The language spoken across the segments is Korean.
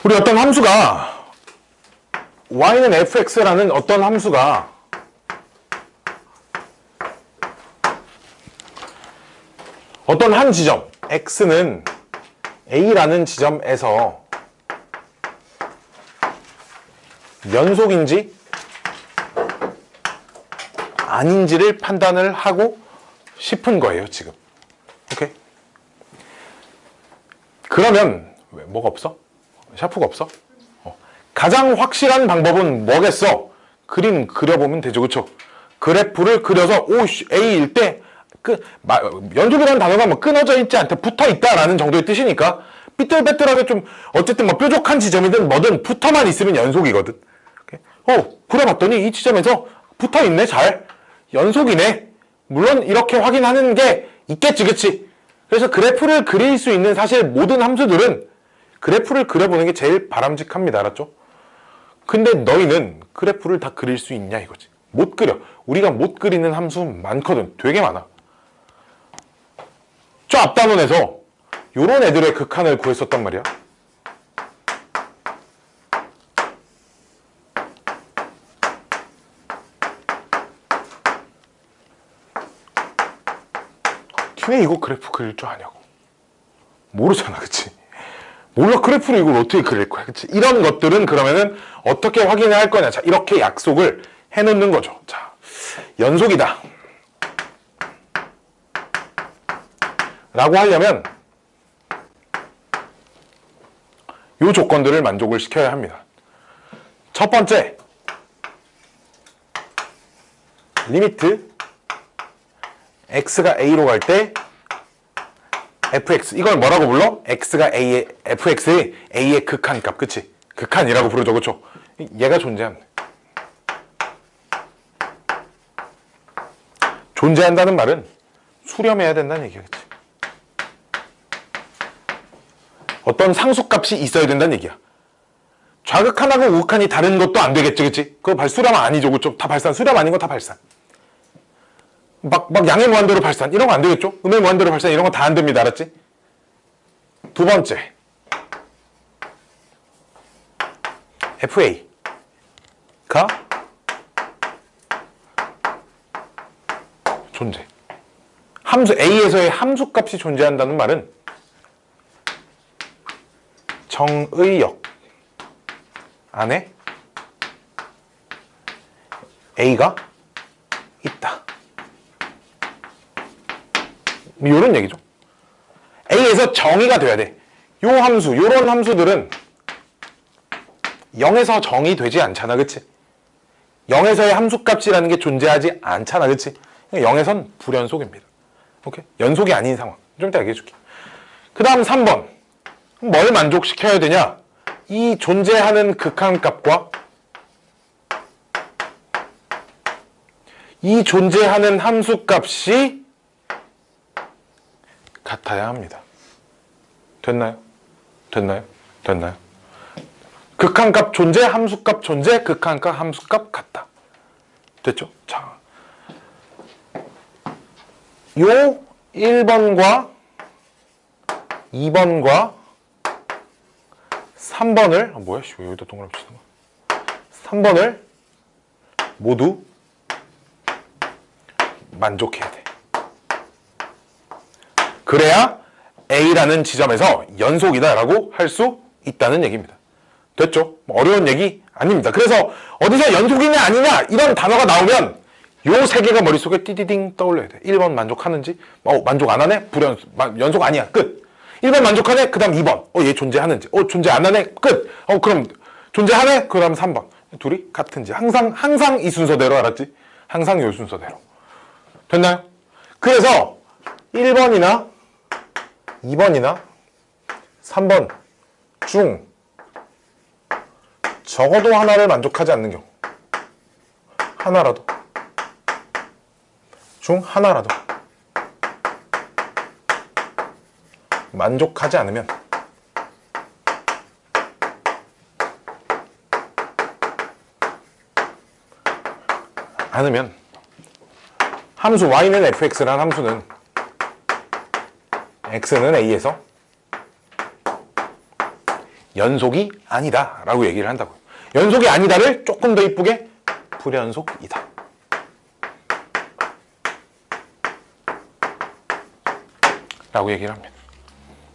우리 어떤 함수가 y는 fx라는 어떤 함수가 어떤 한 지점 x는 a라는 지점에서 연속인지 아닌지를 판단을 하고 싶은 거예요, 지금. 오케이? 그러면 왜 뭐가 없어? 샤프가 없어? 가장 확실한 방법은 뭐겠어? 그림 그려보면 되죠, 그쵸? 그래프를 그려서 A일 때 연속이라는 단어가 뭐 끊어져 있지 않다, 붙어 있다라는 정도의 뜻이니까 삐뚤빼뚤하게 좀 어쨌든 뭐 뾰족한 지점이든 뭐든 붙어만 있으면 연속이거든. 그려봤더니 이 지점에서 붙어 있네, 잘. 연속이네. 물론 이렇게 확인하는 게 있겠지, 그치? 그래서 그래프를 그릴 수 있는 사실 모든 함수들은 그래프를 그려보는 게 제일 바람직합니다, 알았죠? 근데 너희는 그래프를 다 그릴 수 있냐 이거지. 못 그려. 우리가 못 그리는 함수 많거든. 되게 많아. 저 앞단원에서 요런 애들의 극한을 구했었단 말이야. 니네 이거 그래프 그릴 줄 아냐고. 모르잖아, 그치? 몰라, 그래프를 이걸 어떻게 그릴 거야, 그치? 이런 것들은 그러면은 어떻게 확인을 할 거냐. 자, 이렇게 약속을 해놓는 거죠. 자, 연속이다 라고 하려면 이 조건들을 만족을 시켜야 합니다. 첫 번째, 리미트 x가 a로 갈 때 fx, 이걸 뭐라고 불러? x가 a의 fx의 a의 극한값, 그치? 극한이라고 부르죠, 그쵸? 얘가 존재합니다. 존재한다는 말은 수렴해야 된다는 얘기야, 그치? 어떤 상수값이 있어야 된다는 얘기야. 좌극한하고 우극한이 다른 것도 안 되겠지, 그치? 그거 수렴 아니죠, 그쵸? 다 발산, 수렴 아닌 거 다 발산. 막 양의 무한대로 발산, 이런 거 안 되겠죠? 음의 무한대로 발산, 이런 거 다 안 됩니다, 알았지? 두 번째, FA가 존재. 함수 A에서의 함수값이 존재한다는 말은 정의역 안에 A가 있다. 이런 얘기죠. A에서 정의가 돼야 돼. 요 함수, 요런 함수들은 0에서 정의되지 않잖아, 그치? 0에서의 함수값이라는 게 존재하지 않잖아, 그치? 0에선 불연속입니다. 오케이? 연속이 아닌 상황. 좀 이따 얘기해 줄게. 그 다음 3번. 뭘 만족시켜야 되냐? 이 존재하는 극한값과 이 존재하는 함수값이 같아야 합니다. 됐나요? 됐나요? 됐나요? 극한값 존재, 함수값 존재, 극한값, 함수값 같다. 됐죠? 자, 요 1번과 2번과 3번을 뭐야? 왜 여기다 동그라미 치는 거야? 3번을 모두 만족해야 돼. 그래야 A라는 지점에서 연속이다 라고 할 수 있다는 얘기입니다. 됐죠? 어려운 얘기 아닙니다. 그래서 어디서 연속이냐 아니냐 이런 단어가 나오면 요 세 개가 머릿속에 띠디딩 떠올려야 돼. 1번 만족하는지, 만족 안 하네? 연속 아니야. 끝. 1번 만족하네? 그 다음 2번. 얘 존재하는지. 존재 안 하네? 끝. 그럼 존재하네? 그 다음 3번. 둘이 같은지. 항상 이 순서대로, 알았지? 항상 요 순서대로. 됐나요? 그래서 1번이나 2번이나 3번 중 적어도 하나를 만족하지 않는 경우, 하나라도, 중 하나라도 만족하지 않으면 함수 y는 fx라는 함수는 x는 a에서 연속이 아니다 라고 얘기를 한다고요. 연속이 아니다를 조금 더 이쁘게 불연속이다 라고 얘기를 합니다.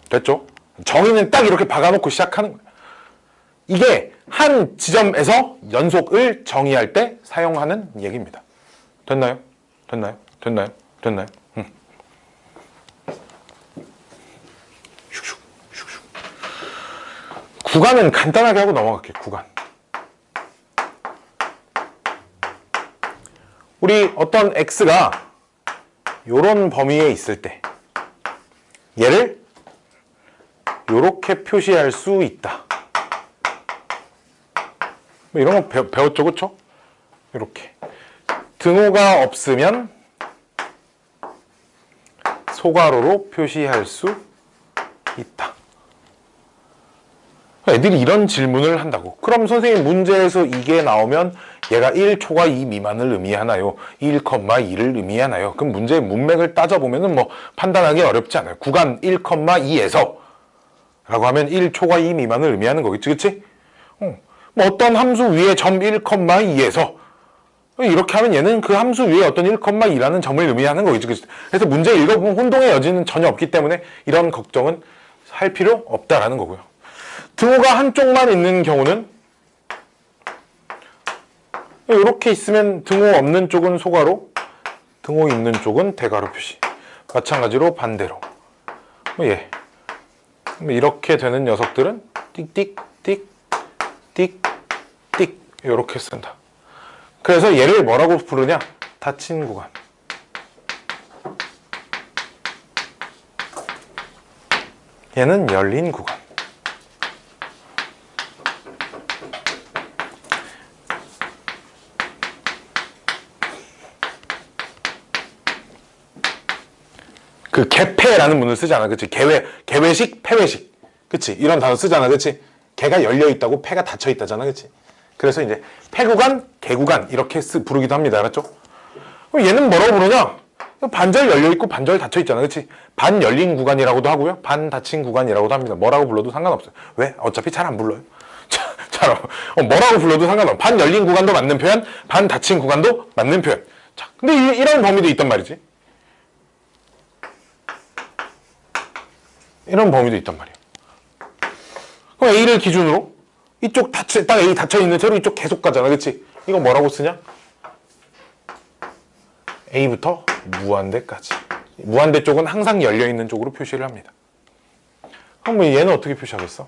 됐죠? 정의는 딱 이렇게 박아놓고 시작하는 거예요. 이게 한 지점에서 연속을 정의할 때 사용하는 얘기입니다. 됐나요? 됐나요? 됐나요? 됐나요? 슉슉, 슉슉. 구간은 간단하게 하고 넘어갈게요. 구간. 우리 어떤 x가 요런 범위에 있을 때 얘를 요렇게 표시할 수 있다. 뭐 이런 거 배웠죠, 그쵸? 이렇게 등호가 없으면 소괄호로 표시할 수 있다. 애들이 이런 질문을 한다고. 그럼 선생님 문제에서 이게 나오면 얘가 1초과 2 미만을 의미하나요? 1,2를 의미하나요? 그럼 문제의 문맥을 따져보면 뭐 판단하기 어렵지 않아요. 구간 1,2에서 라고 하면 1초과 2 미만을 의미하는 거겠지, 그치? 뭐 어떤 함수 위에 점 1,2에서 이렇게 하면 얘는 그 함수 위에 어떤 1,2라는 점을 의미하는 거겠지, 그치? 그래서 문제 읽어보면 혼동의 여지는 전혀 없기 때문에 이런 걱정은 할 필요 없다라는 거고요. 등호가 한쪽만 있는 경우는 이렇게 있으면 등호 없는 쪽은 소괄호, 등호 있는 쪽은 대괄호 표시. 마찬가지로 반대로. 예. 이렇게 되는 녀석들은 띡띡 띡 띡 띡 이렇게 쓴다. 그래서 얘를 뭐라고 부르냐? 닫힌 구간. 얘는 열린 구간. 그 개폐라는 문을 쓰잖아, 그치? 개회식, 폐회식, 그치? 이런 단어 쓰잖아, 그치? 개가 열려 있다고 폐가 닫혀 있다잖아, 그치? 그래서 이제 폐구간, 개구간 이렇게 부르기도 합니다, 알았죠? 그럼 얘는 뭐라고 부르냐? 반절 열려 있고 반절 닫혀 있잖아, 그치? 반 열린 구간이라고도 하고요, 반 닫힌 구간이라고도 합니다. 뭐라고 불러도 상관없어요. 왜? 어차피 잘 안 불러요. 뭐라고 불러도 상관없어. 반 열린 구간도 맞는 표현, 반 닫힌 구간도 맞는 표현. 자, 근데 이런 범위도 있단 말이지. 이런 범위도 있단 말이에요. 그럼 A를 기준으로 이쪽 딱 A 닫혀있는 채로 이쪽 계속 가잖아, 그치? 이거 뭐라고 쓰냐? A부터 무한대까지. 무한대 쪽은 항상 열려있는 쪽으로 표시를 합니다. 그럼 얘는 어떻게 표시하겠어?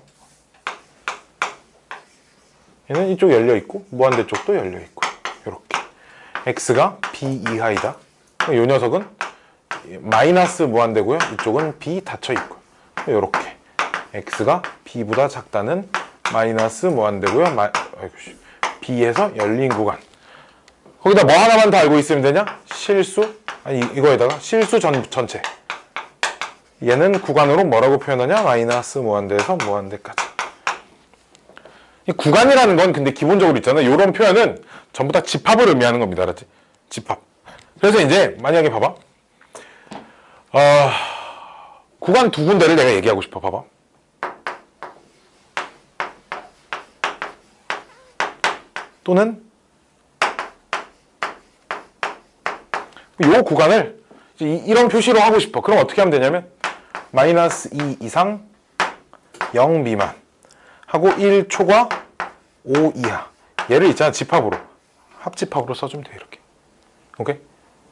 얘는 이쪽 열려있고 무한대 쪽도 열려있고 이렇게 X가 B 이하이다. 이 녀석은 마이너스 무한대고요. 이쪽은 B 닫혀있고 이렇게 x가 b보다 작다는 마이너스 무한대고요. b에서 열린 구간. 거기다 뭐 하나만 더 알고 있으면 되냐? 실수, 아니 이거에다가 실수 전체. 얘는 구간으로 뭐라고 표현하냐? 마이너스 무한대에서 무한대까지. 이 구간이라는 건 근데 기본적으로 있잖아. 이런 표현은 전부 다 집합을 의미하는 겁니다. 알았지? 집합. 그래서 이제 만약에 봐봐. 구간 두 군데를 내가 얘기하고 싶어. 봐봐. 또는 이 구간을 이런 표시로 하고 싶어. 그럼 어떻게 하면 되냐면 마이너스 2 이상 0 미만 하고 1초과 5 이하. 얘를 있잖아. 집합으로. 합집합으로 써주면 돼. 이렇게. 오케이?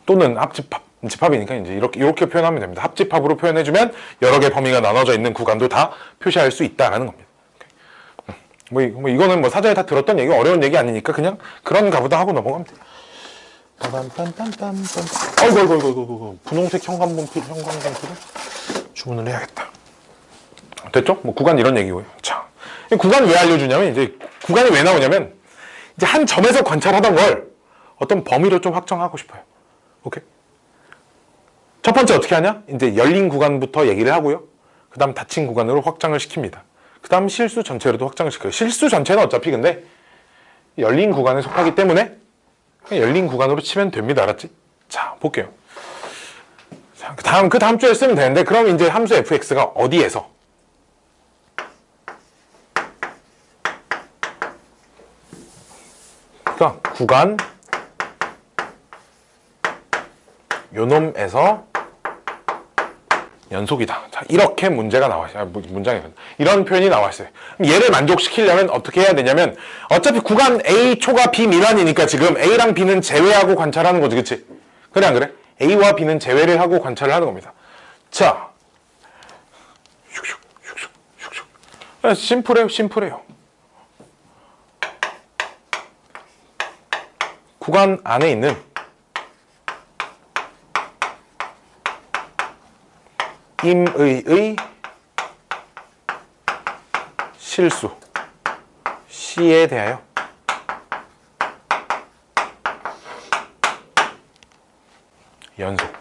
또는 합집합. 집합이니까 이제 이렇게 표현하면 됩니다. 합집합으로 표현해주면 여러 개 범위가 나눠져 있는 구간도 다 표시할 수 있다라는 겁니다. 뭐 이거는 뭐 사전에 다 들었던 얘기, 어려운 얘기 아니니까 그냥 그런가 보다 하고 넘어가면 돼요. 아이고 분홍색 형광봉투를 주문을 해야겠다. 됐죠? 뭐 구간 이런 얘기고요. 자, 구간 왜 알려주냐면 이제 구간이 왜 나오냐면 이제 한 점에서 관찰하던 걸 어떤 범위로 좀 확정하고 싶어요. 오케이? 첫 번째 어떻게 하냐? 이제 열린 구간부터 얘기를 하고요. 그 다음 닫힌 구간으로 확장을 시킵니다. 그 다음 실수 전체로도 확장을 시켜요. 실수 전체는 어차피 근데 열린 구간에 속하기 때문에 그냥 열린 구간으로 치면 됩니다. 알았지? 자, 볼게요. 자, 그 다음 주에 쓰면 되는데 그럼 이제 함수 fx가 어디에서 그러니까 구간 요놈에서 연속이다. 자, 이렇게 문제가 나와있어요. 문장에 이런 표현이 나와있어요. 얘를 만족시키려면 어떻게 해야 되냐면 어차피 구간 A 초가 B 미만이니까 지금 A랑 B는 제외하고 관찰하는 거지, 그치? 그래 안 그래? A와 B는 제외를 하고 관찰을 하는 겁니다. 자, 슉슉슉슉슉슉. 심플해요. 구간 안에 있는 임의의 실수 C에 대하여 연속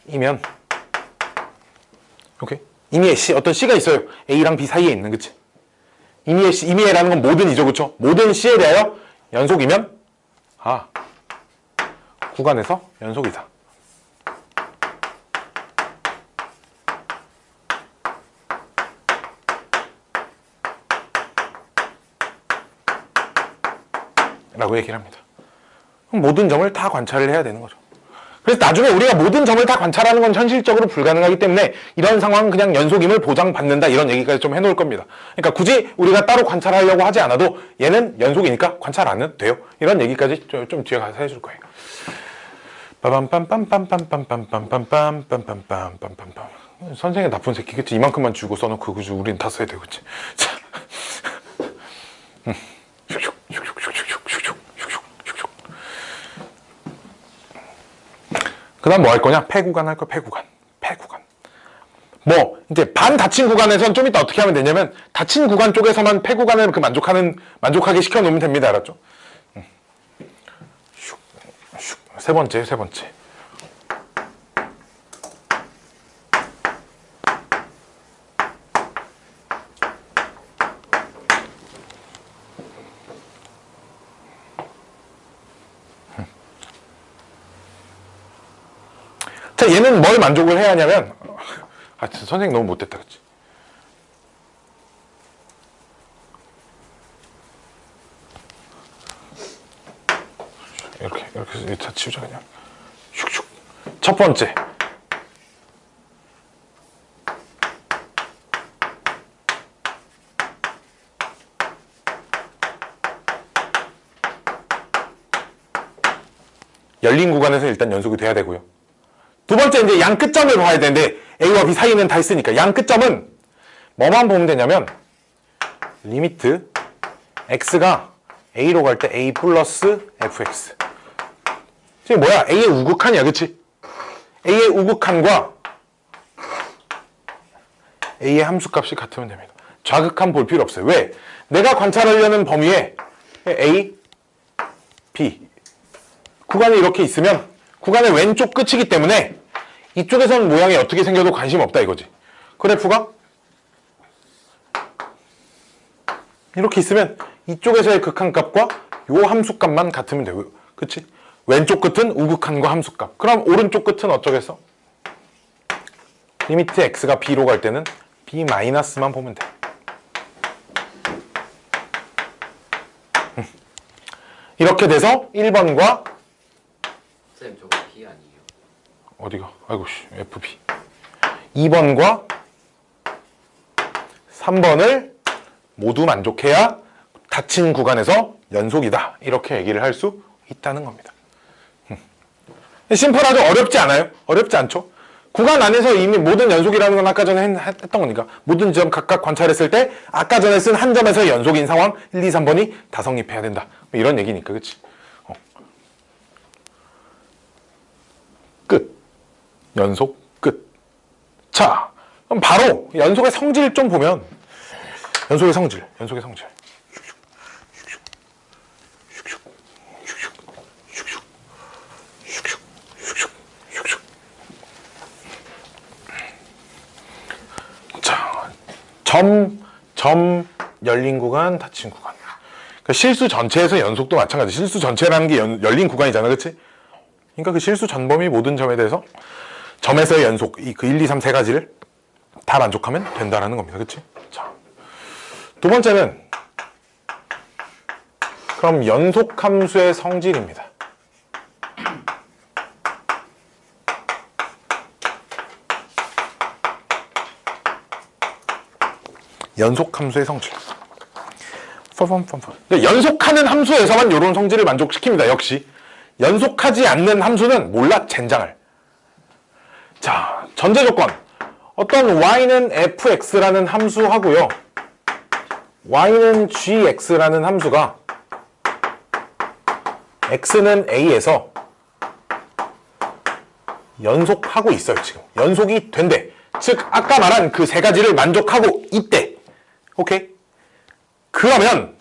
이면 오케이. 임의의 C 어떤 C가 있어요. A랑 B 사이에 있는, 그치? 임의의 C, 임의라는 건 모든 이죠, 그쵸? 모든 C에 대하여 연속이면 구간에서 연속이다. 라고 얘기를 합니다. 그럼 모든 점을 다 관찰을 해야 되는 거죠. 그래서 나중에 우리가 모든 점을 다 관찰하는 건 현실적으로 불가능하기 때문에 이런 상황은 그냥 연속임을 보장받는다, 이런 얘기까지 좀 해놓을 겁니다. 그러니까 굳이 우리가 따로 관찰하려고 하지 않아도 얘는 연속이니까 관찰 안 해도 돼요, 이런 얘기까지 좀 뒤에 가서 해줄 거예요. 빠밤빰빰빰빰빰빰빰빰빰빰빰빰빰빰빰. 선생님 나쁜 새끼겠지. 이만큼만 주고 써놓고 그거 우린 다 써야 되고, 그치? 자, 그 다음 뭐 할 거냐? 폐구간 할 거야. 폐구간. 뭐 이제 반 닫힌 구간에선 좀 이따 어떻게 하면 되냐면 닫힌 구간 쪽에서만 폐구간을 만족하게 시켜놓으면 됩니다. 알았죠? 세 번째. 자, 얘는 뭘 만족을 해야 하냐면, 선생님 너무 못됐다, 그치? 이렇게 다 치우자, 그냥. 슉슉. 첫 번째. 열린 구간에서 일단 연속이 돼야 되고요. 두 번째, 이제 양 끝점을 봐야 되는데 A와 B 사이는 다 있으니까 양 끝점은 뭐만 보면 되냐면 리미트 X가 A로 갈 때 A 플러스 FX. 이게 뭐야? A의 우극한이야, 그치? A의 우극한과 A의 함수값이 같으면 됩니다. 좌극한 볼 필요 없어요. 왜? 내가 관찰하려는 범위에 A, B 구간이 이렇게 있으면 구간의 왼쪽 끝이기 때문에 이쪽에서는 모양이 어떻게 생겨도 관심 없다, 이거지. 그래프가 이렇게 있으면 이쪽에서의 극한값과 요 함수값만 같으면 되고요. 그치? 왼쪽 끝은 우극한과 함수값. 그럼 오른쪽 끝은 어쩌겠어? 리미트 x가 b로 갈 때는 b 마이너스만 보면 돼. 이렇게 돼서 1번과 쌤 저거 b 아니에요? 어디가? 아이고 씨, FB. 2번과 3번을 모두 만족해야 닫힌 구간에서 연속이다, 이렇게 얘기를 할 수 있다는 겁니다. 심플하죠? 어렵지 않아요? 어렵지 않죠? 구간 안에서 이미 모든 연속이라는 건 아까 전에 했던 거니까 모든 점 각각 관찰했을 때 아까 전에 쓴 한 점에서 연속인 상황 1, 2, 3번이 다 성립해야 된다, 이런 얘기니까. 그치? 끝. 연속 끝. 자, 그럼 바로 연속의 성질 좀 보면 연속의 성질. 자, 점, 열린 구간, 닫힌 구간. 그러니까 실수 전체에서 연속도 마찬가지. 실수 전체라는 게 열린 구간이잖아, 그치? 그러니까 그 실수 전범위 모든 점에 대해서 점에서의 연속, 그 1, 2, 3 세 가지를 다 만족하면 된다라는 겁니다. 그치? 자, 두 번째는 그럼 연속함수의 성질입니다. 연속함수의 성질. 근데 연속하는 함수에서만 이런 성질을 만족시킵니다. 역시 연속하지 않는 함수는 몰라 젠장을. 자, 전제 조건. 어떤 y는 fx라는 함수하고요, y는 gx라는 함수가 x는 a에서 연속하고 있어요. 지금 연속이 된대. 즉 아까 말한 그 세 가지를 만족하고 있대. 오케이? 그러면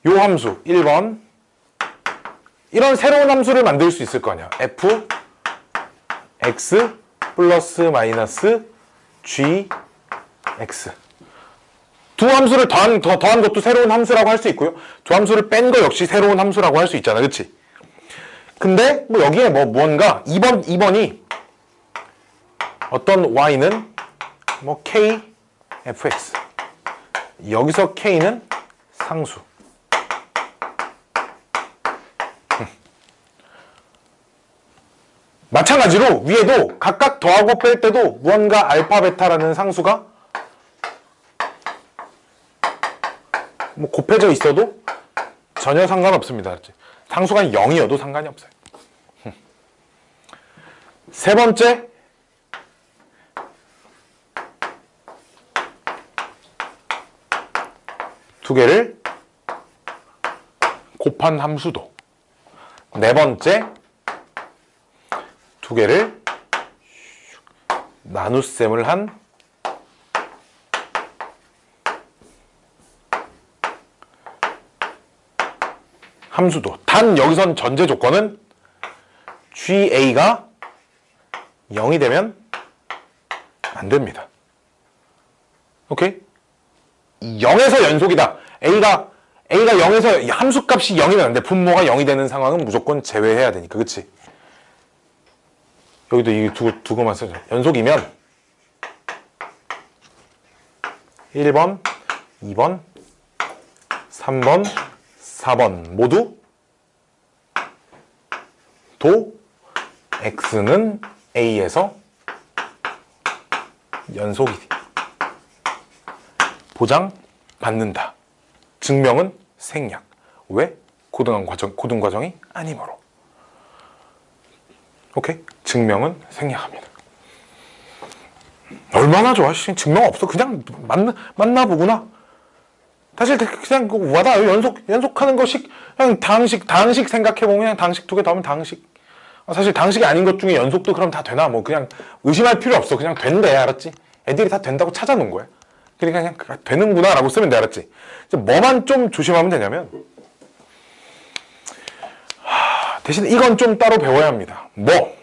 요 함수 1번 이런 새로운 함수를 만들 수 있을 거 아니야. f x 플러스 마이너스 g x. 두 함수를 더한 것도 새로운 함수라고 할 수 있고요, 두 함수를 뺀 거 역시 새로운 함수라고 할 수 있잖아. 그치? 근데 뭐 여기에 뭐 뭔가 2번이 어떤 y는 뭐 k fx, 여기서 k는 상수. 마찬가지로 위에도 각각 더하고 뺄 때도 무언가 알파 베타라는 상수가 뭐 곱해져 있어도 전혀 상관없습니다. 상수가 0이어도 상관이 없어요. 세 번째, 두 개를 곱한 함수도. 네 번째, 두 개를 나눗셈을 한 함수도. 단 여기선 전제 조건은 GA가 0이 되면 안 됩니다. 오케이? 0에서 연속이다. A가 0에서 함수값이 0이면 안 돼. 분모가 0이 되는 상황은 무조건 제외해야 되니까. 그치? 여기도 이 두 개만 쓰자. 연속이면 1번, 2번, 3번, 4번 모두 도 x는 a에서 연속이 보장받는다. 증명은 생략. 왜? 고등과정이 아니므로. 오케이? 증명은 생략합니다. 얼마나 좋아. 증명 없어. 그냥 만나보구나. 사실 그냥 와닿아요. 연속하는 것이 그냥 당식 생각해보면 그냥 당식 두 개 더하면 당식. 사실 당식이 아닌 것 중에 연속도 그럼 다 되나? 뭐 그냥 의심할 필요 없어. 그냥 된대. 알았지? 애들이 다 된다고 찾아놓은 거야. 그러니까 그냥 되는구나 라고 쓰면 돼. 알았지? 뭐만 좀 조심하면 되냐면, 대신 이건 좀 따로 배워야 합니다. 뭐?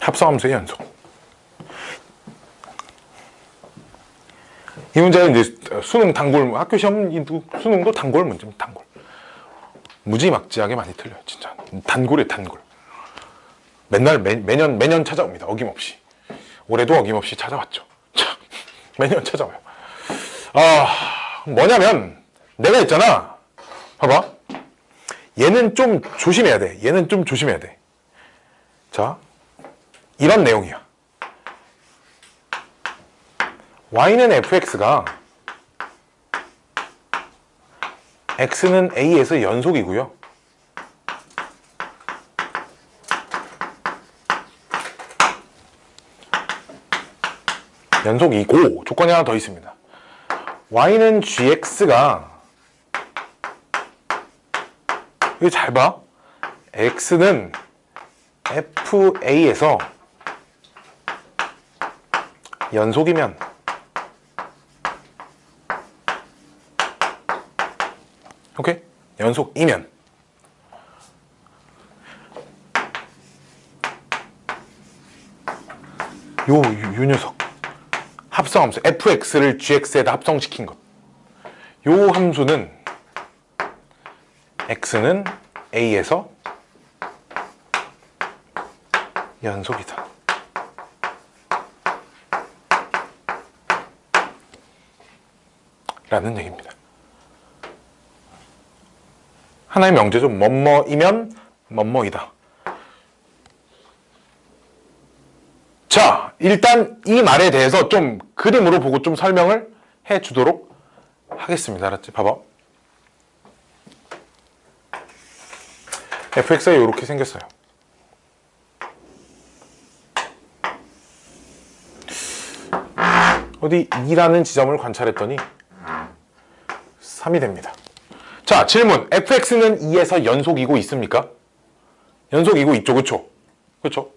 합성함수의 연속. 이 문제는 이제 수능 단골, 학교 시험 수능도 단골 문제입니다. 단골. 무지막지하게 많이 틀려요. 진짜 단골이에요. 단골. 매년 찾아옵니다. 어김없이. 올해도 어김없이 찾아왔죠. 매년 찾아와요. 뭐냐면 내가 있잖아. 봐봐. 얘는 좀 조심해야 돼. 얘는 좀 조심해야 돼. 자, 이런 내용이야. y는 fx가 x는 a에서 연속이고요. 연속이고 조건이 하나 더 있습니다. y는 gx가, 이거 잘 봐. x는 fa에서 연속이면 오케이? 연속이면 요 녀석 합성함수 fx를 gx에다 합성시킨 것. 요 함수는 x는 a에서 연속이다. 라는 얘기입니다. 하나의 명제죠. 뭐뭐이면 뭐뭐이다. 자, 일단 이 말에 대해서 좀 그림으로 보고 좀 설명을 해 주도록 하겠습니다. 알았지? 봐봐. fx가 이렇게 생겼어요. 어디 2라는 지점을 관찰했더니 3이 됩니다. 자, 질문. fx는 2에서 연속이고 있습니까? 연속이고 있죠. 그쵸? 그쵸?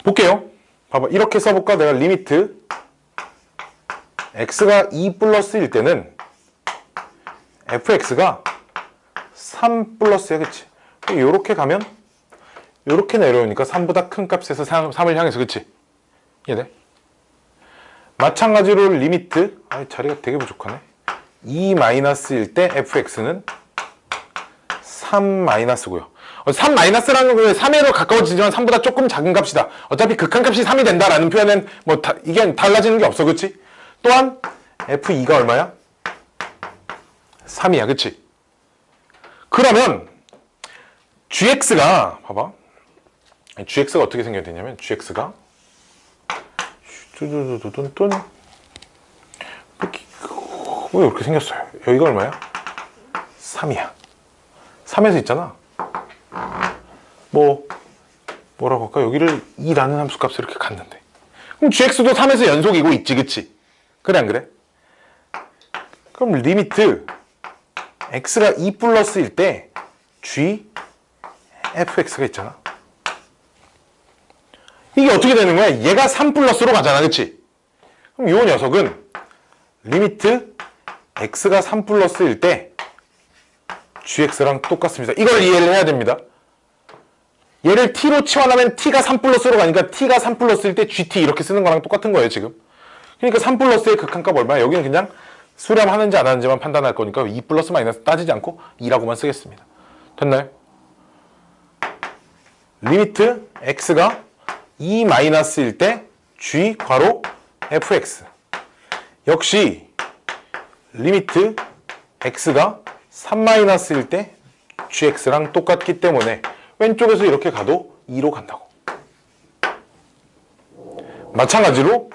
볼게요. 봐봐. 이렇게 써볼까? 내가 리미트 x가 2 플러스일 때는 fx가 3 플러스야. 그치? 요렇게 가면 요렇게 내려오니까 3보다 큰 값에서 3을 향해서. 그치? 이해돼? 마찬가지로 리미트 자리가 되게 부족하네. 2 마이너스일 때 fx는 3 마이너스고요. 3 마이너스라는 건 3에로 가까워지지만 3보다 조금 작은 값이다. 어차피 극한값이 3이 된다라는 표현은 뭐 이게 달라지는 게 없어. 그치? 또한 f2가 얼마야? 3이야. 그치? 그러면 gx가 봐봐. gx가 어떻게 생겨야 되냐면 gx가 뚜두두두둔 왜 이렇게 생겼어요? 여기가 얼마야? 3이야. 3에서 있잖아. 뭐라고 할까? 여기를 2라는 함수값을 이렇게 갔는데. 그럼 gx도 3에서 연속이고 있지, 그치? 그래, 안 그래? 그럼 리미트 x가 2 플러스일 때 g fx가 있잖아. 이게 어떻게 되는 거야? 얘가 3 플러스로 가잖아, 그치? 그럼 이 녀석은 리미트 x가 3 플러스일 때 gx랑 똑같습니다. 이걸 이해를 해야 됩니다. 얘를 t로 치환하면 t가 3 플러스로 가니까 t가 3 플러스일 때 gt 이렇게 쓰는 거랑 똑같은 거예요, 지금. 그러니까 3 플러스의 극한값 얼마야? 여기는 그냥 수렴하는지 안 하는지만 판단할 거니까 2 플러스 마이너스 따지지 않고 2라고만 쓰겠습니다. 됐나요? 리미트 x가 2 마이너스일 때 g 괄호 fx. 역시 리미트 x가 3 마이너스일 때 gx랑 똑같기 때문에 왼쪽에서 이렇게 가도 2로 간다고. 마찬가지로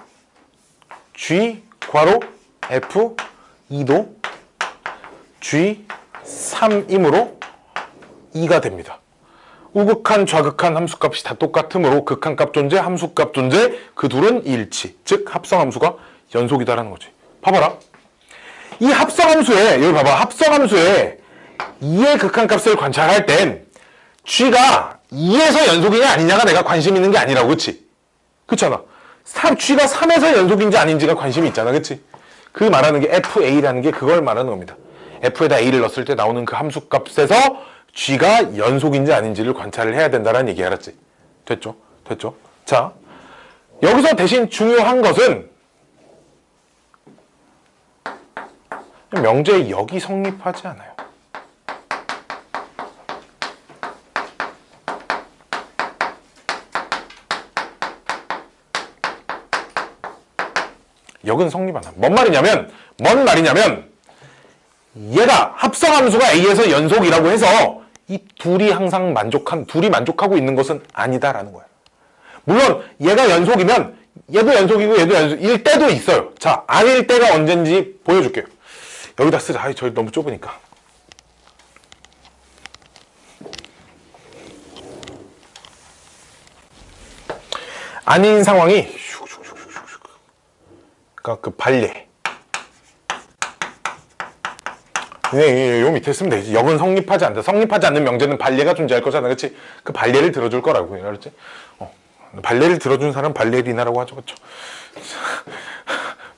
g 괄호 f2도 g 3이므로 2가 됩니다. 우극한 좌극한 함수값이 다 똑같으므로 극한값 존재, 함수값 존재, 그 둘은 일치. 즉 합성함수가 연속이다라는 거지. 봐봐라. 이 합성함수에, 여기 봐봐. 합성함수에 2의 극한값을 관찰할 땐 g가 2에서 연속이냐 아니냐가 내가 관심 있는 게 아니라고. 그치? 그렇잖아. g가 3에서 연속인지 아닌지가 관심이 있잖아. 그치? 그 말하는 게 fa라는 게 그걸 말하는 겁니다. f에다 a를 넣었을 때 나오는 그 함수값에서 g가 연속인지 아닌지를 관찰을 해야 된다는 얘기. 알았지? 됐죠? 됐죠? 자, 여기서 대신 중요한 것은 명제의 역이 성립하지 않아요. 역은 성립 안 해. 뭔 말이냐면 얘가 합성함수가 a에서 연속이라고 해서 이 둘이 항상 둘이 만족하고 있는 것은 아니다라는 거예요. 물론 얘가 연속이면 얘도 연속이고 얘도 연속일 때도 있어요. 자, 아닐 때가 언젠지 보여줄게요. 여기다 쓰자. 저희 너무 좁으니까. 아닌 상황이 그러니까 그 발례. 요 밑에 쓰면 되지. 역은 성립하지 않는다. 성립하지 않는 명제는 발례가 존재할 거잖아. 그치? 그 발례를 들어줄 거라고. 알았지? 발례를 들어준 사람 발레리나라고 하죠. 그쵸?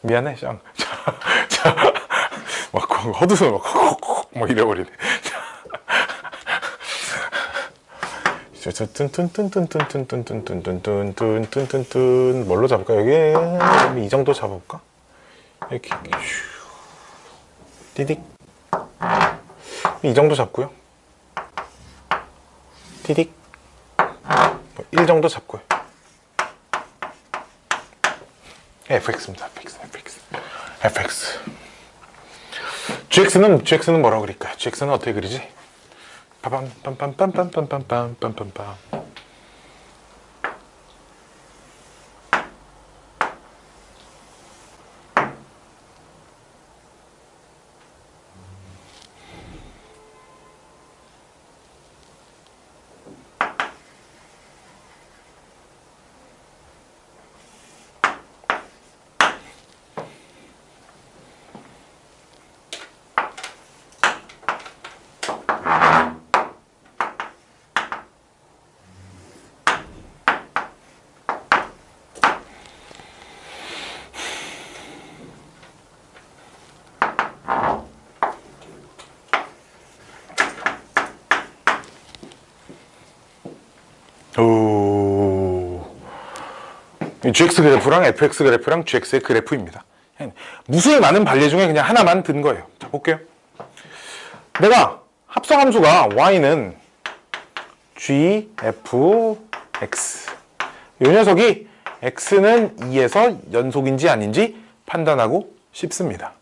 미안해, 쌍. 막 헛웃음 막 이래버리네. 뚠뚠뚠뚠뚠뚠뚠뚠뚠뚠뚠뚠뚠뚠뚠뚠 뭘로 잡을까? 여기 이 정도 잡아볼까? 이렇게 디딕 이 정도 잡고요. 디딕 1 정도 잡고요. fx입니다. fx. gx는 뭐라고 그릴까요? gx는 어떻게 그리지? 빰빰빰빰빰빰빰빰빰빰빰. gx 그래프랑 fx 그래프랑 gx의 그래프입니다. 무수히 많은 반례 중에 그냥 하나만 든 거예요. 자, 볼게요. 내가 합성함수가 y는 g, f, x. 이 녀석이 x는 2에서 연속인지 아닌지 판단하고 싶습니다.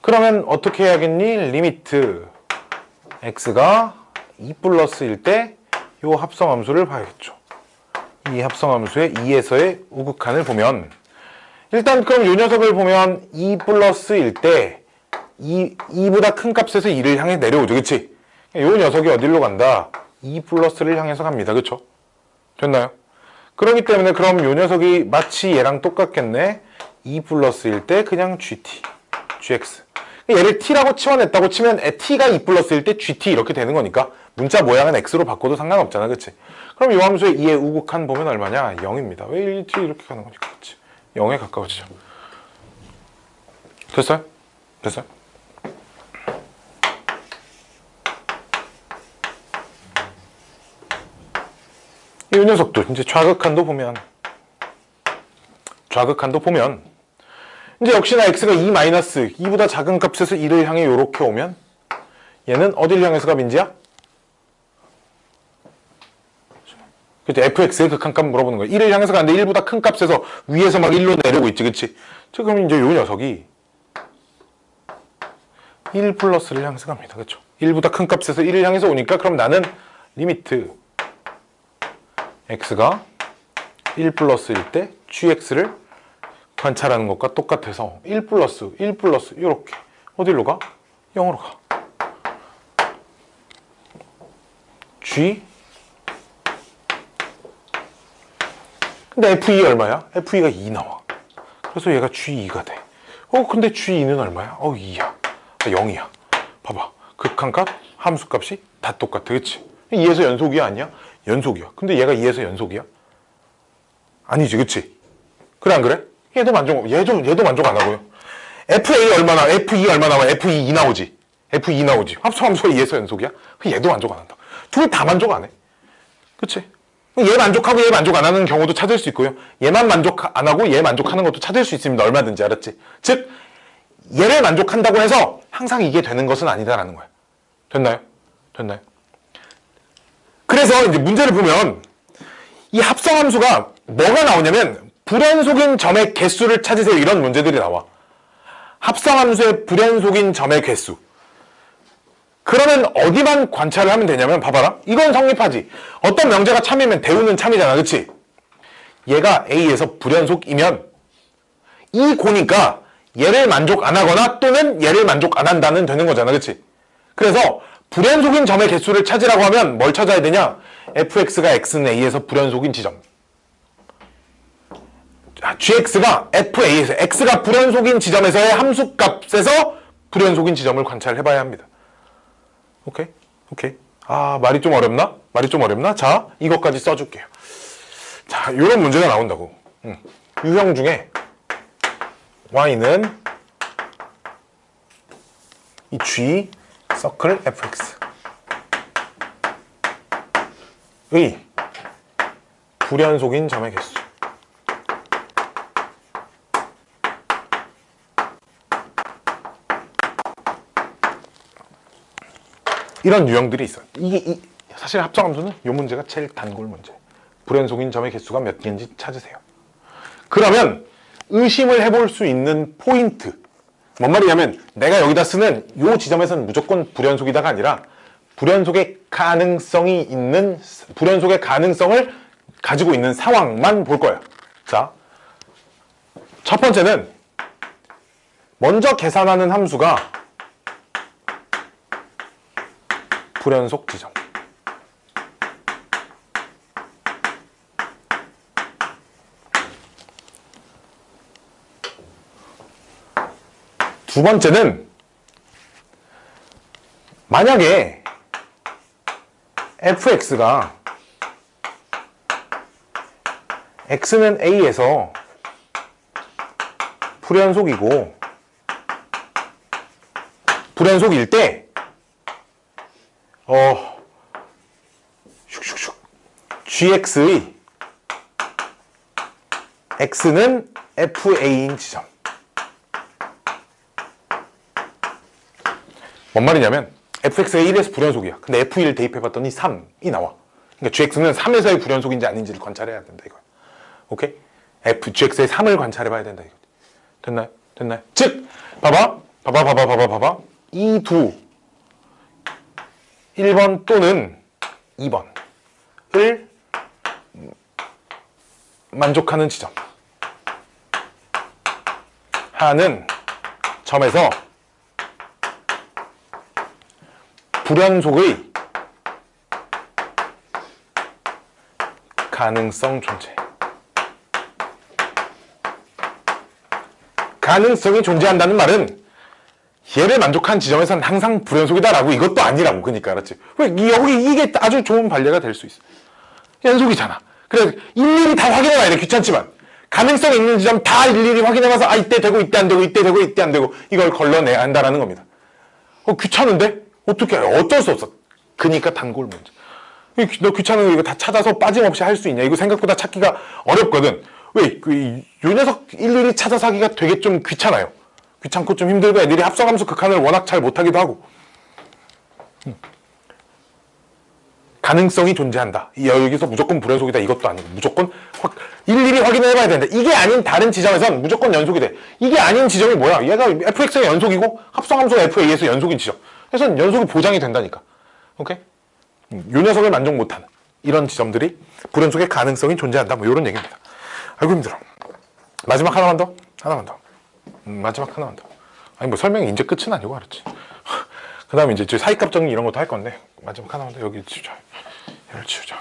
그러면 어떻게 해야겠니? 리미트 x가 2 플러스일 때 이 합성함수를 봐야겠죠. 이 합성함수의 2에서의 우극한을 보면 일단 그럼 이 녀석을 보면 2 플러스일 때 2보다 큰 값에서 2를 향해 내려오죠. 그치? 이 녀석이 어디로 간다? 2 플러스를 향해서 갑니다. 그쵸? 됐나요? 그렇기 때문에 그럼 이 녀석이 마치 얘랑 똑같겠네. 2 플러스일 때 그냥 gt, gx. 얘를 t라고 치환했다고 치면 t가 2 플러스일 때 gt 이렇게 되는 거니까 문자 모양은 x로 바꿔도 상관없잖아. 그치? 그럼 이 함수의 2의 우극한 보면 얼마냐? 0입니다. 왜 1t 이렇게 가는 거니까. 그치? 0에 가까워지죠. 됐어요? 됐어요? 이 녀석도 이제 좌극한도 보면 이제 역시나 x가 2 마이너스 2보다 작은 값에서 2를 향해 이렇게 오면 얘는 어딜 향해서가 민지야? 그치? fx의 극한값 물어보는 거야. 1을 향해서 가는데 1보다 큰 값에서 위에서 막 1로 내려오고 있지. 그치? 자, 그럼 이제 이 녀석이 1 플러스를 향해서 갑니다. 그쵸? 1보다 큰 값에서 1을 향해서 오니까 그럼 나는 리미트 x가 1 플러스일 때 gx를 관찰하는 것과 똑같아서 1 플러스 이렇게 어디로 가? 0으로 가. g 근데 f2 얼마야? f2가 2 나와. 그래서 얘가 g2가 돼. 근데 g2는 얼마야? 2야. 0이야. 봐봐. 극한값, 함수값이 다 똑같아. 그치? 2에서 연속이야 아니야? 연속이야. 근데 얘가 2에서 연속이야? 아니지. 그치? 그래 안 그래? 얘도 만족 안 하고요. f2 얼마 나와? f2 2 나오지. f2 나오지. 합성함수가 2에서 연속이야? 얘도 만족 안 한다. 둘 다 만족 안 해. 그치? 얘 만족하고 얘 만족 안 하는 경우도 찾을 수 있고요. 얘만 만족 안 하고 얘 만족하는 것도 찾을 수 있습니다. 얼마든지. 알았지? 즉 얘를 만족한다고 해서 항상 이게 되는 것은 아니다라는 거야. 됐나요? 그래서 이제 문제를 보면 이 합성함수가 뭐가 나오냐면 불연속인 점의 개수를 찾으세요. 이런 문제들이 나와. 합성함수의 불연속인 점의 개수. 그러면 어디만 관찰을 하면 되냐면 봐봐라. 이건 성립하지. 어떤 명제가 참이면 대우는 참이잖아. 그치? 얘가 A에서 불연속이면 이 고니까 얘를 만족 안 하거나 또는 얘를 만족 안 한다는 되는 거잖아. 그치? 그래서 불연속인 점의 개수를 찾으라고 하면 뭘 찾아야 되냐? fx가 x는 a에서 불연속인 지점. gx가 fa에서 x가 불연속인 지점에서의 함수값에서 불연속인 지점을 관찰해봐야 합니다. 오케이? 말이 좀 어렵나? 자, 이것까지 써줄게요. 자, 이런 문제가 나온다고. 유형 중에 y는 이 g 서클 fx 의 불연속인 점의 개수. 이런 유형들이 있어요. 사실 합성함수는 이 문제가 제일 단골 문제. 불연속인 점의 개수가 몇 개인지 찾으세요. 그러면 의심을 해볼 수 있는 포인트. 뭔 말이냐면 내가 여기다 쓰는 이 지점에서는 무조건 불연속이다가 아니라 불연속의 가능성을 가지고 있는 상황만 볼 거예요. 자, 첫 번째는 먼저 계산하는 함수가 불연속 지점. 두 번째는 만약에 fx가 x는 a에서 불연속이고 불연속일 때 gx의 x는 fa인 지점. 뭔 말이냐면 fx가 1에서 불연속이야. 근데 f1 대입해봤더니 3이 나와. 그러니까 gx는 3에서의 불연속인지 아닌지를 관찰해야 된다 이거야. 오케이? gx의 3을 관찰해봐야 된다 이거. 됐나요? 됐나요? 즉 봐봐. 이 두 1번 또는 2번을 만족하는 지점 하는 점에서 불연속의 가능성 존재. 가능성이 존재한다는 말은 얘를 만족한 지점에서는 항상 불연속이다라고 이것도 아니라고. 그러니까 알았지? 왜 여기 이게 아주 좋은 반례가 될 수 있어. 연속이잖아. 그래 일일이 다 확인해봐야 돼. 귀찮지만 가능성 있는 지점 다 일일이 확인해봐서 이때 되고 이때 안 되고 이때 되고 이때 안 되고 이걸 걸러내야 한다라는 겁니다. 귀찮은데? 어떻게 해? 어쩔 수 없어. 그니까 단골 문제. 너 귀찮은 거 이거 다 찾아서 빠짐없이 할 수 있냐? 이거 생각보다 찾기가 어렵거든. 왜? 요 녀석 일일이 찾아서 하기가 되게 좀 귀찮아요. 귀찮고 좀 힘들고 애들이 합성함수 극한을 워낙 잘 못하기도 하고. 가능성이 존재한다. 여기서 무조건 불연속이다 이것도 아니고 무조건 일일이 확인해봐야 된다. 이게 아닌 다른 지점에선 무조건 연속이 돼. 이게 아닌 지점이 뭐야? 얘가 fx가 연속이고 합성함수가 fa에서 연속인 지점. 그래서 연속이 보장이 된다니까. 오케이? 요 녀석을 만족 못하는 이런 지점들이 불연속의 가능성이 존재한다. 뭐 이런 얘기입니다. 아이고 힘들어. 마지막 하나만 더? 마지막 하나만 더. 아니 뭐 설명이 이제 끝은 아니고 알았지. 그 다음에 이제 사이값 정리 이런 것도 할 건데 마지막 하나만 더. 여기 치우자. 얘를 치우자.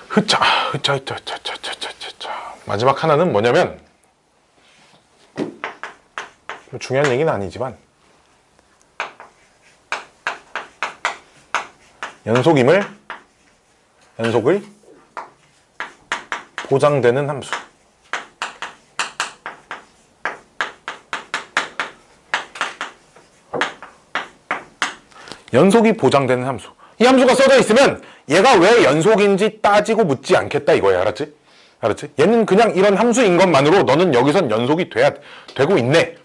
슉슉슉슉 흐짜. 마지막 하나는 뭐냐면 중요한 얘기는 아니지만 연속을 보장되는 함수. 연속이 보장되는 함수. 이 함수가 써져 있으면 얘가 왜 연속인지 따지고 묻지 않겠다 이거야. 알았지? 얘는 그냥 이런 함수인 것만으로 너는 여기선 연속이 되고 있네.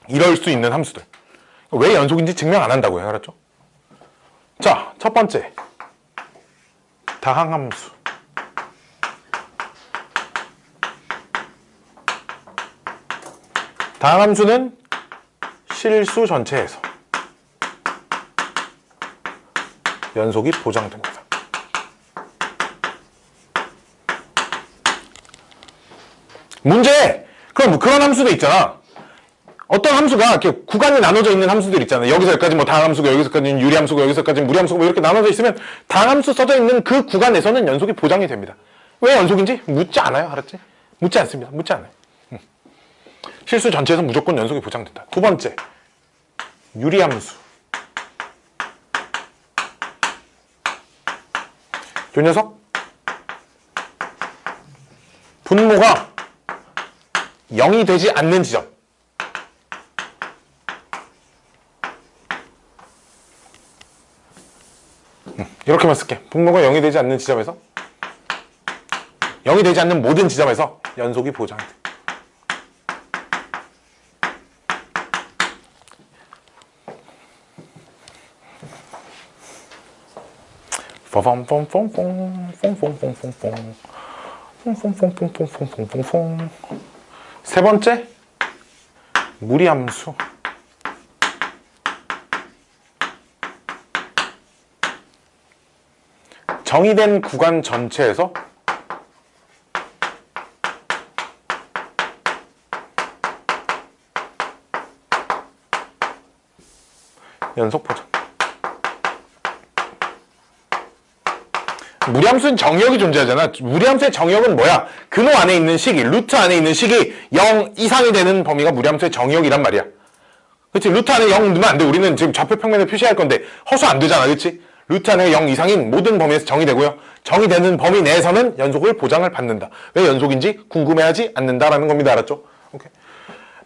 이럴 수 있는 함수들. 왜 연속인지 증명 안 한다고요. 알았죠? 자, 첫 번째. 다항함수. 다항함수는 실수 전체에서 연속이 보장됩니다. 문제! 그럼 그런 함수도 있잖아. 어떤 함수가 이렇게 구간이 나눠져 있는 함수들 있잖아요. 여기서 여기까지 뭐 다항함수고 여기서까지는 유리함수고 여기서까지는 무리함수고 뭐 이렇게 나눠져 있으면 다항함수 써져 있는 그 구간에서는 연속이 보장이 됩니다. 왜 연속인지 묻지 않아요. 알았지? 묻지 않습니다. 묻지 않아요. 실수 전체에서 무조건 연속이 보장된다. 두 번째, 유리함수. 요 녀석 분모가 0이 되지 않는 지점. 이렇게만 쓸게. 분모가 0이 되지 않는 지점에서 0이 되지 않는 모든 지점에서 연속이 보장돼. 세 번째, 무리함수. 정의된 구간 전체에서 연속 보장. 무리함수는 정역이 존재하잖아. 무리함수의 정역은 뭐야? 근호 안에 있는 식이, 루트 안에 있는 식이 0 이상이 되는 범위가 무리함수의 정역이란 말이야. 그치? 루트 안에 0 넣으면 안 돼. 우리는 지금 좌표 평면에 표시할 건데 허수 안 되잖아. 그치? 루트 안에 0 이상인 모든 범위에서 정의되고요. 정의되는 범위 내에서는 연속을 보장을 받는다. 왜 연속인지 궁금해하지 않는다라는 겁니다. 알았죠? 오케이.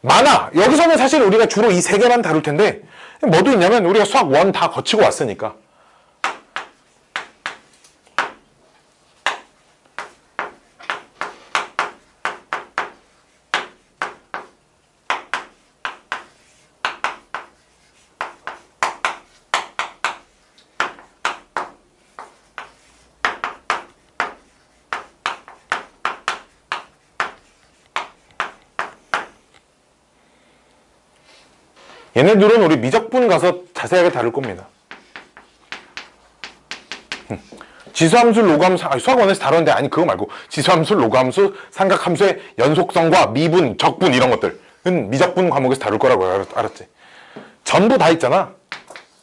많아. 여기서는 사실 우리가 주로 이 세 개만 다룰 텐데 뭐도 있냐면 우리가 수학 1 다 거치고 왔으니까. 얘네들은 우리 미적분 가서 자세하게 다룰 겁니다. 지수함수, 로그함수, 수학원에서 다뤘는데 아니 그거 말고 지수함수, 로그함수, 삼각함수의 연속성과 미분, 적분 이런 것들은 미적분 과목에서 다룰 거라고 알았지. 전부 다 있잖아.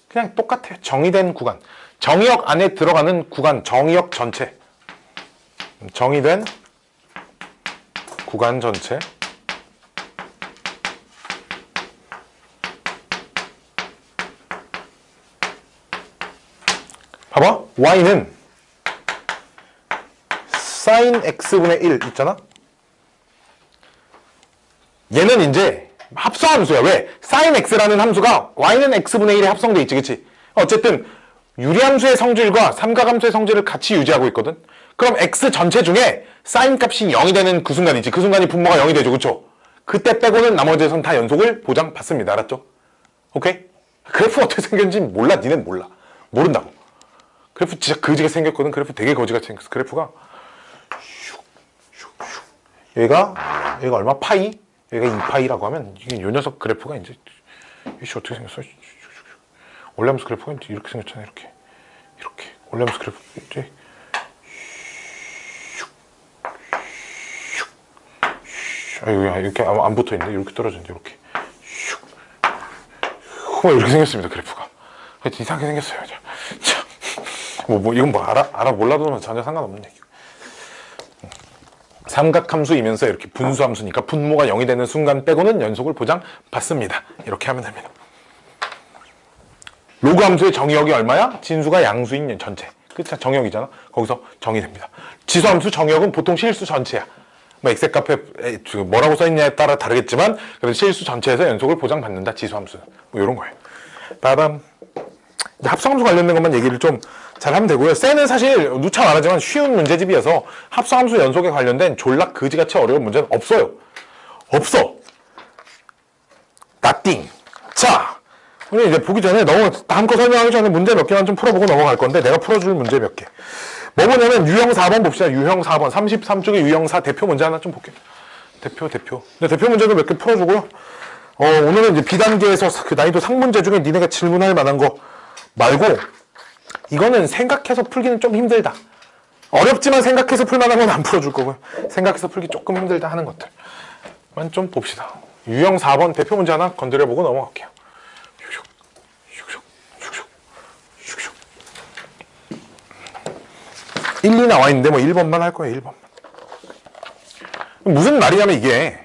그냥 똑같아. 정의된 구간. 정의역 안에 들어가는 구간, 정의역 전체. 정의된 구간 전체. 봐봐. y는 sin x분의 1 있잖아. 얘는 이제 합성함수야. 왜? sin x라는 함수가 y는 x분의 1에 합성돼 있지. 그치? 어쨌든 유리함수의 성질과 삼각함수의 성질을 같이 유지하고 있거든. 그럼 x 전체 중에 sin 값이 0이 되는 그 순간이지. 그 순간이 분모가 0이 되죠. 그쵸? 그때 빼고는 나머지에선 다 연속을 보장받습니다. 알았죠? 오케이? 그래프 어떻게 생겼는지 몰라. 니넨 몰라. 모른다고. 그래프 진짜 거지가 생겼거든. 그래프 되게 거지같이 생겼어. 그래프가 얘가 얼마? 파이? 얘가 2파이라고 하면 이게 요 녀석 그래프가 이제 이씨 어떻게 생겼어? 원래함수 그래프가 이제 이렇게 생겼잖아. 이렇게 원래함수 그래프 이제 이렇게 안 붙어 있는데 이렇게 떨어졌는데 이렇게 이렇게 생겼습니다. 그래프가 하여튼 이상하게 생겼어요. 자. 이건 알아 몰라도 전혀 상관없는 얘기고. 삼각함수이면서 이렇게 분수함수니까 분모가 0이 되는 순간 빼고는 연속을 보장받습니다. 이렇게 하면 됩니다. 로그함수의 정의역이 얼마야? 진수가 양수인 전체. 그치? 정의역이잖아. 거기서 정의됩니다. 지수함수 정의역은 보통 실수 전체야. 뭐 엑셀 카페 뭐라고 써있냐에 따라 다르겠지만 그래도 실수 전체에서 연속을 보장받는다. 지수함수. 뭐 이런 거예요. 빠밤. 합성함수 관련된 것만 얘기를 좀 잘 하면 되고요. 셀은 사실 누차 말하지만 쉬운 문제집이어서 합성함수 연속에 관련된 졸라 거지같이 어려운 문제는 없어요. 없어. nothing. 자, 우리 이제 보기 전에 너무 다음 거 설명하기 전에 문제 몇 개만 좀 풀어보고 넘어갈 건데 내가 풀어줄 문제 몇 개. 뭐 보냐면 유형 4번 봅시다. 유형 4번. 33쪽에 유형 4 대표 문제 하나 좀 볼게요. 대표. 근데 대표 문제도 몇 개 풀어주고요. 오늘은 이제 B단계에서 그 난이도 상문제 중에 니네가 질문할 만한 거 말고 이거는 생각해서 풀기는 좀 힘들다. 어렵지만 생각해서 풀만한 건 안 풀어줄 거고요. 생각해서 풀기 조금 힘들다 하는 것들만 좀 봅시다. 유형 4번 대표 문제 하나 건드려보고 넘어갈게요. 슉슉. 1, 2 나와 있는데 뭐 1번만 할 거예요. 1번만. 무슨 말이냐면 이게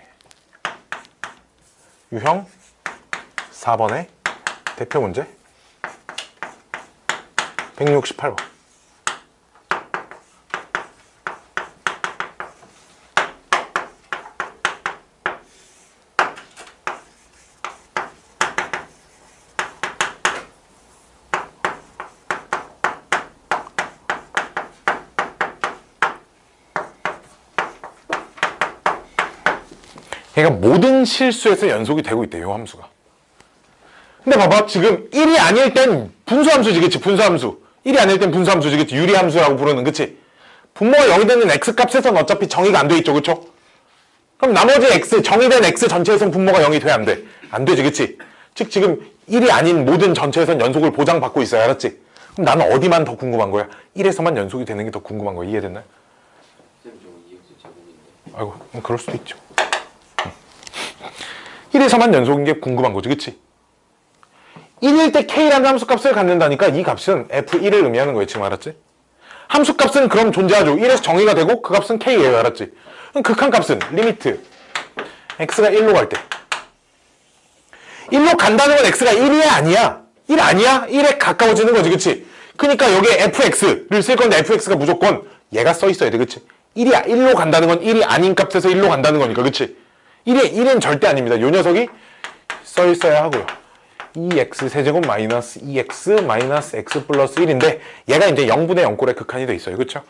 유형 4번의 대표 문제 168번. 그러니까 모든 실수에서 연속이 되고 있대, 요 함수가. 근데 봐봐, 지금 1이 아닐 땐 분수함수지, 그치? 분수함수. 1이 아닐 땐 분수함수지, 그치? 유리함수라고 부르는, 그치? 분모가 0이 되는 x값에서는 어차피 정의가 안 돼 있죠, 그쵸? 그럼 나머지 x, 정의된 x 전체에서는 분모가 0이 돼, 안 돼? 안 되지, 그치? 즉, 지금 1이 아닌 모든 전체에서는 연속을 보장받고 있어요, 알았지? 그럼 나는 어디만 더 궁금한 거야? 1에서만 연속이 되는 게 더 궁금한 거야, 이해됐나요? 쌤 저거 EX 제곱인데. 아이고, 그럴 수도 있죠. 1에서만 연속인 게 궁금한 거지, 그치? 1일 때 k라는 함수값을 갖는다니까 이 값은 f1을 의미하는 거예요, 지금 알았지? 함수값은 그럼 존재하죠. 1에서 정의가 되고 그 값은 k예요, 알았지? 그럼 극한값은 리미트 x가 1로 갈 때 1로 간다는 건 x가 1이야 아니야? 1 아니야? 1에 가까워지는 거지, 그치? 그러니까 여기에 fx를 쓸 건데 fx가 무조건 얘가 써 있어야 돼, 그치? 1로 간다는 건 1이 아닌 값에서 1로 간다는 거니까, 그치? 1은 절대 아닙니다. 요 녀석이 써 있어야 하고요. 2x 세제곱 마이너스 2x 마이너스 x 플러스 1인데 얘가 이제 0분의 0꼴의 극한이 돼 있어요. 그쵸?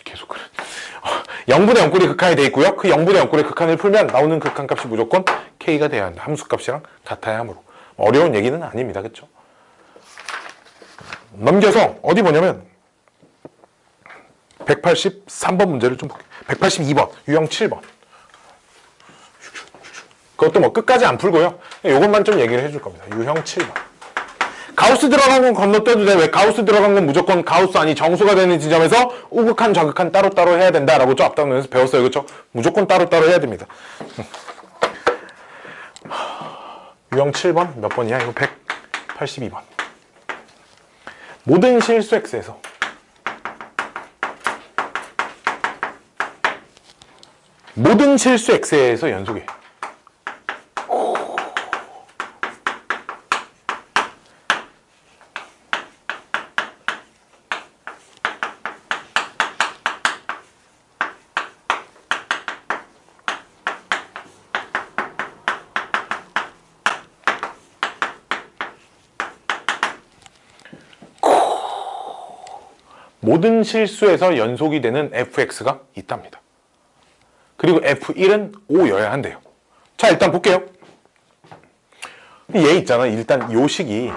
계속 그래. 0분의 0꼴이 극한이 돼 있고요. 그 0분의 0꼴의 극한을 풀면 나오는 극한값이 무조건 k가 돼야 한다. 함수값이랑 같아야 하므로. 어려운 얘기는 아닙니다. 그쵸? 넘겨서 어디 보냐면 183번 문제를 좀 볼게요. 182번, 유형 7번. 그것도 뭐 끝까지 안 풀고요. 이것만 좀 얘기를 해줄 겁니다. 유형 7번. 가우스 들어간 건 건너뛰어도 돼. 왜? 가우스 들어간 건 무조건 가우스 아니 정수가 되는 지점에서 우극한 좌극한 따로따로 해야 된다라고 저 앞단원에서 배웠어요. 그렇죠? 무조건 따로따로 해야 됩니다. 유형 7번 몇 번이야? 이거 182번. 모든 실수 x에서 모든 실수 x에서 연속해. 모든 실수에서 연속이 되는 fx가 있답니다. 그리고 f1은 5여야 한대요. 자, 일단 볼게요. 얘 있잖아. 일단 요식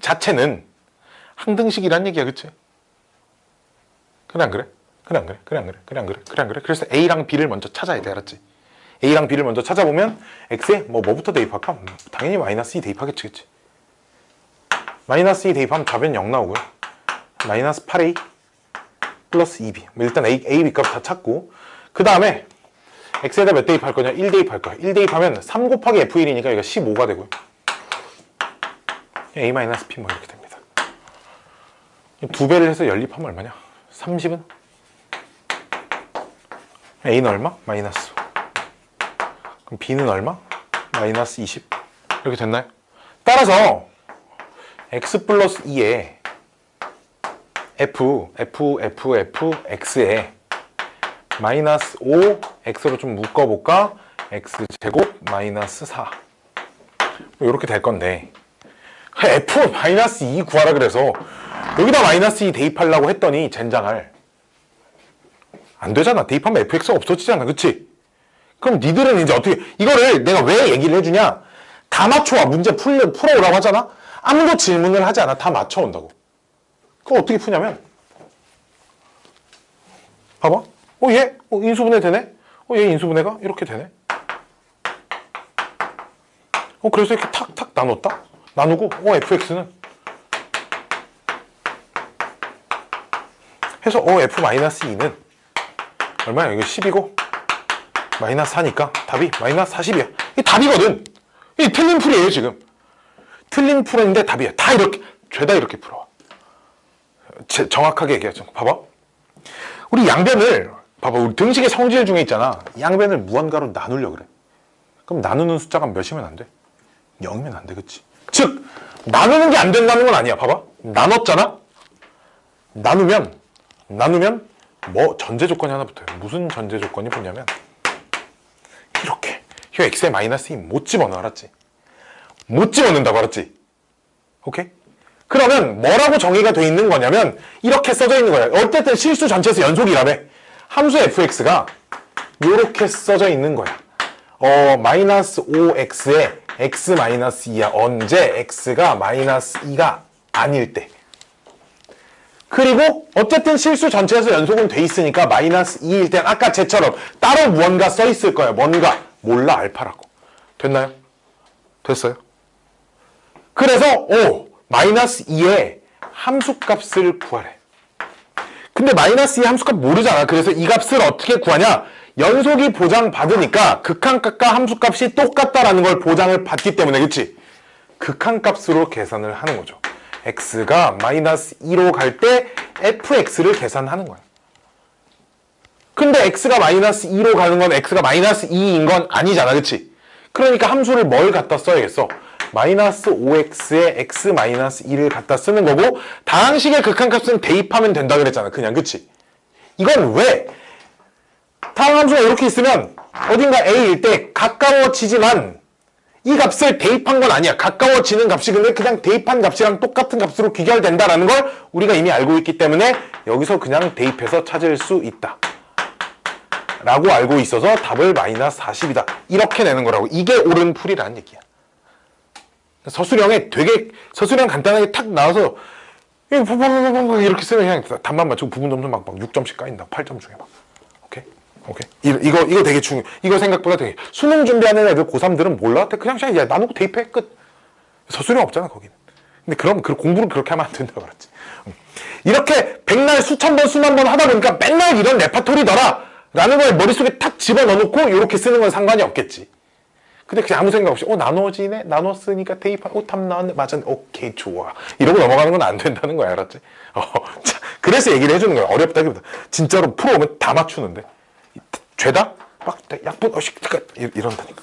자체는 항등식이란 얘기야, 그치? 그래 안 그래? 그래 안 그래? 그래 안 그래? 그래 안 그래? 그래 안 그래? 그래서 a랑 b를 먼저 찾아야 돼, 알았지? a랑 b를 먼저 찾아보면 x에 뭐부터 대입할까? 당연히 마이너스 2 대입하겠지, 그치? 마이너스 2 대입하면 답은 0 나오고요. 마이너스 8a 플러스 2b. 일단 a, b값 다 찾고 그 다음에 x에다 몇 대입할 거냐? 1 대입할 거야. 1 대입하면 3 곱하기 f1이니까 이거 15가 되고요. a 마이너스 p 뭐 이렇게 됩니다. 2배를 해서 연립하면 얼마냐? 30은? a는 얼마? 마이너스 5. 그럼 b는 얼마? 마이너스 20. 이렇게 됐나요? 따라서 x 플러스 2에 x에 마이너스 5 x로 좀 묶어볼까? x제곱 마이너스 4 이렇게 될 건데 f 마이너스 2 구하라 그래서 여기다 마이너스 2 대입하려고 했더니 젠장할 안 되잖아. 대입하면 fx가 없어지잖아. 그치? 그럼 니들은 이제 어떻게 이거를 내가 왜 얘기를 해주냐? 다 맞춰와. 문제 풀어오라고 하잖아? 아무도 질문을 하지 않아. 다 맞춰온다고. 그거 어떻게 푸냐면 봐봐. 얘? 인수분해 되네? 얘 인수분해가 이렇게 되네? 그래서 이렇게 탁탁 나눴다? 나누고 fx는 해서 f-2는 얼마야? 이거 10이고 마이너스 4니까 답이 마이너스 40이야. 이게 답이거든. 이게 틀린 풀이에요 지금. 틀린 풀인데 답이야. 다 이렇게 죄다 이렇게 풀어. 정확하게 얘기하죠. 봐봐. 우리 양변을 봐봐. 우리 등식의 성질 중에 있잖아. 양변을 무한가로 나누려고 그래. 그럼 나누는 숫자가 몇이면 안 돼? 0이면 안 돼. 그치? 즉 나누는 게 안 된다는 건 아니야. 봐봐. 나눴잖아. 나누면 뭐 전제 조건이 하나 붙어요. 무슨 전제 조건이 붙냐면 이렇게 이 x에 마이너스 2 못 집어넣어. 알았지? 못 집어넣는다고. 알았지? 오케이? 그러면 뭐라고 정의가 돼 있는 거냐면 이렇게 써져 있는 거야. 어쨌든 실수 전체에서 연속이라며. 함수 fx가 요렇게 써져 있는 거야. 마이너스 5x에 x 마이너스 2야. 언제 x가 마이너스 2가 아닐 때. 그리고 어쨌든 실수 전체에서 연속은 돼 있으니까 마이너스 2일 땐 아까 쟤처럼 따로 무언가 써 있을 거야. 뭔가 몰라 알파라고. 됐나요? 됐어요? 그래서 마이너스 2의 함수값을 구하래. 근데 마이너스 2의 함수값 모르잖아. 그래서 이 값을 어떻게 구하냐? 연속이 보장받으니까 극한값과 함수값이 똑같다라는 걸 보장을 받기 때문에, 그치? 극한값으로 계산을 하는 거죠. x가 마이너스 2로 갈 때 fx를 계산하는 거야. 근데 x가 마이너스 2로 가는 건 x가 마이너스 2인 건 아니잖아, 그치? 그러니까 함수를 뭘 갖다 써야겠어? 마이너스 5x에 x 마이너스 2를 갖다 쓰는 거고, 다항식의 극한값은 대입하면 된다 그랬잖아, 그냥, 그치? 이건 왜? 다항함수가 이렇게 있으면 어딘가 a일 때 가까워지지만 이 값을 대입한 건 아니야. 가까워지는 값이 근데 그냥 대입한 값이랑 똑같은 값으로 귀결된다라는 걸 우리가 이미 알고 있기 때문에 여기서 그냥 대입해서 찾을 수 있다 라고 알고 있어서 답을 마이너스 40이다 이렇게 내는 거라고. 이게 옳은 풀이라는 얘기야. 서술형에 서술형 간단하게 탁 나와서 이렇게 쓰면 그냥 답만 맞추고 부분 점수 막 6점씩 까인다. 8점 중에 막. 오케이? 이거 되게 중요해. 이거 생각보다 되게. 수능 준비하는 애들 고3들은 몰라? 그냥 야, 나누고 대입해. 끝. 서술형 없잖아, 거기는. 근데 그럼 공부를 그렇게 하면 안 된다고 그랬지. 이렇게 백날 수천 번, 수만 번 하다 보니까 맨날 이런 레파토리더라. 라는 걸 머릿속에 탁 집어넣어놓고 이렇게 쓰는 건 상관이 없겠지. 근데 그냥 아무 생각 없이 나눠지네? 나눴으니까 대입한 답 나왔네? 맞았네? 오케이, 좋아. 이러고 넘어가는 건 안 된다는 거야, 알았지? 자, 그래서 얘기를 해주는 거야. 어렵다기보다. 진짜로 프로 오면 다 맞추는데. 죄다? 막 약분 이런다니까.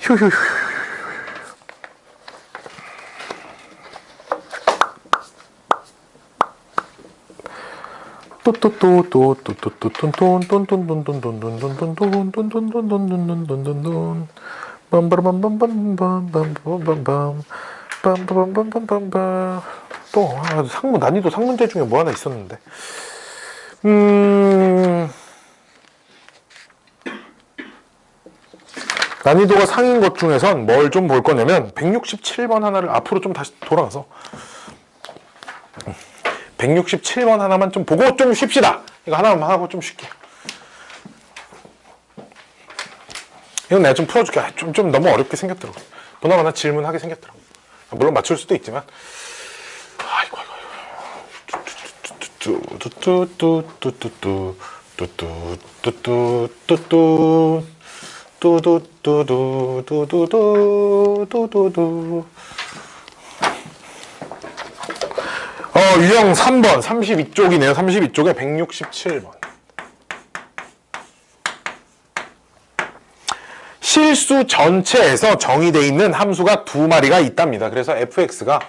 휴휴휴. 또 난이도 상문제 중에 뭐 하나 있었는데. 난이도가 상인 것 중에선 뭘 좀 볼 거냐면 167번 하나를 앞으로 좀 다시 돌아가서 167번 하나만 좀 보고 좀 쉽시다. 이거 하나만 하고 좀 쉴게요. 이건 내가 좀 풀어줄게. 좀 너무 어렵게 생겼더라고. 보나마나 질문하게 생겼더라고. 물론 맞출 수도 있지만. 아이고. 유형 3번 32쪽이네요. 32쪽에 167번. 실수 전체에서 정의되어 있는 함수가 두 마리가 있답니다. 그래서 fx가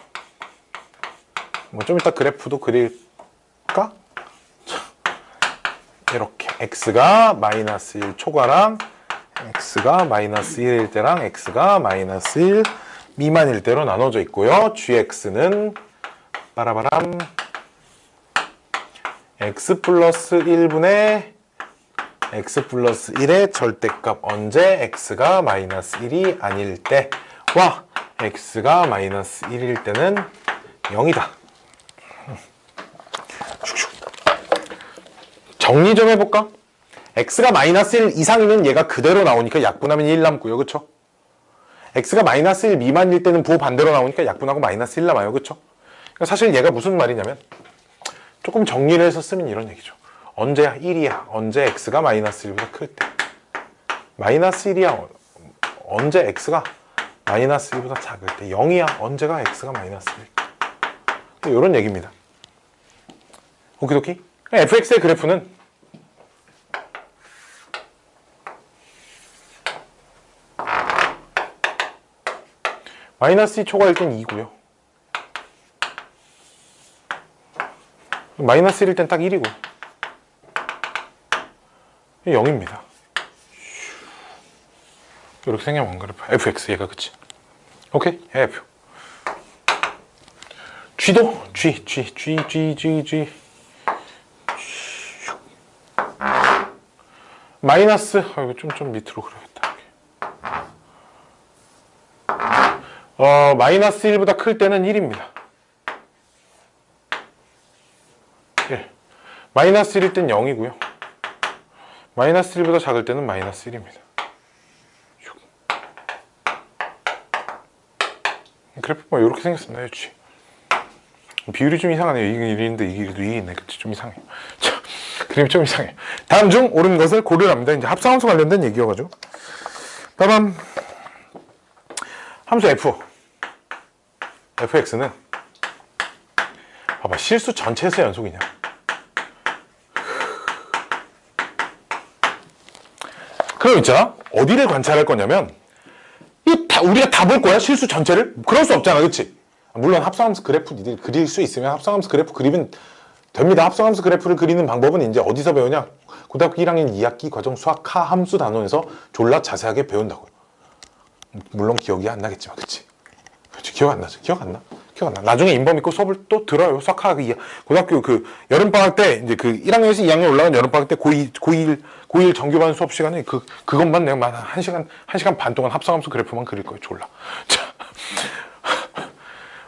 좀 이따 그래프도 그릴까? 이렇게 x가 마이너스 1 초과랑 x가 마이너스 1일 때랑 x가 마이너스 1 미만일 때로 나눠져 있고요. gx는 빠라바람 x 플러스 1분의 x 플러스 1의 절대값 언제 x가 마이너스 1이 아닐 때와 x가 마이너스 1일 때는 0이다. 정리 좀 해볼까? x가 마이너스 1 이상이면 얘가 그대로 나오니까 약분하면 1 남고요. 그쵸? x가 마이너스 1 미만일 때는 부반대로 나오니까 약분하고 마이너스 1 남아요. 그쵸? 그러니까 사실 얘가 무슨 말이냐면 조금 정리를 해서 쓰면 이런 얘기죠. 언제야? 1이야. 언제 x가 마이너스 1보다 클 때. 마이너스 1이야. 언제 x가 마이너스 1보다 작을 때. 0이야. 언제가 x가 마이너스 1. 이런 얘기입니다. 오키도키? fx의 그래프는 마이너스 2 초과일 땐 2고요. 마이너스 1일 땐 딱 1이고 0입니다. 이렇게 생겨만 그래프 fx 얘가 그치? 오케이? f g도 g 마이너스, 이거 좀 밑으로 그려야겠다. 마이너스 1보다 클 때는 1입니다. 1. 마이너스 1일 땐 0이고요. 마이너스 1보다 작을 때는 마이너스 1입니다. 그래프 뭐 이렇게 생겼습니다. 그렇지. 비율이 좀 이상하네요. 이게 1인데 이게 2있네. 그치? 좀 이상해요. 자, 그림이 좀 이상해요. 다음 중 옳은 것을 고르랍니다. 이제 합성함수 관련된 얘기여가지고. 빠밤. 함수 f. fx는 봐봐. 실수 전체에서 연속이냐. 그럼 있잖아. 어디를 관찰할 거냐면 우리가 다 볼 거야? 실수 전체를? 그럴 수 없잖아. 그치? 물론 합성함수 그래프 니들 그릴 수 있으면 합성함수 그래프 그리면 됩니다. 합성함수 그래프를 그리는 방법은 이제 어디서 배우냐? 고등학교 1학년 2학기 과정 수학 하 함수 단원에서 졸라 자세하게 배운다고요. 물론 기억이 안 나겠지만, 그치? 그치? 기억 안 나죠? 기억 안 나? 기억 안 나. 나중에 인범 있고 수업을 또 들어요. 수학하 고등학교 그 여름방학 때 이제 그 1학년에서 2학년 올라간 여름방학 때 고1 정규반 수업 시간에 그것만 내가 한 시간 반 동안 합성함수 그래프만 그릴 거예요. 졸라. 자.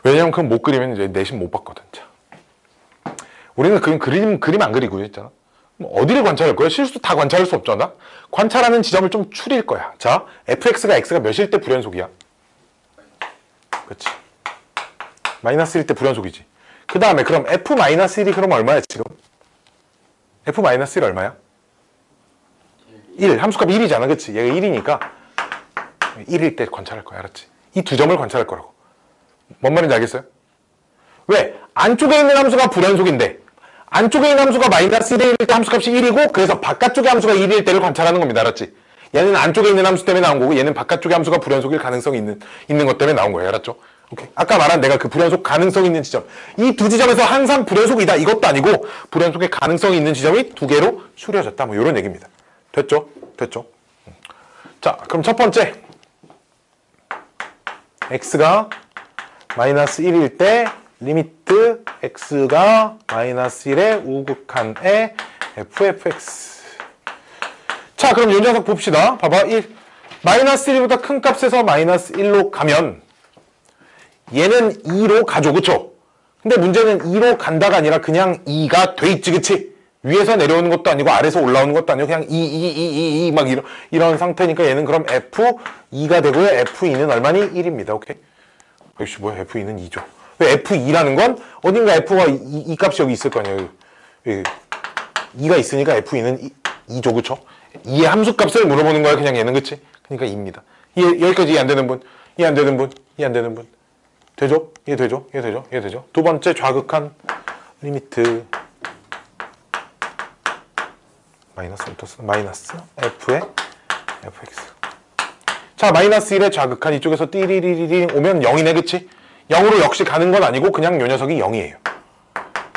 왜냐면 그건 못 그리면 이제 내신 못 받거든. 자. 우리는 그림 안 그리고 있잖아. 어디를 관찰할 거야? 실수 다 관찰할 수 없잖아. 관찰하는 지점을 좀 추릴 거야. 자, fx가 x가 몇일 때 불연속이야? 그렇지. 마이너스 1때 불연속이지. 그 다음에 그럼 f-1이 그럼 얼마야 지금? f-1 얼마야? 1. 함수값 1이잖아. 그치? 얘가 1이니까 1일 때 관찰할 거야. 알았지? 이 두 점을 관찰할 거라고. 뭔 말인지 알겠어요? 왜? 안쪽에 있는 함수가 불연속인데 안쪽에 있는 함수가 마이너스 1일 때 함수값이 1이고 그래서 바깥쪽의 함수가 1일 때를 관찰하는 겁니다. 알았지? 얘는 안쪽에 있는 함수 때문에 나온 거고 얘는 바깥쪽의 함수가 불연속일 가능성이 있는 것 때문에 나온 거예요. 알았죠? 오케이. 아까 말한 내가 그 불연속 가능성이 있는 지점 이 두 지점에서 항상 불연속이다 이것도 아니고 불연속의 가능성이 있는 지점이 두 개로 추려졌다 뭐 이런 얘기입니다. 됐죠? 됐죠? 자 그럼 첫 번째 x가 마이너스 1일 때 리미트 x가 마이너스 1의 우극한의 fx. 자 그럼 이 녀석 봅시다. 봐봐. 1 마이너스 1보다 큰 값에서 마이너스 1로 가면 얘는 2로 가죠. 그쵸? 근데 문제는 2로 간다가 아니라 그냥 2가 돼 있지. 그치? 위에서 내려오는 것도 아니고 아래에서 올라오는 것도 아니고 그냥 2 막 이런 상태니까 얘는 그럼 f2가 되고요. f2는 얼마니? 1입니다. 오케이? 역시 뭐야? f2는 2죠. 왜 f2라는 건 어딘가 f가 이 값이 여기 있을 거 아니에요. 2가 있으니까 f2는 2죠. 그쵸? 2의 함수값을 물어보는 거야. 그냥 얘는. 그치? 그러니까 2입니다. 여기까지 이해 안 되는 분? 이해 안 되는 분? 이해 안 되는 분? 되죠? 이해되죠? 이해되죠? 이해되죠? 두 번째 좌극한 리미트 마이너스 f의 fx. 자 마이너스 1의 좌극한 이쪽에서 띠리리리리 오면 0이네. 그치? 0으로 역시 가는 건 아니고 그냥 요 녀석이 0이에요.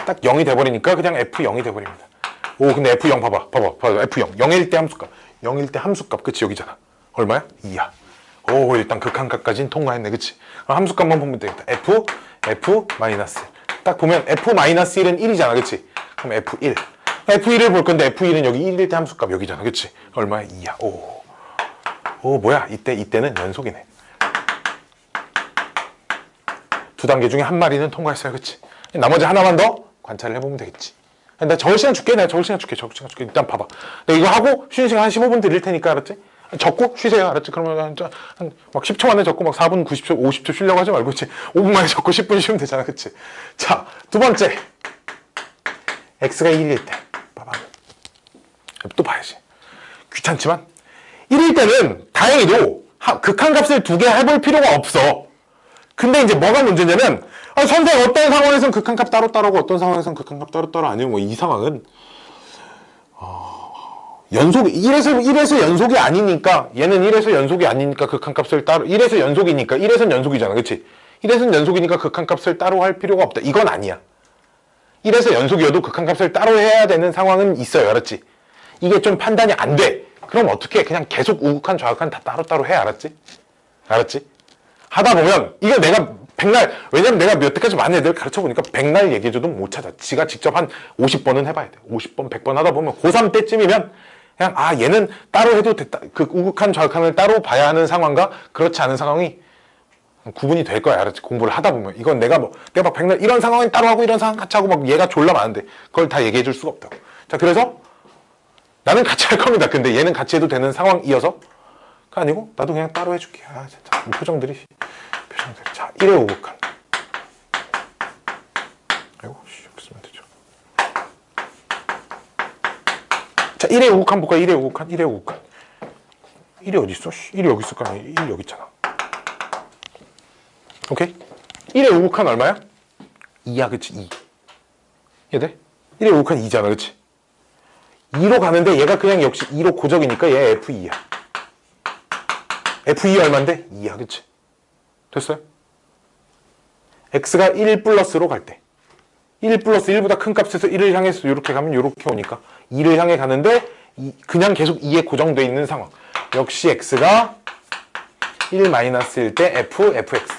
딱 0이 돼버리니까 그냥 f0이 돼버립니다. 오 근데 f0 봐봐 f0 0일 때 함수값 0일 때 함수값 그치 여기잖아. 얼마야? 2야. 오 일단 극한값까지는 통과했네. 그치? 그럼 함수값만 보면 되겠다. f 마이너스 딱 보면 f 마이너스 1은 1이잖아. 그치? 그럼 f1 f1을 볼 건데 f1은 여기 1일 때 함수값 여기잖아. 그치? 얼마야? 2야. 오 뭐야? 이때는 연속이네. 두 단계 중에 한 마리는 통과했어요. 그치? 나머지 하나만 더 관찰을 해보면 되겠지. 나 적을 시간 줄게. 내가 적을 시간 줄게. 일단 봐봐. 내가 이거 하고 쉬는 시간 한 15분 드릴 테니까. 알았지? 적고 쉬세요. 알았지? 그러면 막 10초 만에 적고 막 4분 90초 50초 쉬려고 하지 말고 5분 만에 적고 10분 쉬면 되잖아. 그치? 자, 두 번째 x가 1일 때 봐봐. 또 봐야지. 귀찮지만 1일 때는 다행히도 극한값을 두 개 해볼 필요가 없어. 근데 이제 뭐가 문제냐면 선생 어떤 상황에서는 극한값 따로따로고 어떤 상황에서는 극한값 따로따로 아니면 뭐 이 상황은 연속 1에서 연속이 아니니까 얘는 1에서 연속이 아니니까 극한값을 따로 1에서 연속이니까 1에서는 연속이잖아. 그치? 1에서는 연속이니까 극한값을 따로 할 필요가 없다. 이건 아니야. 1에서 연속이어도 극한값을 따로 해야 되는 상황은 있어요. 알았지? 이게 좀 판단이 안 돼. 그럼 어떻게 그냥 계속 우극한 좌극한 다 따로따로 해. 알았지? 알았지? 하다 보면 이거 내가 백날 왜냐면 내가 여태까지 많은 애들 가르쳐보니까 백날 얘기해줘도 못 찾아. 지가 직접 한 50번은 해봐야 돼. 50번 100번 하다 보면 고3 때쯤이면 그냥 얘는 따로 해도 됐다. 그 우극한 좌극한을 따로 봐야 하는 상황과 그렇지 않은 상황이 구분이 될 거야. 알았지? 공부를 하다 보면. 이건 내가 막 백날 이런 상황은 따로 하고 이런 상황 같이 하고 막 얘가 졸라 많은데 그걸 다 얘기해 줄 수가 없다고. 자, 그래서 나는 같이 할 겁니다. 근데 얘는 같이 해도 되는 상황이어서 아니고 나도 그냥 따로 해줄게. 진짜 표정들이. 자, 1의 우극한. 아이고, 이렇게 쓰면 되죠. 자, 1의 우극한 볼까요? 1의 우극한, 1의 우극한. 1이 어디 있어? 1이 여기 있을 거 아니야? 1 여기 있잖아. 오케이? 1의 우극한 얼마야? 2야, 그치? 2. 이해돼? 1의 우극한 2잖아, 그치? 2로 가는데 얘가 그냥 역시 2로 고적이니까 얘 F2야. F2 얼만데? 2야, 그치? 됐어요? X가 1 플러스로 갈 때. 1 플러스 1보다 큰 값에서 1을 향해서 이렇게 가면 이렇게 오니까 2를 향해 가는데 그냥 계속 2에 고정되어 있는 상황. 역시 X가 1 마이너스일 때 Fx.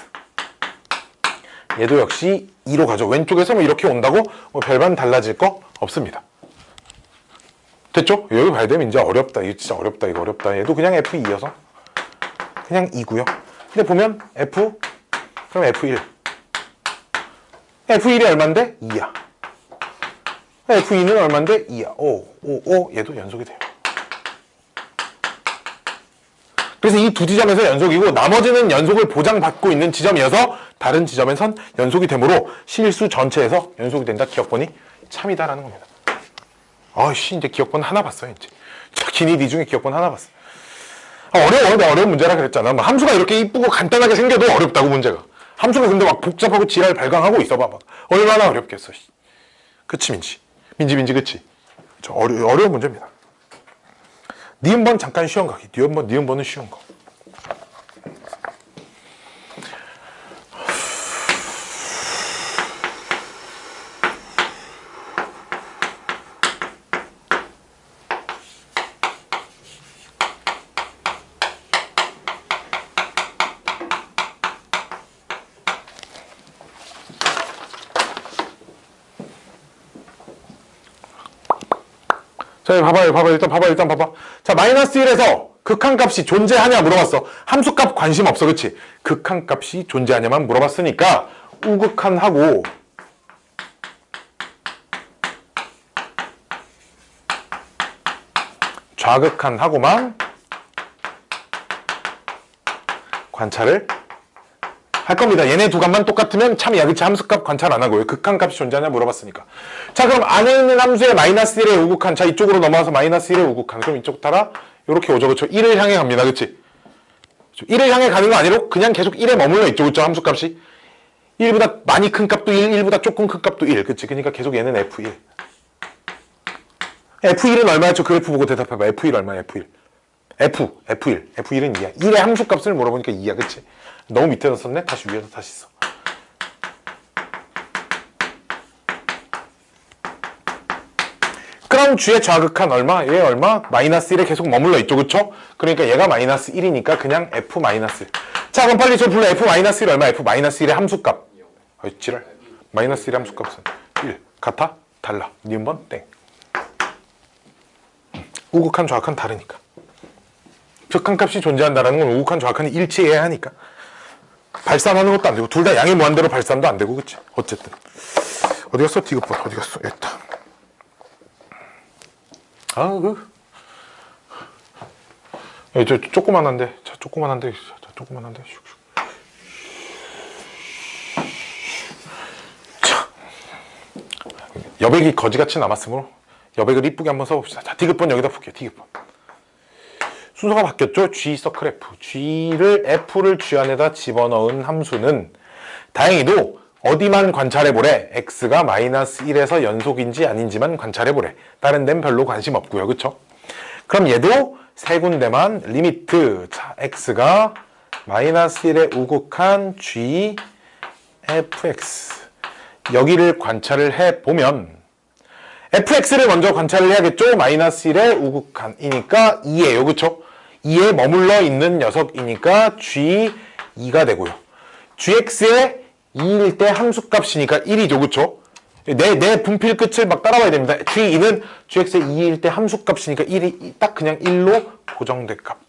얘도 역시 2로 가죠. 왼쪽에서 뭐 이렇게 온다고 뭐 별반 달라질 거 없습니다. 됐죠? 여기 봐야 되면 이제 어렵다. 이거 진짜 어렵다. 이거 어렵다. 얘도 그냥 F2여서 그냥 2고요. 근데 보면 F, 그럼 F1. F1이 얼만데? 2야. F2는 얼만데? 2야. 5. 얘도 연속이 돼요. 그래서 이 두 지점에서 연속이고 나머지는 연속을 보장받고 있는 지점이어서 다른 지점에선 연속이 되므로 실수 전체에서 연속이 된다. 기억번이 참이다라는 겁니다. 이제 기억번 하나 봤어요. 이제 기니디 중에 기억번 하나 봤어. 어려운 문제라 그랬잖아. 뭐 함수가 이렇게 이쁘고 간단하게 생겨도 어렵다고 문제가. 함수가 근데 막 복잡하고 지랄 발광하고 있어 봐봐. 얼마나 어렵겠어. 그치 민지 그치? 어려운 문제입니다. 니은번 잠깐 쉬운 거. 니은번은 쉬운 거. 자, 일단 봐봐. 자, 마이너스 1에서 극한값이 존재하냐 물어봤어. 함수값 관심 없어, 그치? 극한값이 존재하냐만 물어봤으니까 우극한하고 좌극한하고만 관찰을 할 겁니다. 얘네 두 값만 똑같으면 참이야. 그치? 함수값 관찰 안 하고요. 극한값이 존재하냐 물어봤으니까. 자, 그럼 안에 있는 함수의 마이너스 1의 우극한. 자, 이쪽으로 넘어와서 마이너스 1의 우극한. 그럼 이쪽 따라 이렇게 오죠. 그쵸? 1을 향해 갑니다. 그치? 1을 향해 가는 거 아니고 그냥 계속 1에 머물러 있죠. 그쵸? 함수값이. 1보다 많이 큰 값도 1, 1보다 조금 큰 값도 1. 그치? 그러니까 계속 얘는 F1. F1은 얼마였죠? 그래프 보고 대답해봐. F1 얼마야? F1. F1. F1은 2야. 1의 함수값을 물어보니까 2야. 그치? 너무 밑에서 썼네? 다시 위에서 다시 써. 그럼 G의 좌극한 얼마? 얘 얼마? 마이너스 1에 계속 머물러 있죠. 그쵸? 그러니까 얘가 마이너스 1이니까 그냥 F 마이너스 1. 자, 그럼 빨리 저 불러. F 마이너스 1 얼마? F 마이너스 1의 함수값. 지랄. 마이너스 1의 함수값은 1. 같아? 달라. 니은번 땡. 우극한 좌극한 다르니까. 극한값이 존재한다는 건 우극한 좌극한이 일치해야 하니까. 발산하는 것도 안 되고 둘 다 양의 무한대로 발산도 안 되고 그치? 어쨌든 어디 갔어? 디귿번 어디 갔어? 여기다. 저 조그만한데 조그만한데 자, 여백이 거지같이 남았으므로 여백을 이쁘게 한번 써봅시다. 자, 디귿번 여기다 볼게요. 디귿번 순서가 바뀌었죠. G 서클 F. F를 G 안에다 집어넣은 함수는 다행히도 어디만 관찰해보래? X가 마이너스 1에서 연속인지 아닌지만 관찰해보래. 다른 데는 별로 관심 없고요. 그쵸? 그럼 얘도 세 군데만 리미트. 자, X가 마이너스 1에 우극한 G, Fx. 여기를 관찰을 해보면 Fx를 먼저 관찰을 해야겠죠? 마이너스 1에 우극한이니까 2예요. 그쵸? 2에 머물러 있는 녀석이니까 G2가 되고요. Gx에 2일 때 함수값이니까 1이죠. 그쵸? 내 분필 끝을 막 따라와야 됩니다. G2는 Gx의 2일 때 함수값이니까 1이 딱 그냥 1로 고정된 값.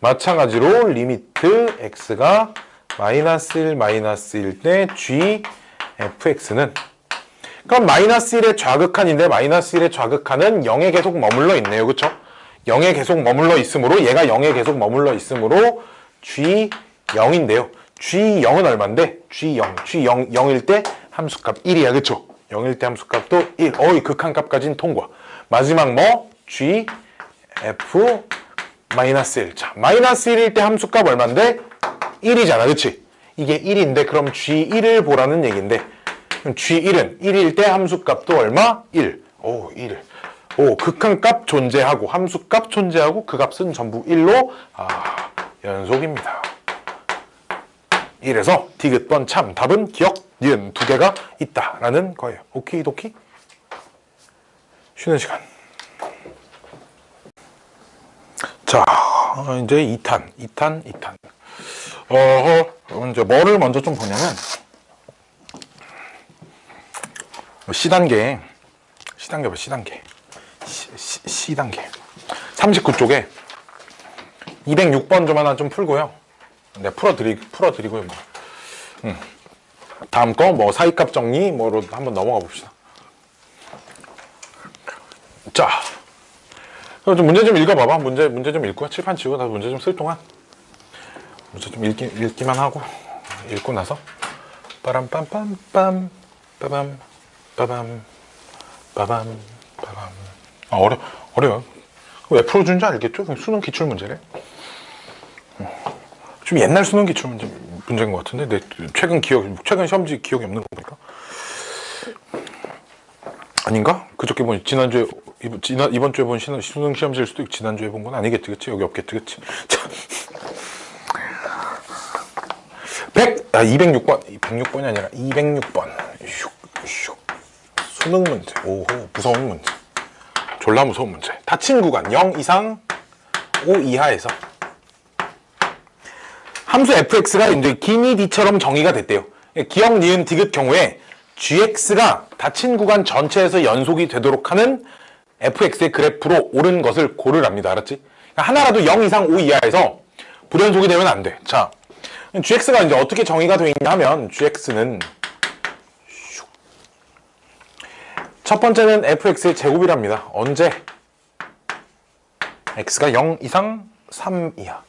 마찬가지로 리미트 x가 -1, -1일 때 g fx는 그럼 -1의 좌극한인데 -1의 좌극한은 0에 계속 머물러 있네요. 그쵸? 0에 계속 머물러 있으므로 얘가 0에 계속 머물러 있으므로 g0인데요. g0은 얼만데? g0 0일 때 함수값 1이야. 그쵸? 0일 때 함수값도 1. 어이 극한값까지는 통과. 마지막 뭐? g f -1. 자, -1일 때 함수값 얼만데? 1이잖아. 그치? 이게 1인데 그럼 G1을 보라는 얘기인데 그럼 G1은 1일 때 함수값도 얼마? 1. 오, 1. 오, 극한값 존재하고 함수값 존재하고 그 값은 전부 1로 연속입니다. 이래서 디귿번 참 답은 기억, 니은 두 개가 있다라는 거예요. 오키 도키? 쉬는 시간. 자, 이제 2탄. 이제 뭐를 먼저 좀 보냐면, C단계. C단계. 39쪽에 206번 좀 하나 좀 풀고요. 네, 풀어드리고요. 다음 거, 뭐, 사이값 정리, 뭐로 한번 넘어가 봅시다. 자. 그럼 좀 문제 좀 읽어봐봐. 문제 좀 읽고, 칠판 치우고, 나 문제 좀 쓸 동안. 문제 좀 읽기만 하고, 읽고 나서, 빠밤. 어려워요. 왜 풀어준지 알겠죠? 수능 기출 문제래. 좀 옛날 수능 기출 문제인 것 같은데, 최근 시험지 기억이 없는 거 보니까. 아닌가? 그저께 본 이번 주에 본 수능 시험지일 수도 있고, 지난주에 본 건 아니겠지, 그치? 여기 없겠지, 그치? 자. 206번. 106번이 아니라 206번. 수능 문제. 오호, 무서운 문제. 졸라 무서운 문제. 닫힌 구간 0 이상 5 이하에서 함수 fx가 이제 기니 d처럼 정의가 됐대요. 기억, 니은, 디귿 경우에 gx가 닫힌 구간 전체에서 연속이 되도록 하는 fx의 그래프로 오른 것을 고르랍니다. 알았지? 그러니까 하나라도 0 이상 5 이하에서 불연속이 되면 안 돼. 자, gx가 이제 어떻게 정의가 되어 있냐 하면 gx는 첫 번째는 fx의 제곱이랍니다. 언제? x가 0 이상 3 이하.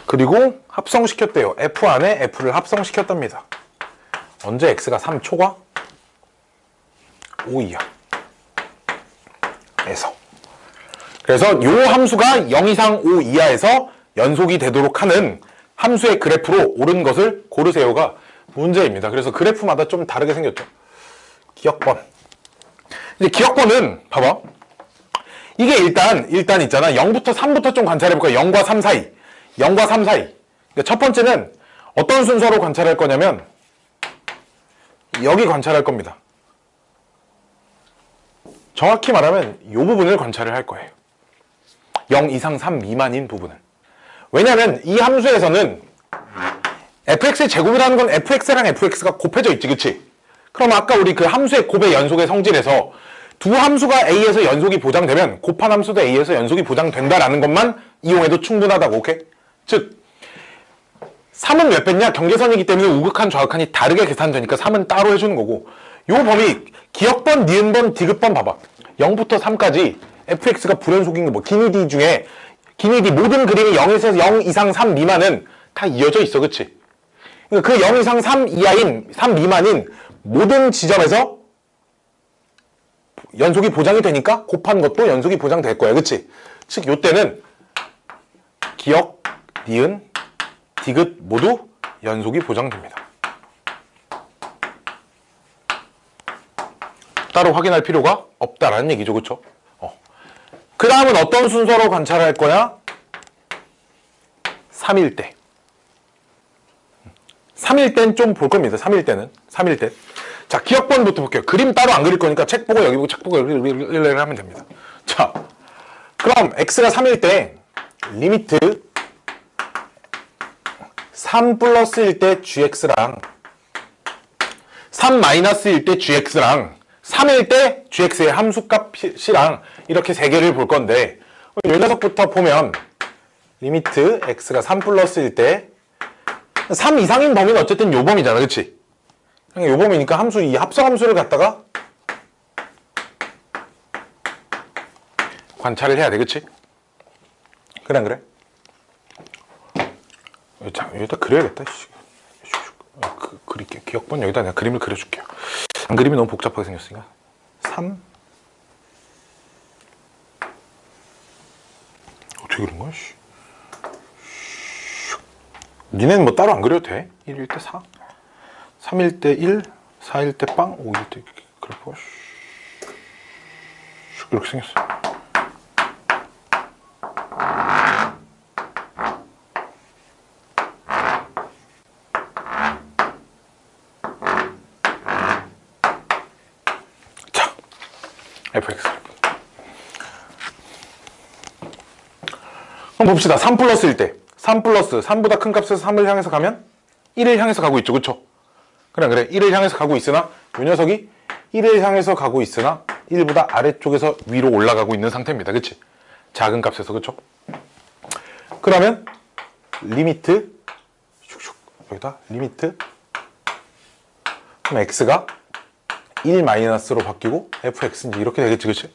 그리고 합성시켰대요. f 안에 f를 합성시켰답니다. 언제 x가 3 초과 5 이하 에서. 그래서 요 함수가 0 이상 5 이하에서 연속이 되도록 하는 함수의 그래프로 오른 것을 고르세요가 문제입니다. 그래서 그래프마다 좀 다르게 생겼죠. 기억번. 이제 기억번은 봐봐. 이게 일단 있잖아. 0부터 3부터 좀 관찰해볼까요? 0과 3 사이. 0과 3 사이. 그러니까 첫 번째는 어떤 순서로 관찰할 거냐면 여기 관찰할 겁니다. 정확히 말하면 이 부분을 관찰을 할 거예요. 0 이상 3 미만인 부분을. 왜냐면 이 함수에서는 fx의 제곱이라는 건 fx랑 fx가 곱해져 있지, 그치? 그럼 아까 우리 그 함수의 곱의 연속의 성질에서 두 함수가 a에서 연속이 보장되면 곱한 함수도 a에서 연속이 보장된다라는 것만 이용해도 충분하다고, 오케이? 즉 3은 몇 배냐? 경계선이기 때문에 우극한 좌극한이 다르게 계산되니까 3은 따로 해주는 거고, 요 범위 기억번, 니은번, 디귿번 봐봐. 0부터 3까지 fx가 불연속인 게 뭐 기니 d 중에 기니 d 모든 그림이 0에서 0 이상 3 미만은 다 이어져 있어, 그치? 그 0 이상 3 이하인 3 미만인 모든 지점에서 연속이 보장이 되니까 곱한 것도 연속이 보장될 거야, 그치? 즉 요때는 기억, 니은, 디귿 모두 연속이 보장됩니다. 따로 확인할 필요가 없다라는 얘기죠, 그쵸? 그 다음은 어떤 순서로 관찰할 거야? 3일 때. 3일 땐 좀 볼 겁니다. 3일 땐. 자, 기억번부터 볼게요. 그림 따로 안 그릴 거니까 책 보고 여기 보고 책 보고 여기 하면 됩니다. 자, 그럼 x가 3일 때 리미트 3 플러스일 때 gx랑 3 마이너스일 때 gx랑 3일 때 gx의 함수값이랑 이렇게 세 개를 볼 건데 이 녀석부터 보면 리미트 x가 3 플러스일 때 3 이상인 범위는 어쨌든 요 범위잖아, 그치? 요 범위니까 함수, 이 합성함수를 갖다가 관찰을 해야 돼, 그치? 그래, 안 그래? 자, 여기다 그려야겠다. 그릴게. 기억본 여기다 내가 그림을 그려줄게요. 안 그림이 너무 복잡하게 생겼으니까. 3. 어떻게 그린 거야? 니네는 뭐 따로 안 그려도 돼. 1일 때 4. 3일 때 1. 4일 때 빵. 5일 때 그래프. 이렇게 생겼어. fx. 그럼 봅시다. 3 플러스일 때 3 플러스 3보다 큰 값에서 3을 향해서 가면 1을 향해서 가고 있죠, 그쵸? 그래 1을 향해서 가고 있으나 이 녀석이 1을 향해서 가고 있으나 1보다 아래쪽에서 위로 올라가고 있는 상태입니다, 그치? 작은 값에서, 그쵸? 그러면 리미트 슉슉 여기다 리미트 그럼 x가 1 마이너스로 바뀌고 fx 이제 이렇게 되겠지, 그치?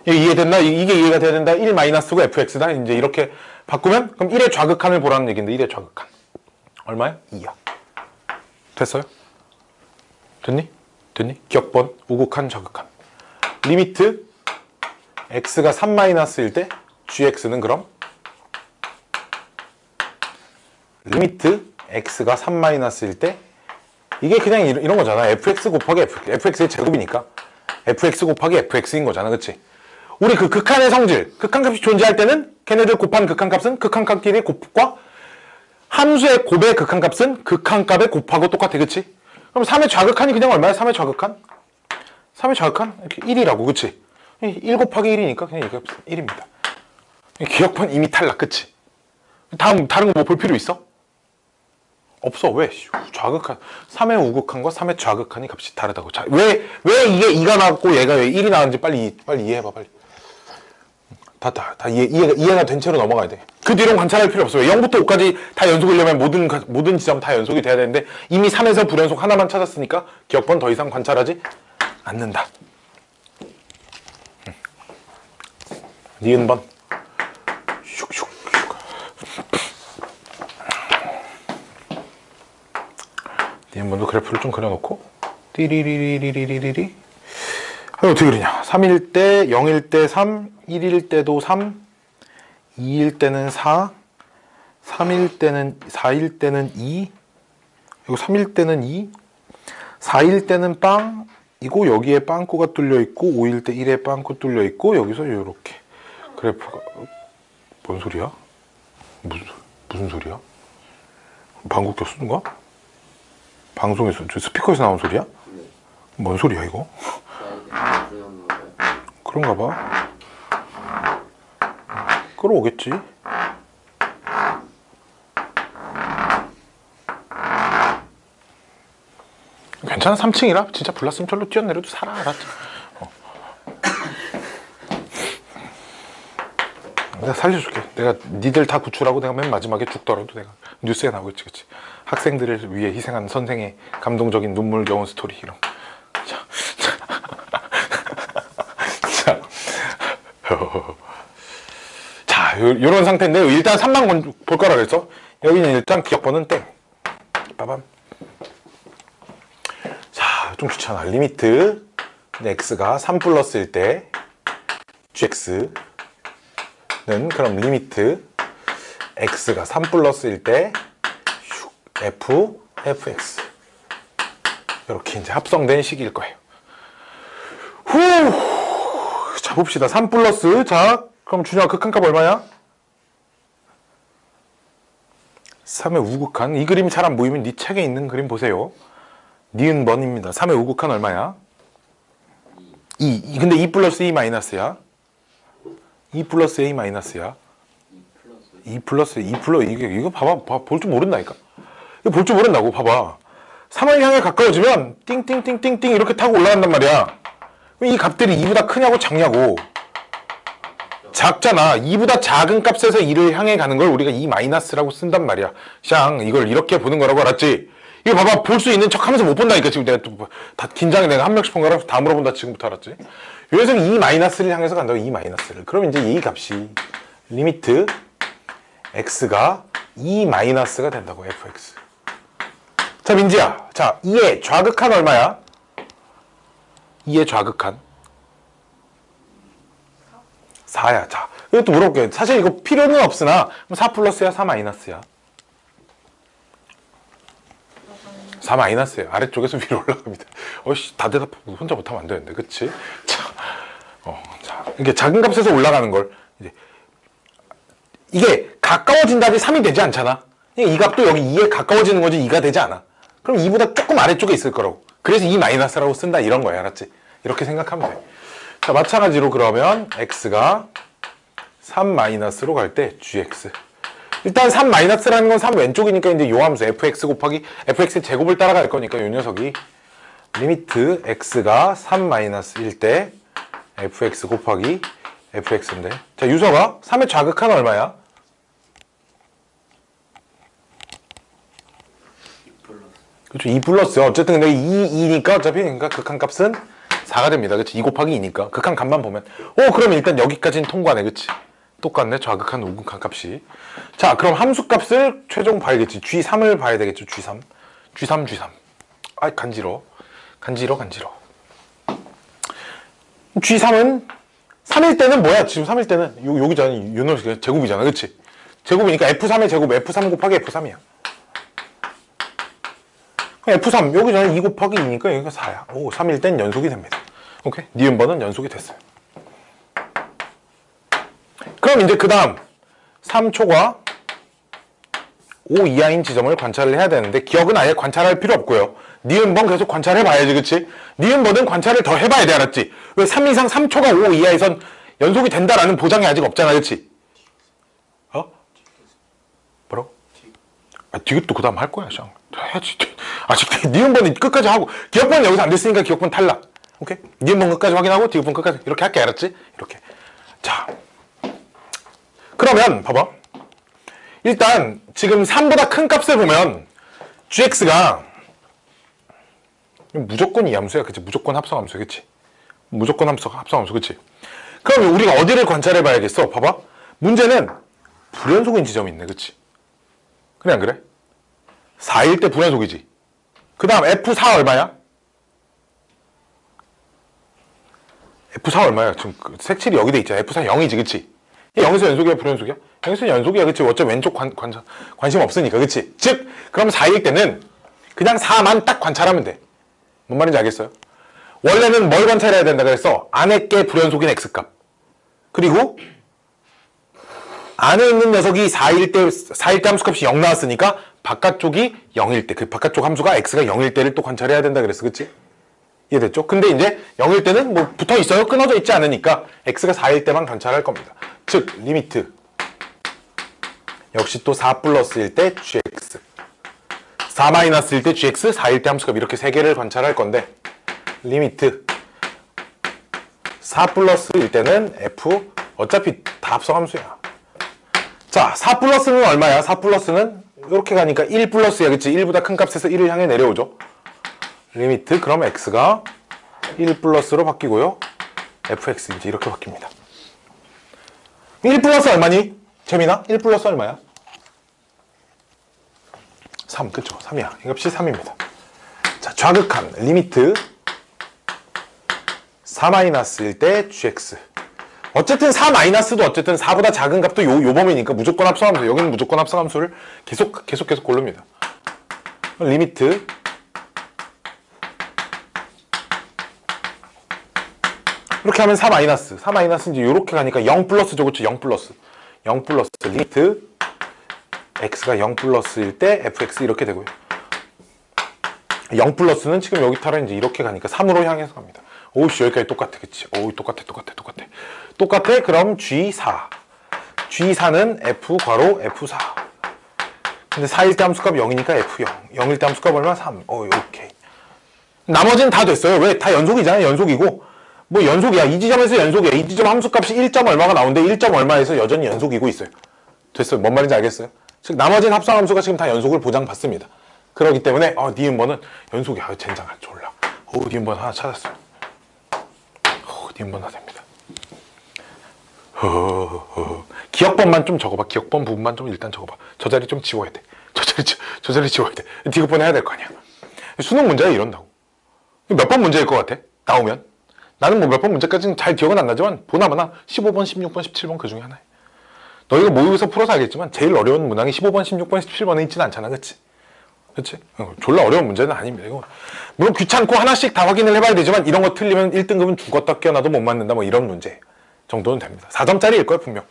이해됐나? 이게 이해가 돼야 된다. 1 마이너스고 fx다. 이제 이렇게 바꾸면 그럼 1의 좌극한을 보라는 얘기인데 1의 좌극한 얼마야? 2야. 됐어요? 됐니? 됐니? 기억번 우극한 좌극한 리미트 x가 3 마이너스일 때 gx는 그럼 리미트 x가 3 마이너스일 때 이게 그냥 이런 거잖아. fx 곱하기 fx의 제곱이니까 fx 곱하기 fx인 거잖아, 그치? 우리 그 극한의 성질, 극한값이 존재할 때는 걔네들 곱한 극한값은 극한값끼리 곱과 함수의 곱의 극한값은 극한값의 곱하고 똑같아, 그치? 그럼 3의 좌극한이 그냥 얼마야? 3의 좌극한? 3의 좌극한? 이렇게 1이라고, 그치? 1 곱하기 1이니까 그냥 이게 1입니다. 기억번 이미 탈락, 그치? 다른 거 뭐 볼 필요 있어? 없어. 왜? 좌극한 3의 우극한과 3의 좌극한이 값이 다르다고. 왜 이게 2가 나왔고 얘가 왜 1이 나왔는지 빨리 이해해봐, 빨리. 다 이해가 된 채로 넘어가야 돼. 그 뒤로는 관찰할 필요 없어. 0부터 5까지 다 연속이려면 모든 지점 다 연속이 돼야 되는데 이미 3에서 불연속 하나만 찾았으니까 기억번 더 이상 관찰하지 않는다. 니은번 슉슉 니은번도 그래프를 좀 그려놓고 띠리리리리리리리 어떻게 그리냐. 3일 때 0일 때 3 1일 때도 3 2일 때는 4 3일 때는 4일 때는 2 이거 3일 때는 2 4일 때는 빵 이고 여기에 빵꾸가 뚫려 있고 5일 때 1에 빵꾸 뚫려 있고 여기서 이렇게 그래프가 뭔 소리야? 무슨 소리야? 방구 꼈는 거야? 방송에서 저 스피커에서 나온 소리야? 뭔 소리야 이거? 그런가 봐. 끌어오겠지. 괜찮아. 3층이라 진짜 불났으면 절로 뛰어내려도 살아. 알았지? 내가 살려줄게. 내가 니들 다 구출하고 내가 맨 마지막에 죽더라도 내가 뉴스에 나오겠지, 그치? 학생들을 위해 희생한 선생의 감동적인 눈물겨운 스토리 이런. 자, 요런 상태인데 일단 3만 볼 거라 그랬어. 여기는 일단 기억번은 땡. 빠밤. 자, 좀 좋잖아. 리미트 x가 3 플러스일 때 gx는 그럼 리미트 x가 3 플러스일 때 fx 이렇게 이제 합성된 식일 거예요. 후. 자, 봅시다. 3 플러스. 자, 그럼 준영아 극한값 얼마야? 3의 우극한. 이 그림이 잘 안 보이면 네 책에 있는 그림 보세요. 니은번입니다. 3의 우극한 얼마야? 2. 근데 2 플러스 2 마이너스야. 2 플러스 A 마이너스야. 2 플러스 이거 봐봐. 볼 줄 모른다니까. 이거 볼 줄 모른다고. 봐봐. 3을 향해 가까워지면 띵띵띵띵띵 이렇게 타고 올라간단 말이야. 이 값들이 2보다 크냐고 작냐고. 작잖아. 2보다 작은 값에서 2를 향해 가는 걸 우리가 2 마이너스라고 쓴단 말이야. 샹 이걸 이렇게 보는 거라고 알았지? 이거 봐봐. 볼 수 있는 척 하면서 못 본다니까. 지금 내가 또 다 긴장해. 내가 한 명씩 본 거라 다 물어본다. 지금부터 알았지? 이 녀석이 2 마이너스를 향해서 간다고. 2 마이너스를. 그럼 이제 이 값이 리미트 x가 2 마이너스가 된다고. fx. 자 민지야. 자 2의 좌극한 얼마야? 2의 좌극한 4야. 자, 이것도 물어볼게요. 사실 이거 필요는 없으나 4 플러스야, 4 마이너스야? 4 마이너스예요. 아래쪽에서 위로 올라갑니다. 어이씨, 다 대답하고 혼자 못하면 안 되는데, 그치? 자, 자, 이게 작은 값에서 올라가는 걸 이게 가까워진다지 3이 되지 않잖아. 이 값도 여기 2에 가까워지는 거지 2가 되지 않아. 그럼 2보다 조금 아래쪽에 있을 거라고. 그래서 2 마이너스라고 쓴다 이런 거야, 알았지? 이렇게 생각하면 돼. 자, 마찬가지로 그러면 x가 3 마이너스로 갈 때 gx. 일단 3 마이너스라는 건 3 왼쪽이니까 이제 요 함수 fx 곱하기 fx의 제곱을 따라갈 거니까 요 녀석이 리미트 x가 3 마이너스일 때 fx 곱하기 fx인데. 자, 유서가 3의 좌극한 얼마야? 2 플러스. 그렇죠. 2 플러스. 어쨌든 근데 2니까 어차피 그러니까 극한 값은 4가 됩니다. 그치? 2 곱하기 2니까. 극한 값만 보면. 그럼 일단 여기까지는 통과네. 그치? 똑같네. 좌극한 우극한 값이. 자, 그럼 함수 값을 최종 봐야겠지. G3을 봐야 되겠죠. G3. G3. 아이, 간지러. G3은 3일 때는 뭐야? 지금 3일 때는 여기잖아. 요 녀석 제곱이잖아. 그치? 제곱이니까 F3의 제곱. F3 곱하기 F3이야. F3 여기잖아. 2 곱하기 2니까 여기가 4야. 오, 3일 땐 연속이 됩니다. 오케이? 니은번은 연속이 됐어요. 그럼 이제 그 다음 3초과 5 이하인 지점을 관찰을 해야 되는데 기억은 아예 관찰할 필요 없고요. 니은번 계속 관찰해 봐야지. 그치? 니은번은 관찰을 더 해봐야 돼. 알았지? 왜 3 이상 3초가 5 이하에선 연속이 된다라는 보장이 아직 없잖아. 그치? 뭐라고? 디귿도 그 다음 할 거야. 샹. 해야지. 아직 니은번은 끝까지 하고 기억번은 여기서 안 됐으니까 기억번 탈락. 오케이? 니은번 끝까지 확인하고 디귿번 끝까지 이렇게 할게. 알았지? 이렇게. 자, 그러면 봐봐. 일단 지금 3보다 큰 값을 보면 gx가 무조건 이 함수야. 그치? 무조건 합성함수. 그치? 무조건 합성함수. 그치? 그럼 우리가 어디를 관찰해 봐야겠어? 봐봐. 문제는 불연속인 지점이 있네. 그치? 그래 안 그래? 4일 때 불연속이지. 그 다음 F4 얼마야? F4 얼마야? 지금 색칠이 여기 돼 있잖아. F4 0이지. 그치? 0에서 연속이야? 불연속이야? 0에서 연속이야. 그치? 어차피 왼쪽 관심 없으니까. 그치? 즉 그럼 4일 때는 그냥 4만 딱 관찰하면 돼. 뭔 말인지 알겠어요? 원래는 뭘 관찰해야 된다 그랬어? 안에 게 불연속인 x값. 그리고 안에 있는 녀석이 4일 때 함수값이 0 나왔으니까 바깥쪽이 0일 때, 그 바깥쪽 함수가 x가 0일 때를 또 관찰해야 된다 그랬어. 그치? 이해됐죠? 근데 이제 0일 때는 뭐 붙어 있어요? 끊어져 있지 않으니까 x가 4일 때만 관찰할 겁니다. 즉 리미트 역시 또 4 플러스일 때 gx, 4 마이너스일 때 gx, 4일 때 함수값 이렇게 세 개를 관찰할 건데 리미트 4 플러스일 때는 f, 어차피 다 합성함수야. 자, 4 플러스는 얼마야? 4 플러스는 이렇게 가니까 1 플러스야. 그치? 1보다 큰 값에서 1을 향해 내려오죠. 리미트 그럼 x가 1 플러스로 바뀌고요. fx 이제 이렇게 바뀝니다. 1 플러스 얼마니? 재민아? 1 플러스 얼마야? 3, 그쵸? 3이야. 이 값이 3입니다. 자, 좌극한 리미트 4 마이너스일 때 gx. 어쨌든 4 마이너스도 어쨌든 4보다 작은 값도 요 범위니까 무조건 합성함수. 여기는 무조건 합성함수를 계속 고릅니다. 리미트 이렇게 하면 4 마이너스. 4 마이너스 이제 요렇게 가니까 0 플러스죠. 그쵸? 0 플러스. 0 플러스 리미트 x가 0 플러스일 때 fx 이렇게 되고요. 0 플러스는 지금 여기 타라 이제 이렇게 가니까 3으로 향해서 갑니다. 오우씨 여기까지 똑같아. 그치? 오우 똑같아. 그럼 G4. G4는 F 괄호 F4. 근데 4일 때 함수값 0이니까 F0. 0일 때 함수값 얼마? 3. 오케이. 나머지는 다 됐어요. 왜? 다 연속이잖아요. 연속이고. 뭐 연속이야. 이 지점에서 연속이야. 이 지점 함수값이 1점 얼마가 나오는데 1점 얼마에서 여전히 연속이고 있어요. 됐어요. 뭔 말인지 알겠어요? 즉 나머지는 합성함수가 지금 다 연속을 보장받습니다. 그렇기 때문에 니은번은 연속이야. 젠장아 졸라. 니은번 하나 찾았어요. 니은번 하나 됩니다. 기억번만 좀 적어봐. 기억번 부분만 좀 일단 적어봐. 저 자리 좀 지워야 돼. 저 자리 지워야 돼. 디귿번 해야 될 거 아니야. 수능 문제가 이런다고. 몇 번 문제일 것 같아? 나오면? 나는 뭐 몇 번 문제까지는 잘 기억은 안 나지만 보나마나 15번, 16번, 17번 그 중에 하나야. 너희가 모의고사 풀어서 알겠지만 제일 어려운 문항이 15번, 16번, 17번에 있지는 않잖아. 그치? 그치? 졸라 어려운 문제는 아닙니다. 이거 물론 귀찮고 하나씩 다 확인을 해봐야 되지만 이런 거 틀리면 1등급은 죽었다 깨어나도 못 맞는다 뭐 이런 문제 정도는 됩니다. 4점짜리일 거야 분명.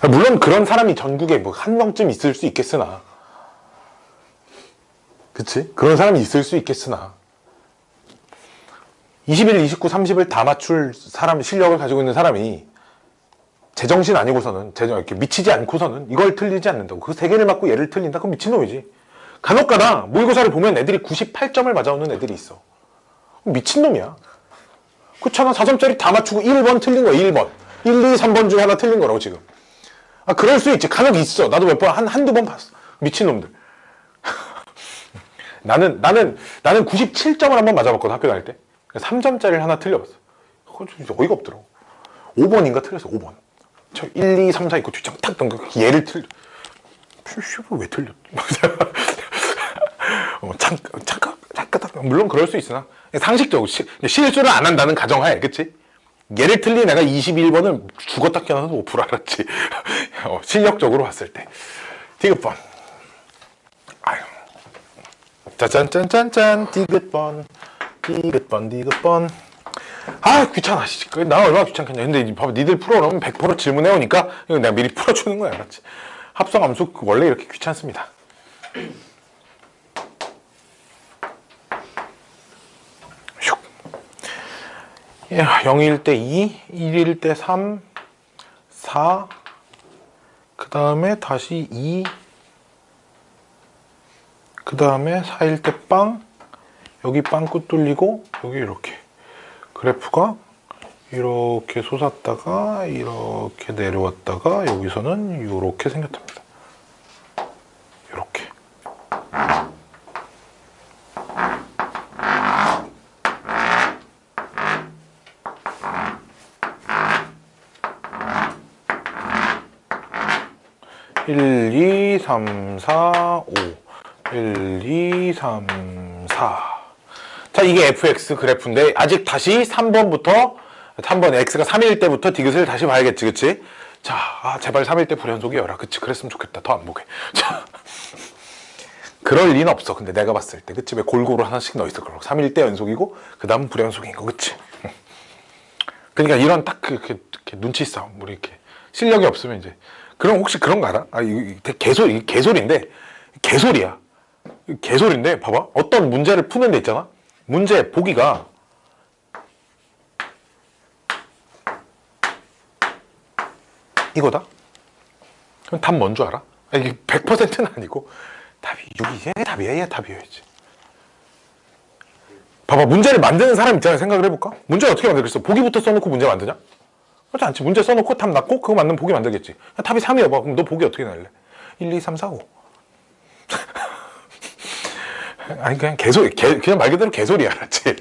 물론 그런 사람이 전국에 뭐 한 명쯤 있을 수 있겠으나, 그치? 그런 사람이 있을 수 있겠으나 21, 29, 30을 다 맞출 사람, 실력을 가지고 있는 사람이 제정신 아니고서는, 이렇게 미치지 않고서는 이걸 틀리지 않는다고. 그 세 개를 맞고 얘를 틀린다? 그럼 미친놈이지. 간혹가다 모의고사를 보면 애들이 98점을 맞아오는 애들이 있어. 미친놈이야. 그렇잖아. 4점짜리 다 맞추고 1번 틀린 거야. 1번. 1, 2, 3번 중에 하나 틀린 거라고 지금. 그럴 수 있지. 간혹 있어. 나도 몇 번, 한두 번 봤어. 미친놈들. 나는 97점을 한번 맞아봤거든, 학교 다닐 때. 3점짜리를 하나 틀려봤어. 어이가 없더라고. 5번인가 틀렸어, 5번. 저 1, 2, 3, 4 있고 뒷장 탁 던져. 얘를 틀려. 왜 틀려? 잠깐. 물론 그럴 수 있으나. 상식적으로. 실수를 안 한다는 가정하에, 그치? 얘를 틀린 애가 21번을 죽었다 깨어나서 5% 알았지. 실력적으로 봤을 때. 디귿번. 아유. 짜잔짠짠짠. 디귿번. 귀찮아. 나 얼마나 귀찮겠냐. 근데 봐봐. 니들 풀어 그러면 100% 질문해오니까 이거 내가 미리 풀어주는 거야. 알았지? 합성함수 원래 이렇게 귀찮습니다. 슉. 0일 때 2, 1일 때 3, 4, 그 다음에 다시 2, 그 다음에 4일 때 빵, 여기 빵꾸 뚫리고 여기 이렇게 그래프가 이렇게 솟았다가 이렇게 내려왔다가 여기서는 이렇게 생겼답니다. 이렇게. 일, 2, 3, 4, 5. 1, 2, 3, 4. 자, 이게 fx 그래프인데 아직 다시 3번 x가 3일 때부터 디귿을 다시 봐야겠지, 그치? 자, 제발 3일 때 불연속이어라. 그치? 그랬으면 좋겠다. 더 안 보게. 자, 그럴 리는 없어. 근데 내가 봤을 때, 그치? 왜 골고루 하나씩 넣어있을 거라고. 3일 때 연속이고 그 다음 불연속인 거, 그치? 그러니까 이런 딱 이렇게 눈치 싸움, 우리 이렇게 실력이 없으면 이제. 그럼 혹시 그런 거 알아? 이게 개소리인데 개소리인데 봐봐. 어떤 문제를 푸는 데 있잖아. 문제 보기가 이거다. 그럼 답 뭔 줄 알아? 이게 100%는 아니고 답이 6이 얘 답이야. 얘 답이어야지. 봐봐. 문제를 만드는 사람 입장에서 생각을 해볼까? 문제를 어떻게 만들겠어? 보기부터 써놓고 문제 만드냐? 그렇지 않지. 문제 써놓고 답 낳고 그거 맞는 보기 만들겠지. 답이 3이야 봐. 그럼 너 보기 어떻게 낼래? 1, 2, 3, 4, 5. 아니 그냥 개소리. 그냥 말 그대로 개소리야. 알았지?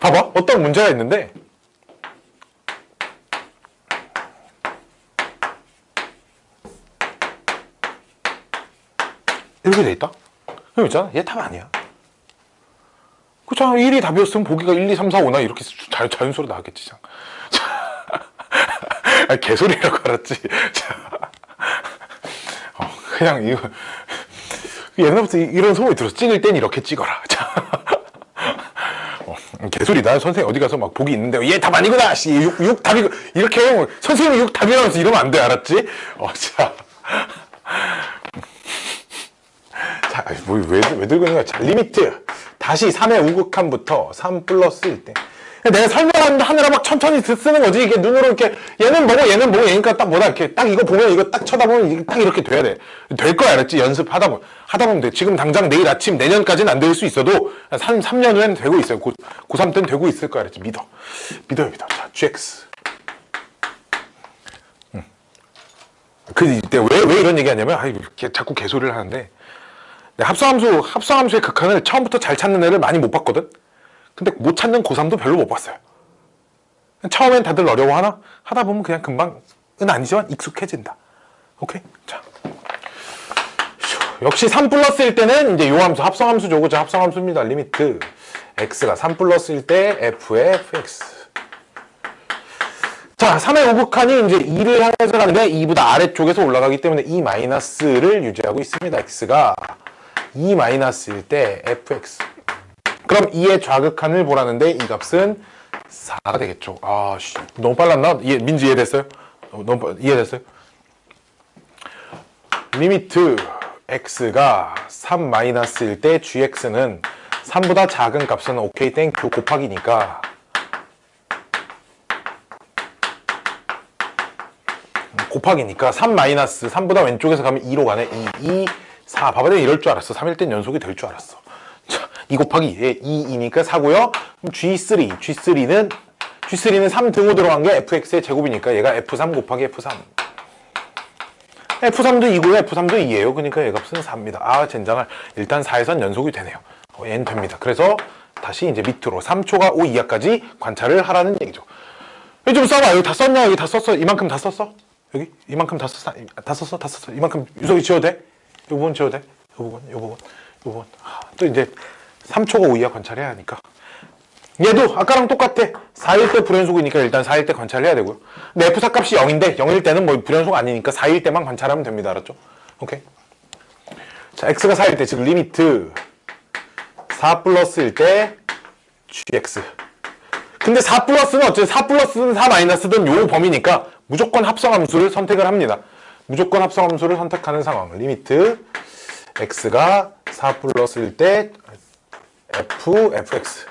봐봐. 어떤 문제가 있는데 이렇게 돼 있다? 그럼 있잖아. 얘 답 아니야. 그렇잖아. 1이 답이었으면 보기가 1, 2, 3, 4, 5나 이렇게 자연수로 나왔겠지. 아니, 개소리라고 알았지. 그냥 이거 옛날부터 이런 소문이 들었어. 찍을 땐 이렇게 찍어라. 개소리다. 선생님 어디 가서 막 보기 있는데 얘 답 아니구나. 6 답이고 이렇게 하면 선생님이 6 답이라면서 이러면 안 돼. 알았지? 자, 왜 들고 있는 거야? 자, 리미트. 다시 3의 우극함부터 3 플러스 1대 내가 설명하느라 막 천천히 쓰는 거지. 이게 눈으로 이렇게 얘는 뭐고 얘는 뭐고 얘니까 딱 뭐다 이렇게 딱 이거 보면 이거 딱 쳐다보면 이게 딱 이렇게 돼야 돼. 될 거야, 알았지? 연습하다 보면 돼. 지금 당장 내일 아침 내년까지는 안 될 수 있어도 3년 후에는 되고 있어요. 고3 때는 되고 있을 거야, 알았지? 믿어요. 자, GX. 이때 왜 이런 얘기 하냐면, 자꾸 개소리를 하는데, 합성함수의 극한을 처음부터 잘 찾는 애를 많이 못 봤거든? 근데 못 찾는 고3도 별로 못 봤어요. 처음엔 다들 어려워하나? 하다 보면 그냥 금방은 아니지만 익숙해진다. 오케이? 자. 역시 3 플러스일 때는 이제 요 함수, 합성함수죠. 그죠? 합성함수입니다. 리미트. x가 3 플러스일 때 f의 fx. 자, 3의 우극한이 이제 2를 향해서 가는데 2보다 아래쪽에서 올라가기 때문에 2 마이너스를 유지하고 있습니다. x가 2 마이너스일 때 fx. 그럼 2의 좌극한을 보라는데 이 값은 4가 되겠죠. 너무 빨랐나? 민지 이해됐어요? 이해됐어요? 리미트 x가 3 마이너스일 때 gx는 3보다 작은 값은 오케이 땡큐 곱하기니까 곱하기니까 3 마이너스 3보다 왼쪽에서 가면 2로 가네. 2, 4. 봐봐, 내가 이럴 줄 알았어. 3일 땐 연속이 될 줄 알았어. 자, 2 곱하기 2이니까 4고요. G3는 3등호 들어간 게 fx의 제곱이니까 얘가 f3 곱하기 f3. f3도 2고요. f3도 2예요. 그러니까 얘 값은 4입니다. 젠장할. 일단 4에선 연속이 되네요. n 됩니다. 그래서 다시 이제 밑으로 3초가 5 이하까지 관찰을 하라는 얘기죠. 여기 좀 써봐. 여기 다 썼냐? 여기 다 썼어? 이만큼 다 썼어? 여기? 이만큼 다 썼어? 다 썼어? 이만큼 유석이 지워도 돼? 요 부분 지워도 돼? 요 부분. 또 이제 3초가 5 이하 관찰해야 하니까. 얘도 아까랑 똑같아. 4일 때 불연속이니까 일단 4일 때 관찰해야 되고요. 근데 F4 값이 0인데 0일 때는 뭐 불연속 아니니까 4일 때만 관찰하면 됩니다. 알았죠? 오케이. 자, X가 4일 때, 즉 리미트 4 플러스일 때 GX. 근데 4 플러스는 어쨌든 4 플러스든 4 마이너스든 요 범위니까 무조건 합성함수를 선택을 합니다. 무조건 합성함수를 선택하는 상황. 리미트 X가 4 플러스일 때 fx.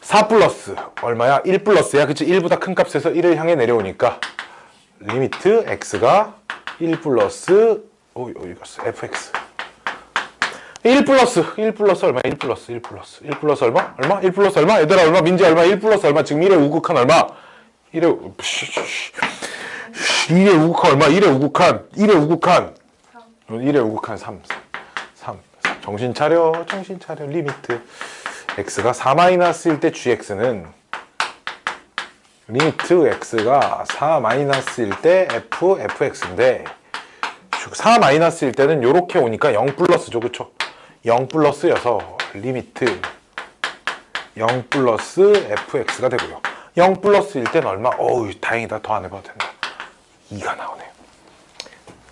4 플러스 얼마야? 1 플러스야. 그치? 1보다 큰 값에서 1을 향해 내려오니까 리미트 x가 1 플러스 어디 갔어? fx. 1 플러스 얼마? 1 플러스 얼마? 1 플러스 얼마? 얘들아 얼마? 민지 얼마? 1 플러스 얼마? 지금 1의 우극한 얼마? 1의 우극한 얼마? 1의 우극한 3. 정신 차려. 리미트 x가 4 마이너스일 때 gx는 리미트 x가 4 마이너스일 때 fx인데 4 마이너스일 때는 요렇게 오니까 0 플러스죠. 그쵸? 0 플러스여서 리미트 0 플러스 fx가 되고요. 0 플러스일 때는 얼마? 어우, 다행이다. 더 안 해봐도 된다. 2가 나오네요.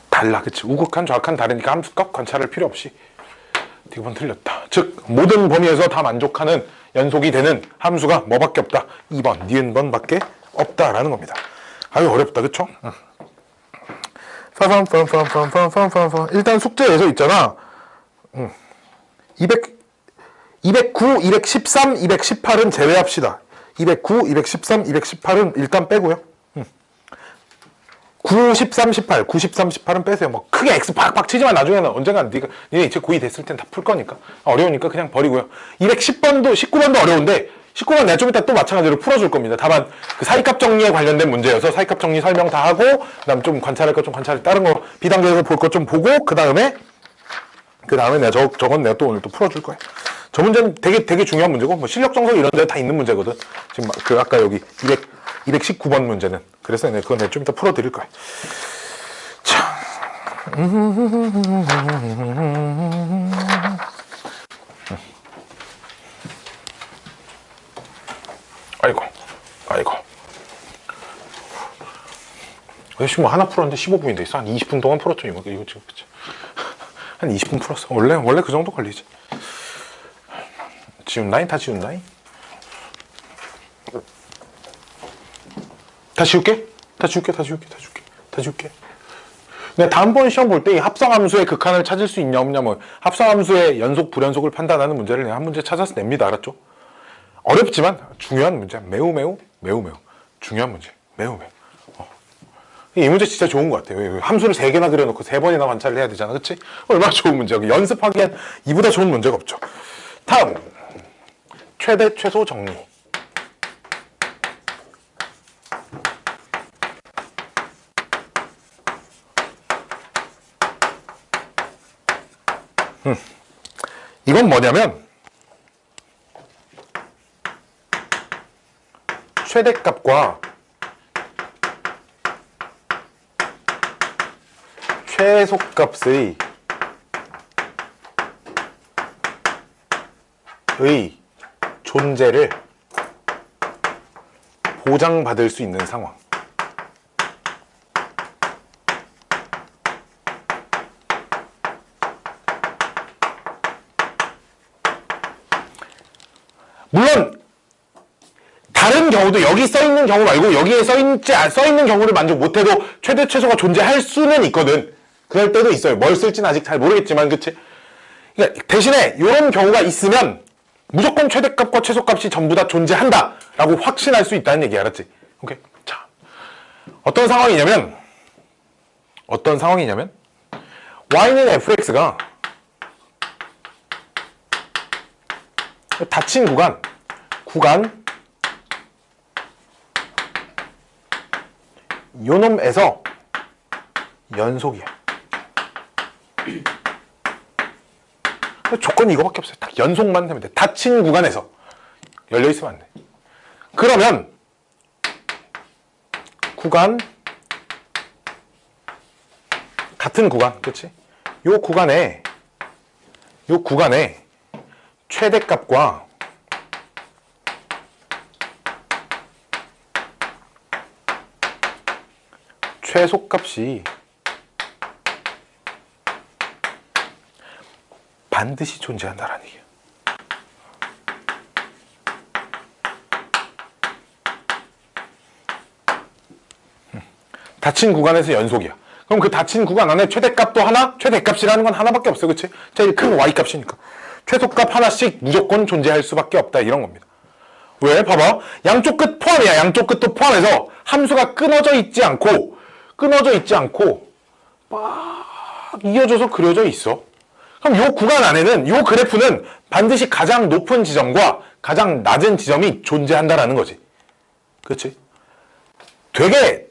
달라. 그치? 우극한 좌극한 다르니까 함수값 관찰할 필요 없이 이번 틀렸다. 즉 모든 범위에서 다 만족하는 연속이 되는 함수가 뭐밖에 없다? 2번, 니은번밖에 없다라는 겁니다. 아유 어렵다. 그쵸? 일단 숙제에서 있잖아. 209, 213, 218은 제외합시다. 209, 213, 218은 일단 빼고요. 9, 13, 18, 18은 빼세요. 뭐 크게 X 팍팍 치지만 나중에는 언젠간 니네 이제 고2 됐을 땐 다 풀 거니까 어려우니까 그냥 버리고요. 210번도 19번도 어려운데 19번 내가 좀 이따 또 마찬가지로 풀어줄 겁니다. 다만 그 사이값 정리에 관련된 문제여서 사이값 정리 설명 다 하고 그다음 좀 관찰할 거 좀 관찰 다른 거 비단계에서 볼 거 좀 보고 그 다음에 내가 저건 내가 또 오늘 또 풀어줄 거야. 저 문제는 되게 중요한 문제고 뭐 실력 정석 이런 데 다 있는 문제거든. 지금 그 아까 여기 219번 문제는. 그래서 그건 내가 좀 이따 풀어드릴 거야. 자. 아이고. 지금 뭐 하나 풀었는데 15분이 돼 있어. 한 20분 동안 풀었죠. 이거 지금 그치? 한 20분 풀었어. 원래 그 정도 걸리지. 지운 라인 다 지운 라인. 다 지울게. 내가 다음번 시험 볼 때 이 합성함수의 극한을 찾을 수 있냐 없냐 뭐 합성함수의 연속 불연속을 판단하는 문제를 내가 한 문제 찾아서 냅니다. 알았죠? 어렵지만 중요한 문제. 매우 중요한 문제. 매우. 이 문제 진짜 좋은 것 같아요. 함수를 3개나 그려놓고 3번이나 관찰을 해야 되잖아. 그치? 얼마나 좋은 문제야. 연습하기엔 이보다 좋은 문제가 없죠. 다음. 최대, 최소 정리. 이건 뭐냐면 최대값과 최소값의 존재를 보장받을 수 있는 상황. 물론 다른 경우도 여기 써있는 경우 말고 여기에 써있는 경우를 만족 못해도 최대 최소가 존재할 수는 있거든. 그럴 때도 있어요. 뭘 쓸지는 아직 잘 모르겠지만 그치? 그러니까 대신에 이런 경우가 있으면 무조건 최대값과 최소값이 전부 다 존재한다 라고 확신할 수 있다는 얘기 알았지? 오케이. 자, 어떤 상황이냐면 y는 fx가 닫힌 구간 요놈에서 연속이야. 조건이 이거밖에 없어요. 딱 연속만 되면 돼. 닫힌 구간에서 열려 있으면 안 돼. 그러면 같은 구간, 그렇지? 요 구간에 최대값과 최소값이 반드시 존재한다라는 얘기야. 닫힌 구간에서 연속이야. 그럼 그 닫힌 구간 안에 최대값도 하나, 최대값이라는 건 하나밖에 없어요. 그치? 제일 큰 y값이니까. 최소값 하나씩 무조건 존재할 수밖에 없다. 이런 겁니다. 왜? 봐봐. 양쪽 끝 포함이야. 양쪽 끝도 포함해서 함수가 끊어져 있지 않고 막 이어져서 그려져 있어. 그럼 요 구간 안에는, 요 그래프는 반드시 가장 높은 지점과 가장 낮은 지점이 존재한다라는 거지. 그렇지? 되게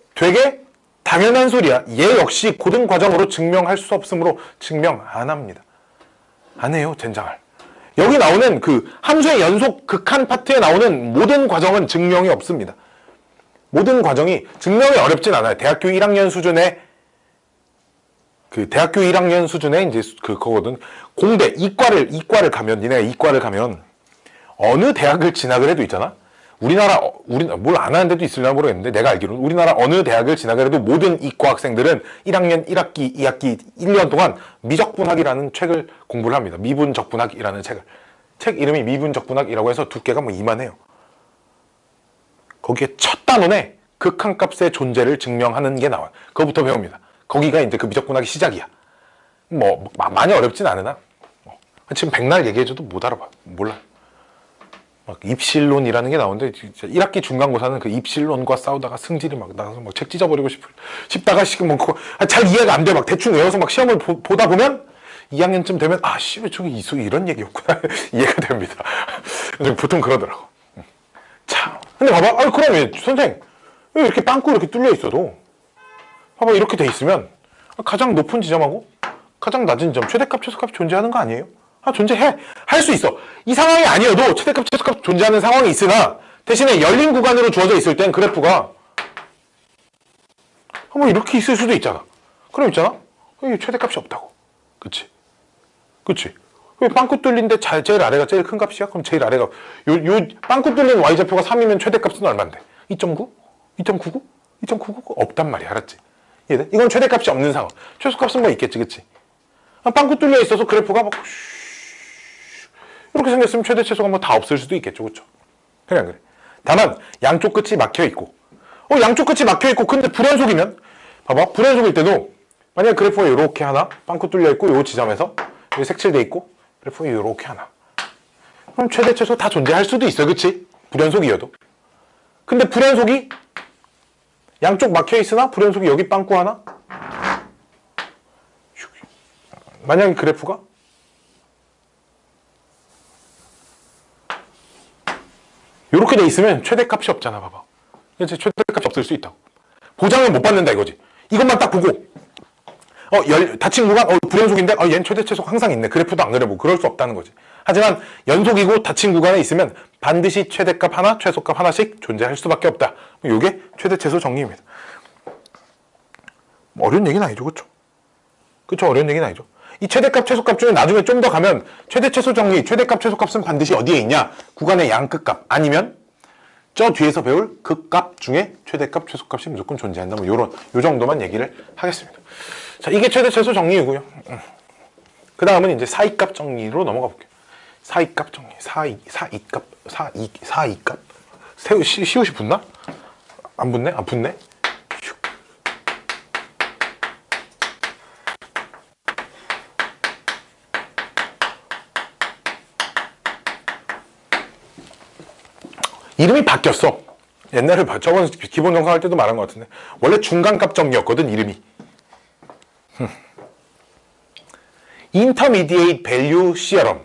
당연한 소리야. 얘 역시 고등 과정으로 증명할 수 없으므로 증명 안 합니다. 안 해요, 젠장할. 여기 나오는 그 함수의 연속 극한 파트에 나오는 모든 과정은 증명이 없습니다. 모든 과정이 증명이 어렵진 않아요. 대학교 1학년 수준의 이제 그거거든. 공대 이과를 가면, 니네가 이과를 가면 어느 대학을 진학을 해도 있잖아. 우리나라 뭘 안 하는 데도 있으려나 모르겠는데 내가 알기로는 우리나라 어느 대학을 진학을 해도 모든 이과 학생들은 1학년 1학기 2학기 1년 동안 미적분학이라는 책을 공부를 합니다. 미분적분학이라는 책 이름이 미분적분학이라고 해서 두께가 뭐 이만해요. 거기에 첫 단원에 극한값의 존재를 증명하는 게 나와요. 그거부터 배웁니다. 거기가 이제 그 미적분학의 시작이야. 뭐 많이 어렵진 않으나 지금 백날 얘기해줘도 못 알아봐. 몰라. 막 입실론이라는 게 나오는데 진짜 1학기 중간고사는 그 입실론과 싸우다가 승질이 막 나서 막 책 찢어버리고 싶다가 뭐 잘 이해가 안 돼. 막 대충 외워서 막 시험을 보다 보면 2학년쯤 되면 왜 저기 이런 얘기였구나. 이해가 됩니다. 보통 그러더라고. 자, 근데 봐봐. 그러면 선생 왜 이렇게 빵꾸 이렇게 뚫려 있어도 봐봐, 이렇게 돼 있으면 가장 높은 지점하고 가장 낮은 지점, 최대값, 최소값이 존재하는 거 아니에요? 존재해. 할 수 있어. 이 상황이 아니어도 최대값, 최소값 존재하는 상황이 있으나 대신에 열린 구간으로 주어져 있을 땐 그래프가 뭐 이렇게 있을 수도 있잖아. 그럼 있잖아? 최대값이 없다고. 그치? 왜 빵꾸 뚫린데 제일 아래가 제일 큰 값이야? 그럼 제일 아래가 요 빵꾸 뚫린 y좌표가 3이면 최대값은 얼만데? 2.9? 2.99? 2.99? 없단 말이야. 알았지? 이해돼? 이건 최대값이 없는 상황. 최소값은 뭐 있겠지, 그치? 빵꾸 뚫려 있어서 그래프가 막 이렇게 생겼으면 최대 최소가 뭐 다 없을 수도 있겠죠, 그쵸? 그래 안 그래? 다만 양쪽 끝이 막혀 있고, 양쪽 끝이 막혀 있고, 근데 불연속이면 봐봐, 불연속일 때도 만약 그래프가 이렇게 하나, 빵꾸 뚫려 있고, 요 지점에서 여기 색칠돼 있고, 그래프가 이렇게 하나. 그럼 최대 최소 다 존재할 수도 있어요, 그치? 불연속이어도. 근데 불연속이 양쪽 막혀 있으나 불연속이 여기 빵꾸 하나? 만약에 그래프가 이렇게 돼 있으면 최대값이 없잖아. 봐봐. 이제 최대값이 없을 수 있다고. 보장을 못 받는다 이거지. 이것만 딱 보고 닫힌 구간 불연속인데 얘는 최대 최소가 항상 있네. 그래프도 안 그려보고 그럴 수 없다는 거지. 하지만 연속이고 닫힌 구간에 있으면 반드시 최대값 하나, 최소값 하나씩 존재할 수밖에 없다. 이게 최대 최소 정리입니다. 어려운 얘기는 아니죠, 그렇죠? 그렇죠, 어려운 얘기는 아니죠. 이 최대값, 최소값 중에 나중에 좀 더 가면 최대 최소 정리, 최대값, 최소값은 반드시 어디에 있냐? 구간의 양 끝값 아니면 저 뒤에서 배울 극값 중에 최대값, 최소값이 무조건 존재한다. 뭐 요 정도만 얘기를 하겠습니다. 자, 이게 최대 최소 정리이고요. 그 다음은 이제 사이값 정리로 넘어가 볼게요. 사이값 정리, 사이값. 시옷이 붙나? 안 붙네? 안 붙네? 이름이 바뀌었어. 옛날에 저번 기본 정상 할 때도 말한 것 같은데 원래 중간값 정리였거든 이름이. Intermediate Value Theorem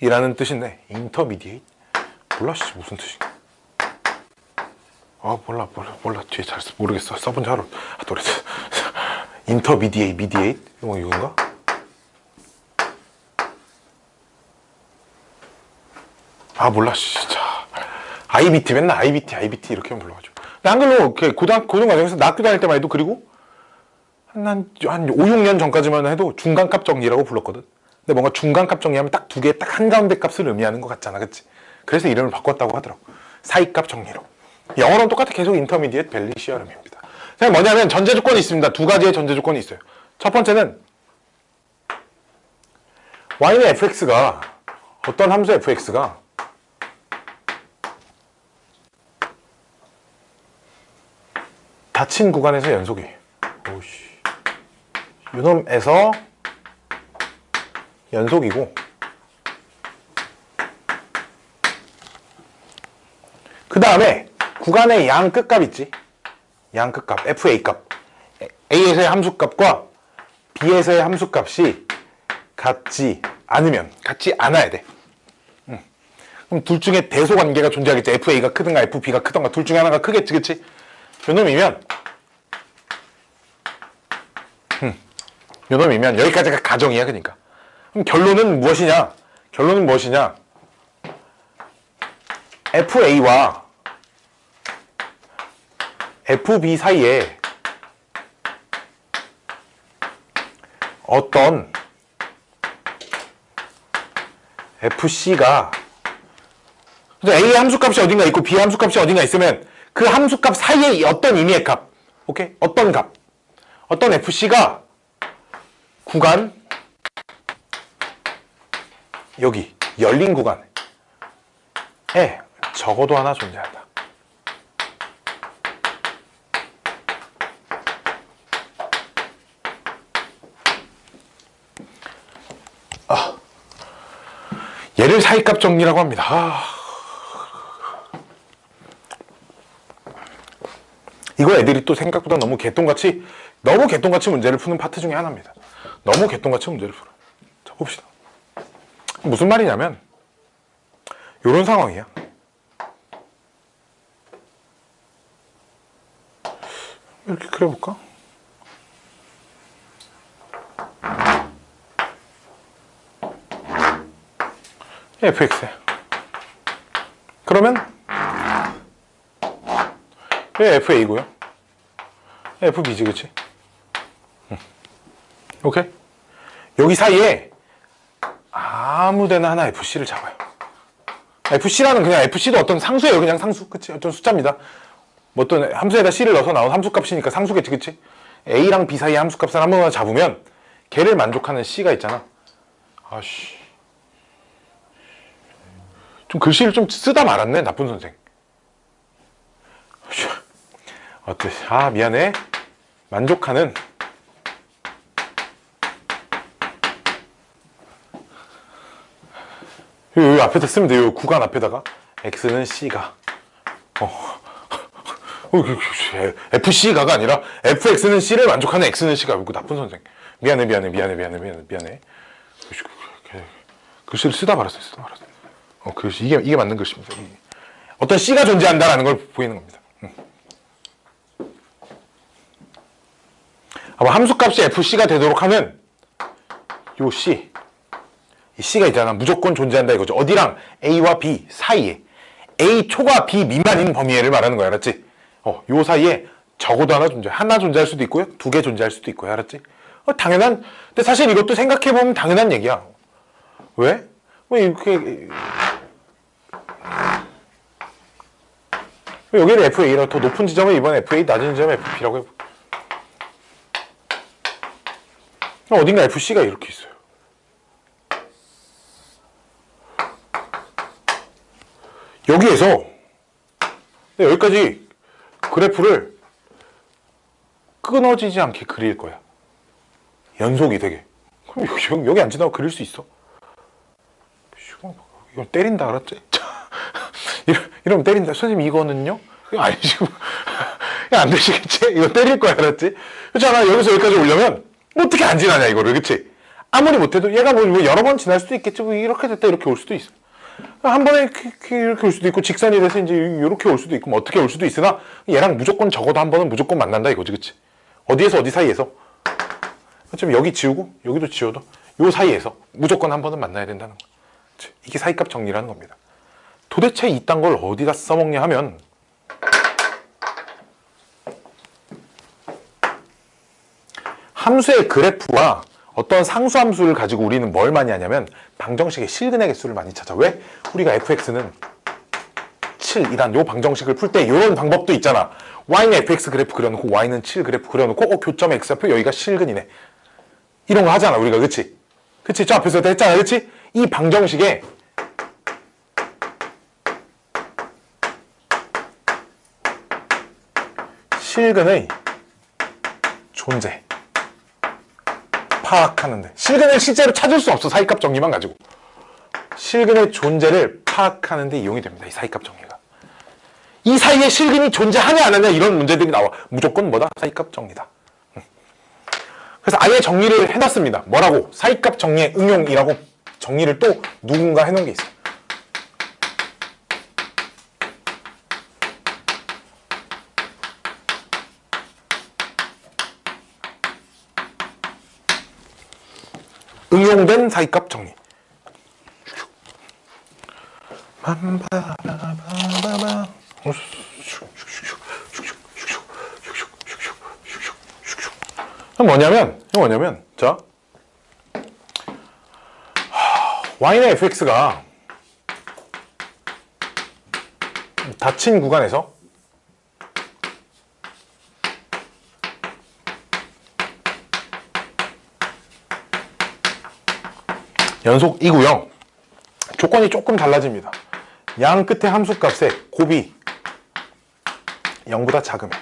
이라는 뜻인데 Intermediate? 몰라 무슨 뜻인가. 몰라 뒤에 잘 모르겠어. 써본 지 하루 노래서 Intermediate, Mediate 이건가? 몰라 진짜. IBT 맨날 IBT 이렇게만 불러가지고. 근데 한글로 고등과정에서 나 학교 다닐 때만 해도 그리고 한 5, 6년 전까지만 해도 중간값 정리라고 불렀거든. 근데 뭔가 중간값 정리하면 딱 두 개 딱 한가운데 값을 의미하는 것 같잖아, 그치? 그래서 이름을 바꿨다고 하더라고. 사이값 정리로. 영어로는 똑같아. 계속 Intermediate Value Theorem입니다. 그냥 뭐냐면 전제 조건이 있습니다. 두 가지의 전제 조건이 있어요. 첫 번째는 y의 fx가 어떤 함수 fx가 닫힌 구간에서 연속이 요놈에서 연속이고 그 다음에 구간의 양 끝값 있지. 양 끝값 FA값 A에서의 함수값과 B에서의 함수값이 같지 않아야 돼. 그럼 둘 중에 대소관계가 존재하겠지. FA가 크든가 FB가 크든가 둘 중에 하나가 크겠지, 그치? 요놈이면 여기까지가 가정이야. 그러니까 그럼 결론은 무엇이냐? FA와 FB 사이에 어떤 FC가 A의 함수값이 어딘가 있고 B의 함수값이 어딘가 있으면 그 함수값 사이에 어떤 의미의 값, 오케이? 어떤 FC가 구간 여기 열린 구간에 적어도 하나 존재한다. 얘를 사이값 정리라고 합니다. 이거 애들이 또 생각보다 너무 개똥같이 문제를 푸는 파트 중에 하나입니다. 너무 개똥같이 문제를 풀어요. 자, 봅시다. 무슨 말이냐면 요런 상황이야. 이렇게 그려볼까? fx에 그러면 얘 fa고요. fb지, 그치? 오케이? 여기 사이에 아무데나 하나 fc를 잡아요. fc라는 그냥 fc도 어떤 상수예요. 그냥 상수, 그치? 어떤 숫자입니다. 뭐 어떤 함수에다 c를 넣어서 나온 함수값이니까 상수겠지, 그치? a랑 b 사이의 함수값을 한 번만 잡으면 걔를 만족하는 c가 있잖아. 좀 글씨를 좀 쓰다 말았네, 나쁜 선생. 어때? 미안해. 만족하는 여기 앞에다 쓰면 돼요. 구간 앞에다가 x는 c가 FC가가 아니라 fx는 c를 만족하는 x는 c가. 이거 나쁜 선생. 미안해. 글씨를 쓰다 말았어요. 글씨 이게 맞는 글씨입니다. 어떤 c가 존재한다라는 걸 보이는 겁니다. 함수값이 fc가 되도록 하면 요 c, 이 c가 있잖아. 무조건 존재한다 이거죠. 어디랑 a와 b 사이에, a 초과 b 미만인 범위를 말하는 거야. 알았지? 요 사이에 적어도 하나 존재할 수도 있고요. 2개 존재할 수도 있고요. 알았지? 당연한. 근데 사실 이것도 생각해보면 당연한 얘기야. 왜? 왜 이렇게 여기를 FA라고, 더 높은 지점을 이번 FA, 낮은 지점을 FP라고 해볼게. 어딘가 FC가 이렇게 있어요. 여기에서 여기까지 그래프를 끊어지지 않게 그릴 거야. 연속이 되게. 그럼 여기 안 지나고 그릴 수 있어. 이거 때린다, 알았지? 이러면 때린다. 선생님, 이거는요? 이거 아니시고. 이거 안 되시겠지? 이거 때릴 거야, 알았지? 그렇잖아. 여기서 여기까지 오려면 어떻게 안 지나냐, 이거를. 그치? 아무리 못해도 얘가 뭐 여러 번 지날 수도 있겠지. 뭐 이렇게 됐다, 이렇게 올 수도 있어. 한 번에 이렇게 올 수도 있고, 직선이 돼서 이제 이렇게 올 수도 있고, 뭐 어떻게 올 수도 있으나, 얘랑 무조건 적어도 한 번은 무조건 만난다, 이거지. 그치? 어디에서 어디 사이에서? 어차피 여기 지우고, 여기도 지워도, 요 사이에서 무조건 한 번은 만나야 된다는 거. 이게 사이값 정리라는 겁니다. 도대체 이딴 걸 어디다 써먹냐 하면, 함수의 그래프와 어떤 상수함수를 가지고 우리는 뭘 많이 하냐면 방정식의 실근의 개수를 많이 찾아. 왜? 우리가 fx는 7이란 요 방정식을 풀 때 이런 방법도 있잖아. y는 fx 그래프 그려놓고 y는 7 그래프 그려놓고 교점 x좌표 여기가 실근이네. 이런 거 하잖아 우리가. 그치? 그치? 저 앞에서 했잖아. 그치? 이 방정식에 실근의 존재 파악하는데, 실근을 실제로 찾을 수 없어. 사이값 정리만 가지고. 실근의 존재를 파악하는데 이용이 됩니다. 이 사이값 정리가. 이 사이에 실근이 존재하냐 안 하냐 이런 문제들이 나와. 무조건 뭐다? 사이값 정리다. 그래서 아예 정리를 해놨습니다. 뭐라고? 사이값 정리의 응용이라고 정리를 또 누군가 해놓은 게 있어요. 응용된 사이값 정리. 뭐냐면, 자, y는 fx가 닫힌 구간에서 연속이고요. 조건이 조금 달라집니다. 양 끝에 함수값의 곱이 0보다 작으면.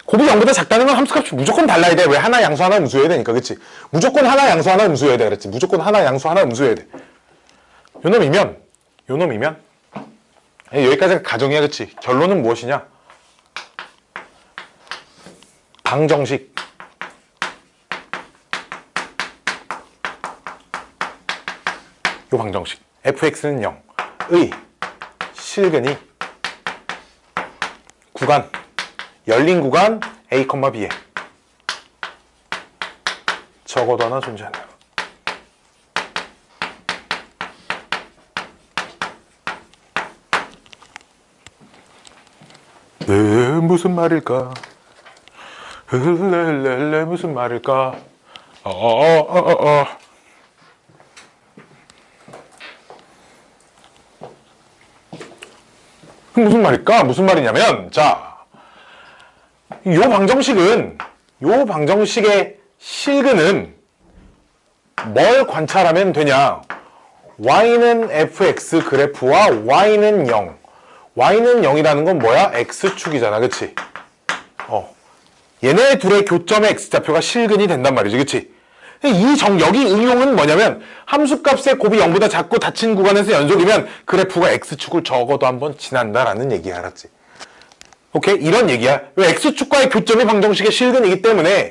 곱이 0보다 작다는 건 함수값이 무조건 달라야 돼. 왜? 하나 양수 하나 음수여야 되니까. 그치? 무조건 하나 양수 하나 음수여야 돼. 그랬지? 무조건 하나 양수 하나 음수여야 돼. 요 놈이면 여기까지가 가정이야. 그치? 결론은 무엇이냐? 방정식 요 방정식 fx는 0의 실근이 구간, 열린 구간 a, b에 적어도 하나 존재한다. 무슨 말일까? 무슨 말일까? 무슨 말일까? 무슨 말이냐면, 자, 요 방정식의 실근은 뭘 관찰하면 되냐? y는 fx 그래프와 y는 0. y는 0이라는 건 뭐야? x축이잖아. 그치? 얘네 둘의 교점의 x좌표가 실근이 된단 말이지. 그치? 여기 응용은 뭐냐면 함수값의 곱이 0보다 작고 닫힌 구간에서 연속이면 그래프가 x축을 적어도 한번 지난다라는 얘기야. 알았지? 오케이? 이런 얘기야. 왜 x축과의 교점이 방정식의 실근이기 때문에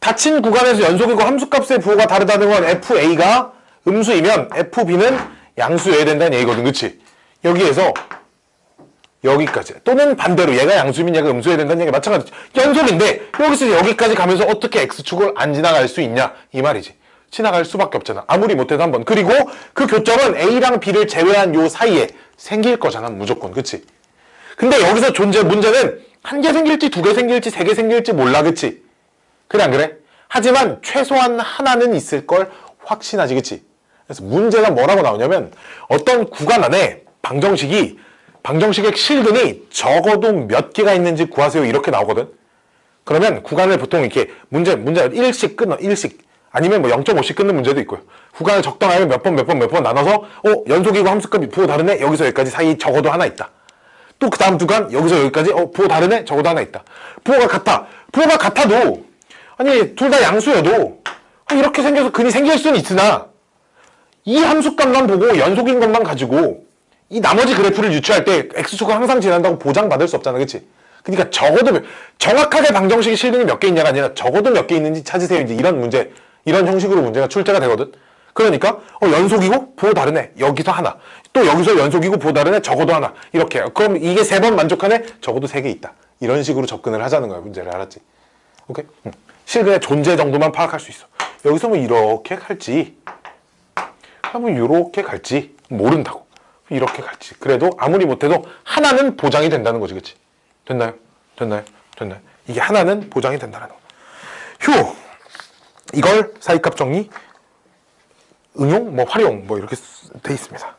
닫힌 구간에서 연속이고 함수값의 부호가 다르다는 건 fa가 음수이면 fb는 양수여야 된다는 얘기거든. 그치? 여기에서 여기까지 또는 반대로 얘가 양수이면 얘가 음수여야 된다는 얘기 마찬가지지. 연속인데 여기서 여기까지 가면서 어떻게 x축을 안 지나갈 수 있냐 이 말이지. 지나갈 수밖에 없잖아. 아무리 못해도 한번. 그리고 그 교점은 a랑 b를 제외한 요 사이에 생길 거잖아. 무조건. 그치? 근데 여기서 문제는 한 개 생길지 두 개 생길지 세 개 생길지 몰라. 그치? 그래 안 그래? 하지만 최소한 하나는 있을 걸 확신하지. 그치? 그래서 문제가 뭐라고 나오냐면 어떤 구간 안에 방정식의 실근이 적어도 몇 개가 있는지 구하세요. 이렇게 나오거든. 그러면 구간을 보통 이렇게 문제 1씩 끊어. 1씩. 아니면 뭐 0.5씩 끊는 문제도 있고요. 구간을 적당하면 몇 번 나눠서 연속이고 함수값이 부호 다르네. 여기서 여기까지 사이 적어도 하나 있다. 또 그 다음 구간 여기서 여기까지 부호 다르네. 적어도 하나 있다. 부호가 같아도 아니 둘 다 양수여도 이렇게 생겨서 근이 생길 수는 있으나 이 함수값만 보고 연속인 것만 가지고 이 나머지 그래프를 유추할 때 x축은 항상 지난다고 보장받을 수 없잖아. 그치? 그러니까 적어도 정확하게 방정식의 실근이 몇 개 있냐가 아니라 적어도 몇 개 있는지 찾으세요. 이제 이런 문제, 이런 형식으로 문제가 출제가 되거든. 그러니까 연속이고 부호 다르네. 여기서 하나. 또 여기서 연속이고 부호 다르네. 적어도 하나. 이렇게. 그럼 이게 3번 만족하네. 적어도 3개 있다. 이런 식으로 접근을 하자는 거야. 문제를. 알았지? 오케이? 실근의 존재 정도만 파악할 수 있어. 여기서 뭐 이렇게 갈지 뭐 이렇게 갈지 모른다고. 이렇게 갈지. 그래도 아무리 못해도 하나는 보장이 된다는 거지. 그치? 됐나요? 이게 하나는 보장이 된다는 거. 휴! 이걸 사이값 정리, 응용, 활용, 이렇게 돼 있습니다.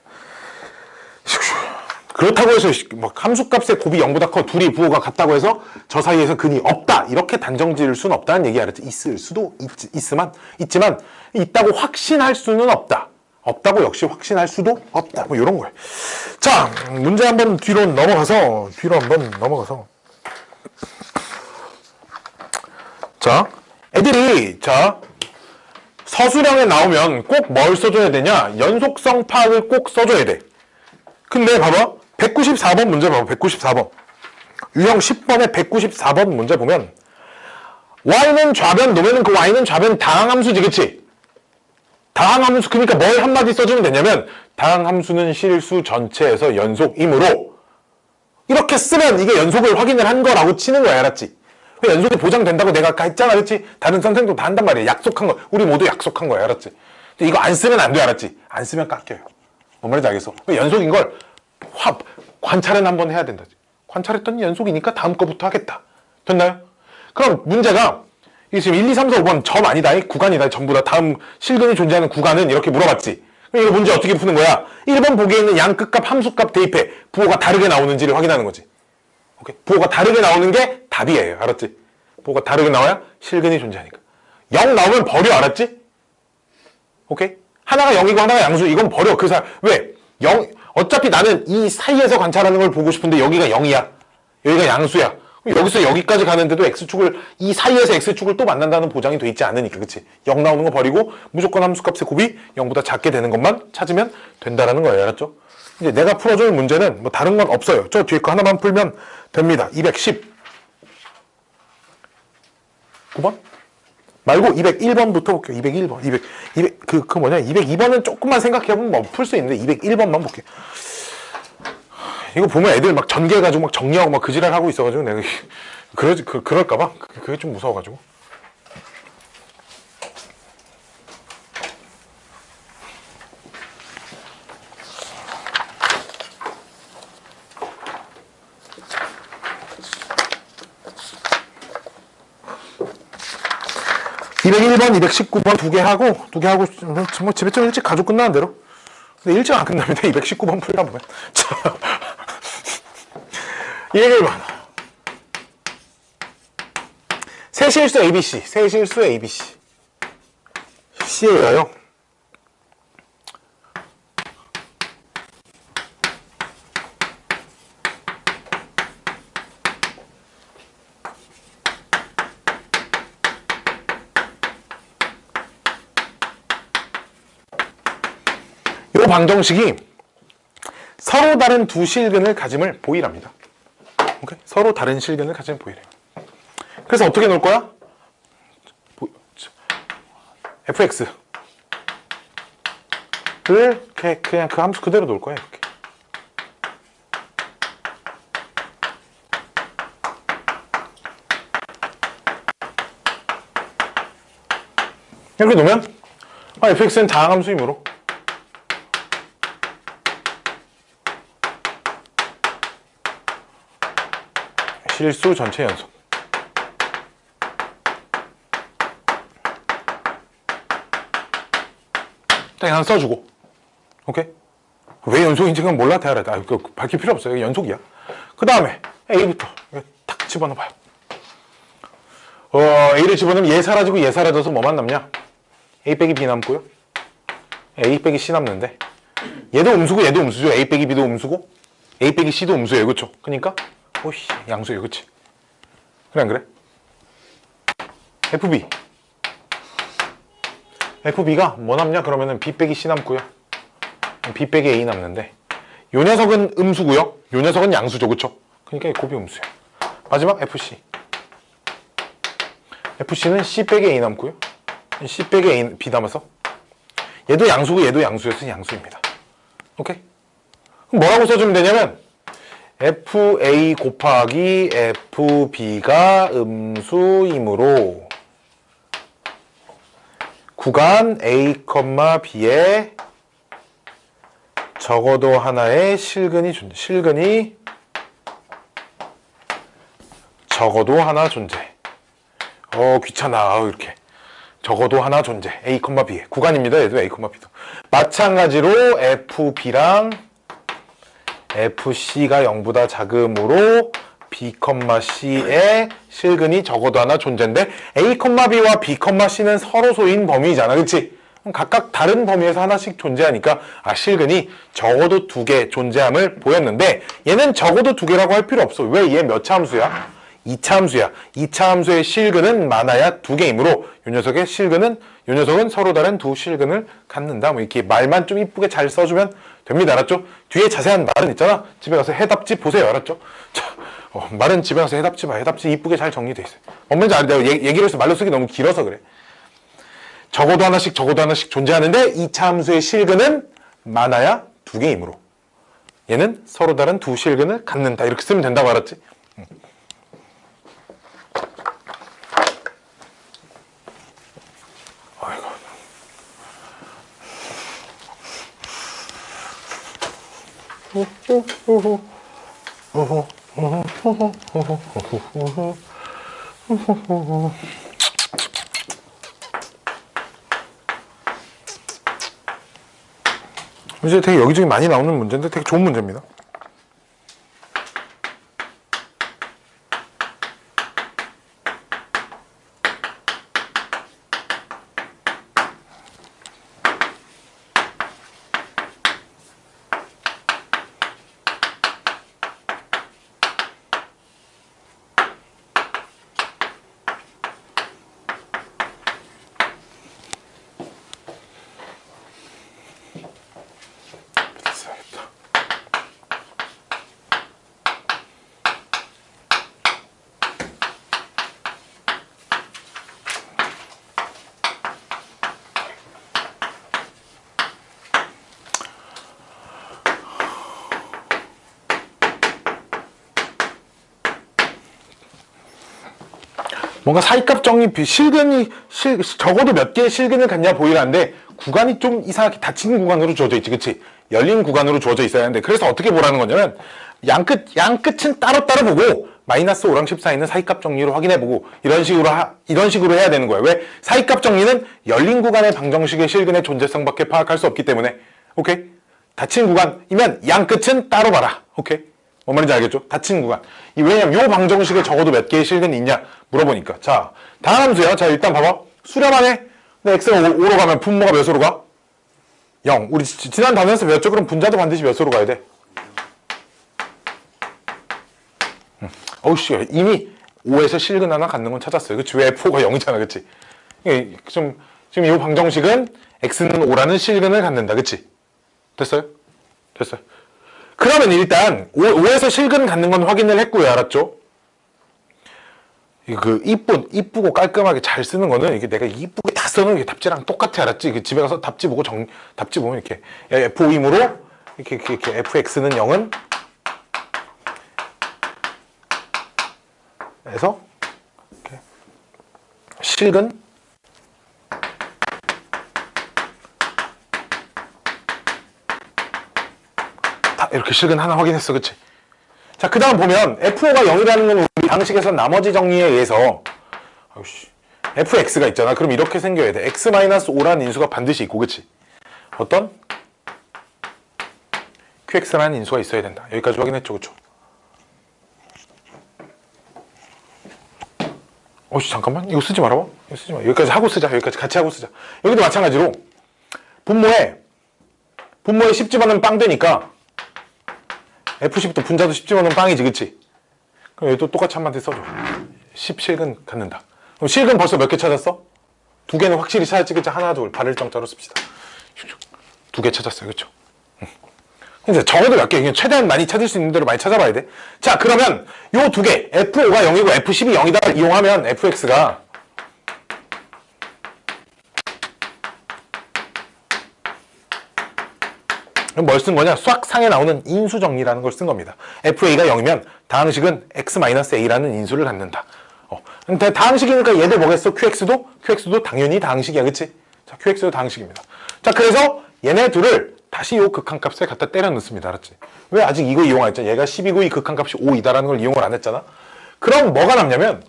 그렇다고 해서 막 함수값의 곱이 0보다 커 둘이 부호가 같다고 해서 저 사이에서 근이 없다 이렇게 단정 지을 수는 없다는 얘기 알았지. 있을 수도 있지만 있다고 확신할 수는 없다. 없다고 역시 확신할 수도 없다. 이런 거예요. 자, 문제 한번 뒤로 넘어가서 자, 애들이 서술형에 나오면 꼭 뭘 써줘야 되냐? 연속성 파악을 꼭 써줘야 돼. 근데 봐봐. 194번 문제 봐봐. 194번. 유형 10번에 194번 문제 보면 y는 좌변 놓으면 그 y는 좌변 다항함수지. 그치? 다항함수. 그러니까 뭘 한마디 써주면 되냐면 다항함수는 실수 전체에서 연속이므로 이렇게 쓰면 이게 연속을 확인을 한 거라고 치는 거야. 알았지? 연속이 보장된다고 내가 아까 했잖아. 그렇지? 다른 선생도 다 한단 말이야. 약속한 거. 우리 모두 약속한 거야. 알았지? 이거 안 쓰면 안 돼. 알았지? 안 쓰면 깎여요. 뭔 말인지 알겠어? 연속인 걸 관찰은 한번 해야 된다. 관찰했더니 연속이니까 다음 거부터 하겠다. 됐나요? 그럼 문제가 이게 지금 1, 2, 3, 4, 5번 점 아니다. 구간이다. 전부 다 다음 실근이 존재하는 구간은 이렇게 물어봤지. 그럼 이거 문제 어떻게 푸는 거야? 1번 보기에 있는 양 끝값 함수값 대입해. 부호가 다르게 나오는지를 확인하는 거지. 오케이? 부호가 다르게 나오는 게 답이에요. 알았지? 부호가 다르게 나와야 실근이 존재하니까. 0 나오면 버려. 알았지? 오케이? 하나가 0이고 하나가 양수. 이건 버려. 왜? 어차피 나는 이 사이에서 관찰하는 걸 보고 싶은데 여기가 0이야. 여기가 양수야. 여기서 여기까지 가는데도 이 사이에서 x축을 또 만난다는 보장이 돼 있지 않으니까. 그치? 0 나오는 거 버리고 무조건 함수값의 곱이 0보다 작게 되는 것만 찾으면 된다라는 거예요. 알았죠? 이제 내가 풀어줄 문제는 다른 건 없어요. 저 뒤에 거 하나만 풀면 됩니다. 210. 9번? 말고 201번부터 볼게요. 201번. 202번은 조금만 생각해보면 풀 수 있는데 201번만 볼게요. 이거 보면 애들 막 전개해가지고 막 정리하고 막 그 지랄 하고 있어가지고 내가 그럴까봐 그게 좀 무서워가지고. (201번) (219번) 두 개 하고 뭐 집에 좀 일찍 가지고 끝나는 대로. 근데 일찍 안 끝나면 219번 풀다 보면. 자, 201번. 세실수 ABC. 세실수 ABC. C에요. 방정식이 서로 다른 두 실근을 가짐을 보이랍니다. 오케이? 서로 다른 실근을 가짐을 보이래요. 그래서 어떻게 놓을 거야? fx를 그냥 그 함수 그대로 놓을 거야. 이렇게. 이렇게 놓으면 fx는 다항함수이므로 실수 전체 연속 딱 하나 써주고. 오케이? 왜 연속인지 그건 몰라. 대하라. 밝힐 필요 없어요. 연속이야. 그 다음에 A부터 탁 집어넣어봐요. A를 집어넣으면 얘 사라지고 얘 사라져서 뭐만 남냐? A 빼기 B 남고요. A 빼기 C 남는데 얘도 음수고 얘도 음수죠. A 빼기 B도 음수고 A 빼기 C도 음수예요. 그쵸? 그러니까 오씨 양수예요. 그치? 그래 안 그래? FB가 뭐 남냐? 그러면은 B 빼기 C 남고요. B 빼기 A 남는데 요 녀석은 음수고요. 요 녀석은 양수죠. 그쵸? 그러니까 곱이 음수예요. 마지막 FC는 C 빼기 A 남고요. C 빼기 A, B 남아서 얘도 양수고 얘도 양수여서 양수입니다. 오케이? 그럼 뭐라고 써주면 되냐면 FA 곱하기 FB가 음수이므로 구간 A, B에 적어도 하나의 실근이 적어도 하나 존재. 귀찮아. 이렇게. 적어도 하나 존재. A, B에. 구간입니다. 얘도 A, B도. 마찬가지로 FB랑 FC가 0보다 작으므로 B, C의 실근이 적어도 하나 존재인데 A, B와 B, C는 서로 소인 범위잖아. 그치? 각각 다른 범위에서 하나씩 존재하니까 실근이 적어도 2개 존재함을 보였는데 얘는 적어도 2개라고 할 필요 없어. 왜? 얘 몇 차 함수야? 2차 함수야. 2차 함수의 실근은 많아야 2개이므로 이 녀석은 서로 다른 두 실근을 갖는다. 뭐 이렇게 말만 좀 이쁘게 잘 써주면 됩니다. 알았죠? 뒤에 자세한 말은 있잖아. 집에 가서 해답지 보세요. 알았죠? 자, 말은 집에 가서 해답지 봐. 해답지 이쁘게 잘 정리돼 있어요. 뭔지 알아? 내가 얘기를 해서 말로 쓰기 너무 길어서 그래. 적어도 하나씩 존재하는데 2차 함수의 실근은 많아야 2개이므로 얘는 서로 다른 두 실근을 갖는다. 이렇게 쓰면 된다고 알았지? 이제 되게 여기저기 많이 나오는 문제인데 되게 좋은 문제입니다. 뭔가 사이값 정리 실근이 적어도 몇 개의 실근을 갖냐 보이라는데 구간이 좀 이상하게 닫힌 구간으로 주어져 있지. 그치? 열린 구간으로 주어져 있어야 하는데 그래서 어떻게 보라는 거냐면 양끝은 따로따로 보고 마이너스 5랑 14 있는 사이값 정리로 확인해보고 이런 식으로 해야 되는 거야. 왜? 사이값 정리는 열린 구간의 방정식의 실근의 존재성밖에 파악할 수 없기 때문에. 오케이? 닫힌 구간이면 양끝은 따로 봐라. 오케이? 뭔 말인지 알겠죠? 닫힌 구간. 왜냐면 요 방정식에 적어도 몇 개의 실근이 있냐 물어보니까. 자, 다음 함수야. 자, 일단 봐봐. 수렴하네. 근데 x가 5로 가면 분모가 몇으로 가? 0. 우리 지난 단원에서 배웠죠? 그럼 분자도 반드시 몇으로 가야 돼? 어우씨, 이미 5에서 실근 하나 갖는 건 찾았어요. 그치? 왜 F5가 0이잖아. 그치? 지금 이 방정식은 x는 5라는 실근을 갖는다. 그치? 됐어요? 됐어요. 그러면 일단 5에서 실근 갖는 건 확인을 했고요. 알았죠? 그 이쁘고 깔끔하게 잘 쓰는 거는 이게 내가 이쁘게 다 써놓은 게 답지랑 똑같아. 알았지? 그 집에 가서 답지 보고 답지 보면 이렇게 F5이므로 이렇게 fx는 0은 해서 이렇게 실근 다 이렇게 실근 하나 확인했어. 그치? 자, 그 다음 보면 f5가 0이라는 건 우리 방식에서 나머지 정리에 의해서 fx가 있잖아. 그럼 이렇게 생겨야 돼. x-5라는 인수가 반드시 있고, 그치? 어떤? qx라는 인수가 있어야 된다. 여기까지 확인했죠, 그쵸? 잠깐만. 이거 쓰지 말아봐. 이거 쓰지 마. 여기까지 하고 쓰자. 여기까지 같이 하고 쓰자. 여기도 마찬가지로 분모에 10 집어넣으면 빵 되니까 F10도 분자도 10 집어넣으면 빵이지, 그치? 그럼 여기도 똑같이 한마디 써줘. 10 실근 갖는다. 그럼 실근 벌써 몇 개 찾았어? 2개는 확실히 찾았지, 그치? 하나, 둘, 발을 정자로 씁시다. 2개 찾았어요, 그쵸? 이제 적어도 몇 개, 최대한 많이 찾을 수 있는 대로 많이 찾아봐야 돼. 자, 그러면 요 2개, F5가 0이고 F10이 0이다 이용하면 FX가 뭘 쓴 거냐? 수학상에 나오는 인수정리라는 걸 쓴 겁니다. FA가 0이면 다항식은 X-A라는 인수를 갖는다. 근데 다항식이니까 얘도 뭐겠어? QX도 당연히 다항식이야, 그치? 자, QX도 다항식입니다. 자, 그래서 얘네 둘을 다시 요 극한값에 갖다 때려 넣습니다. 알았지? 왜 아직 이거 이용 안 했잖아. 얘가 10이고 이 극한값이 5이다라는 걸 이용을 안 했잖아. 그럼 뭐가 남냐면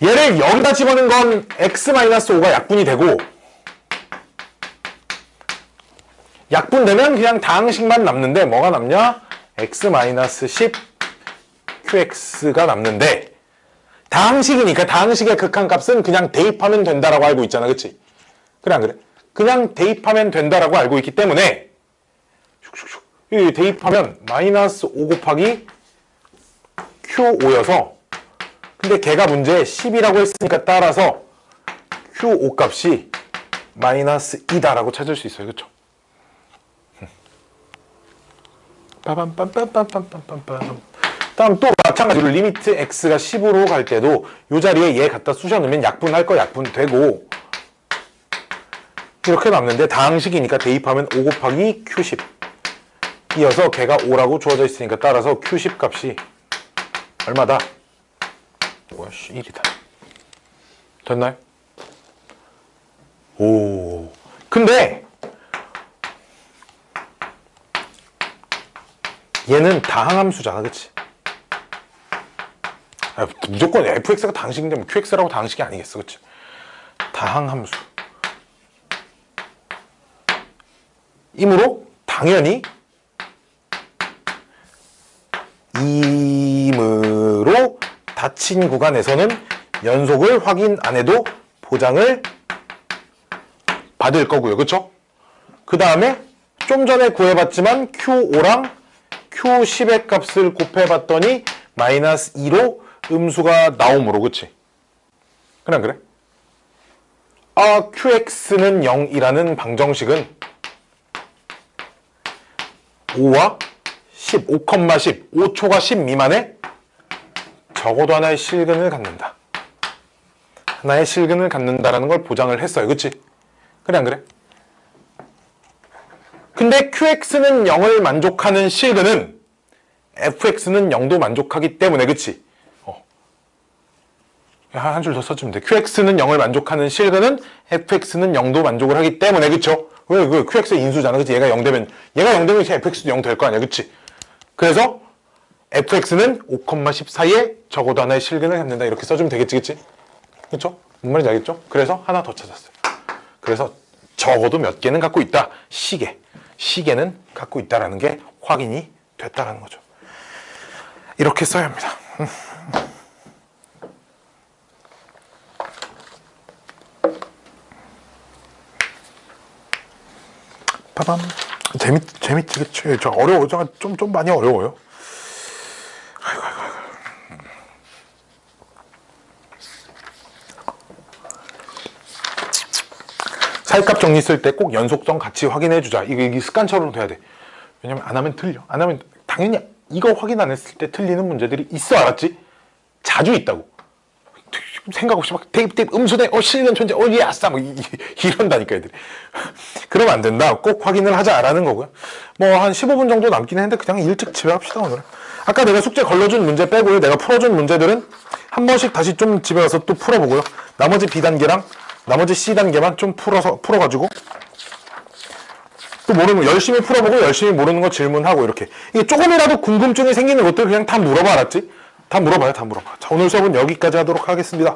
얘를 여기다 집어넣은 건 X-5가 약분이 되고 약분되면 그냥 다항식만 남는데 뭐가 남냐? X-10 QX가 남는데 다항식이니까 다항식의 극한값은 그냥 대입하면 된다라고 알고 있잖아. 그치? 그래 안 그래? 그냥 대입하면 된다라고 알고 있기 때문에 슉슉슉 대입하면 -5 곱하기 Q5여서 근데 걔가 문제에 10이라고 했으니까 따라서 Q5 값이 -2다라고 찾을 수 있어요. 그쵸? 빠밤빰빰빰빰빰빰빰 다음 또 마찬가지로 리미트 x가 10으로 갈 때도 이 자리에 얘 갖다 쑤셔 넣으면 약분할 거 약분되고 이렇게 남는데 다항식이니까 대입하면 5 곱하기 Q10 이어서 걔가 5라고 주어져 있으니까 따라서 Q10 값이 얼마다? 뭐야, 1이다. 됐나요? 오. 근데 얘는 다항함수잖아, 그치? 무조건 fx가 다항식인데 뭐 qx라고 다항식이 아니겠어, 그치? 다항함수 이므로 당연히 이므로 닫힌 구간에서는 연속을 확인 안 해도 보장을 받을 거고요, 그쵸? 그 다음에 좀 전에 구해봤지만 Q5랑 Q10의 값을 곱해봤더니 -2로 음수가 나오므로, 그치? 그래 안 그래? QX는 0이라는 방정식은 5와 10, 5,10, 5초가 10 미만에 적어도 하나의 실근을 갖는다. 하나의 실근을 갖는다라는 걸 보장을 했어요. 그치? 그래 안 그래? 근데 QX는 0을 만족하는 실근은 FX는 0도 만족하기 때문에, 그치? 한 줄 더 써주면 돼. QX는 0을 만족하는 실근은 FX는 0도 만족을 하기 때문에, 그쵸? 왜? QX의 인수잖아. 그치? 얘가 0 되면 FX도 0 될 거 아니야. 그치? 그래서 FX는 5,10 사이에 적어도 하나의 실근을 갖는다. 이렇게 써주면 되겠지, 그치? 그쵸? 뭔 말인지 알겠죠? 그래서 하나 더 찾았어요. 그래서 적어도 몇 개는 갖고 있다. 시계는 갖고 있다라는 게 확인이 됐다라는 거죠. 이렇게 써야 합니다. 빠밤. 재밌지, 그치? 저 어려워. 좀 많이 어려워요. 아이고. 자, R값 정리 쓸 때 꼭 연속성 같이 확인해 주자. 이게 습관처럼 돼야 돼. 왜냐면 안 하면 틀려. 안 하면 당연히 이거 확인 안 했을 때 틀리는 문제들이 있어. 알았지? 자주 있다고. 생각 없이 막 대입 음수대 실근 존재 야싸 뭐 이런다니까 애들이. 그러면 안 된다. 꼭 확인을 하자라는 거고요. 뭐 한 15분 정도 남긴 했는데 그냥 일찍 집에 갑시다 오늘은. 아까 내가 숙제 걸러준 문제 빼고요. 내가 풀어준 문제들은 한 번씩 다시 좀 집에 가서 또 풀어보고요. 나머지 B단계랑 나머지 C단계만 좀 풀어가지고 또 모르는 거 열심히 풀어보고 열심히 모르는 거 질문하고 이렇게. 이게 조금이라도 궁금증이 생기는 것들 그냥 다 물어봐. 알았지? 다 물어봐요. 다 물어봐. 자, 오늘 수업은 여기까지 하도록 하겠습니다.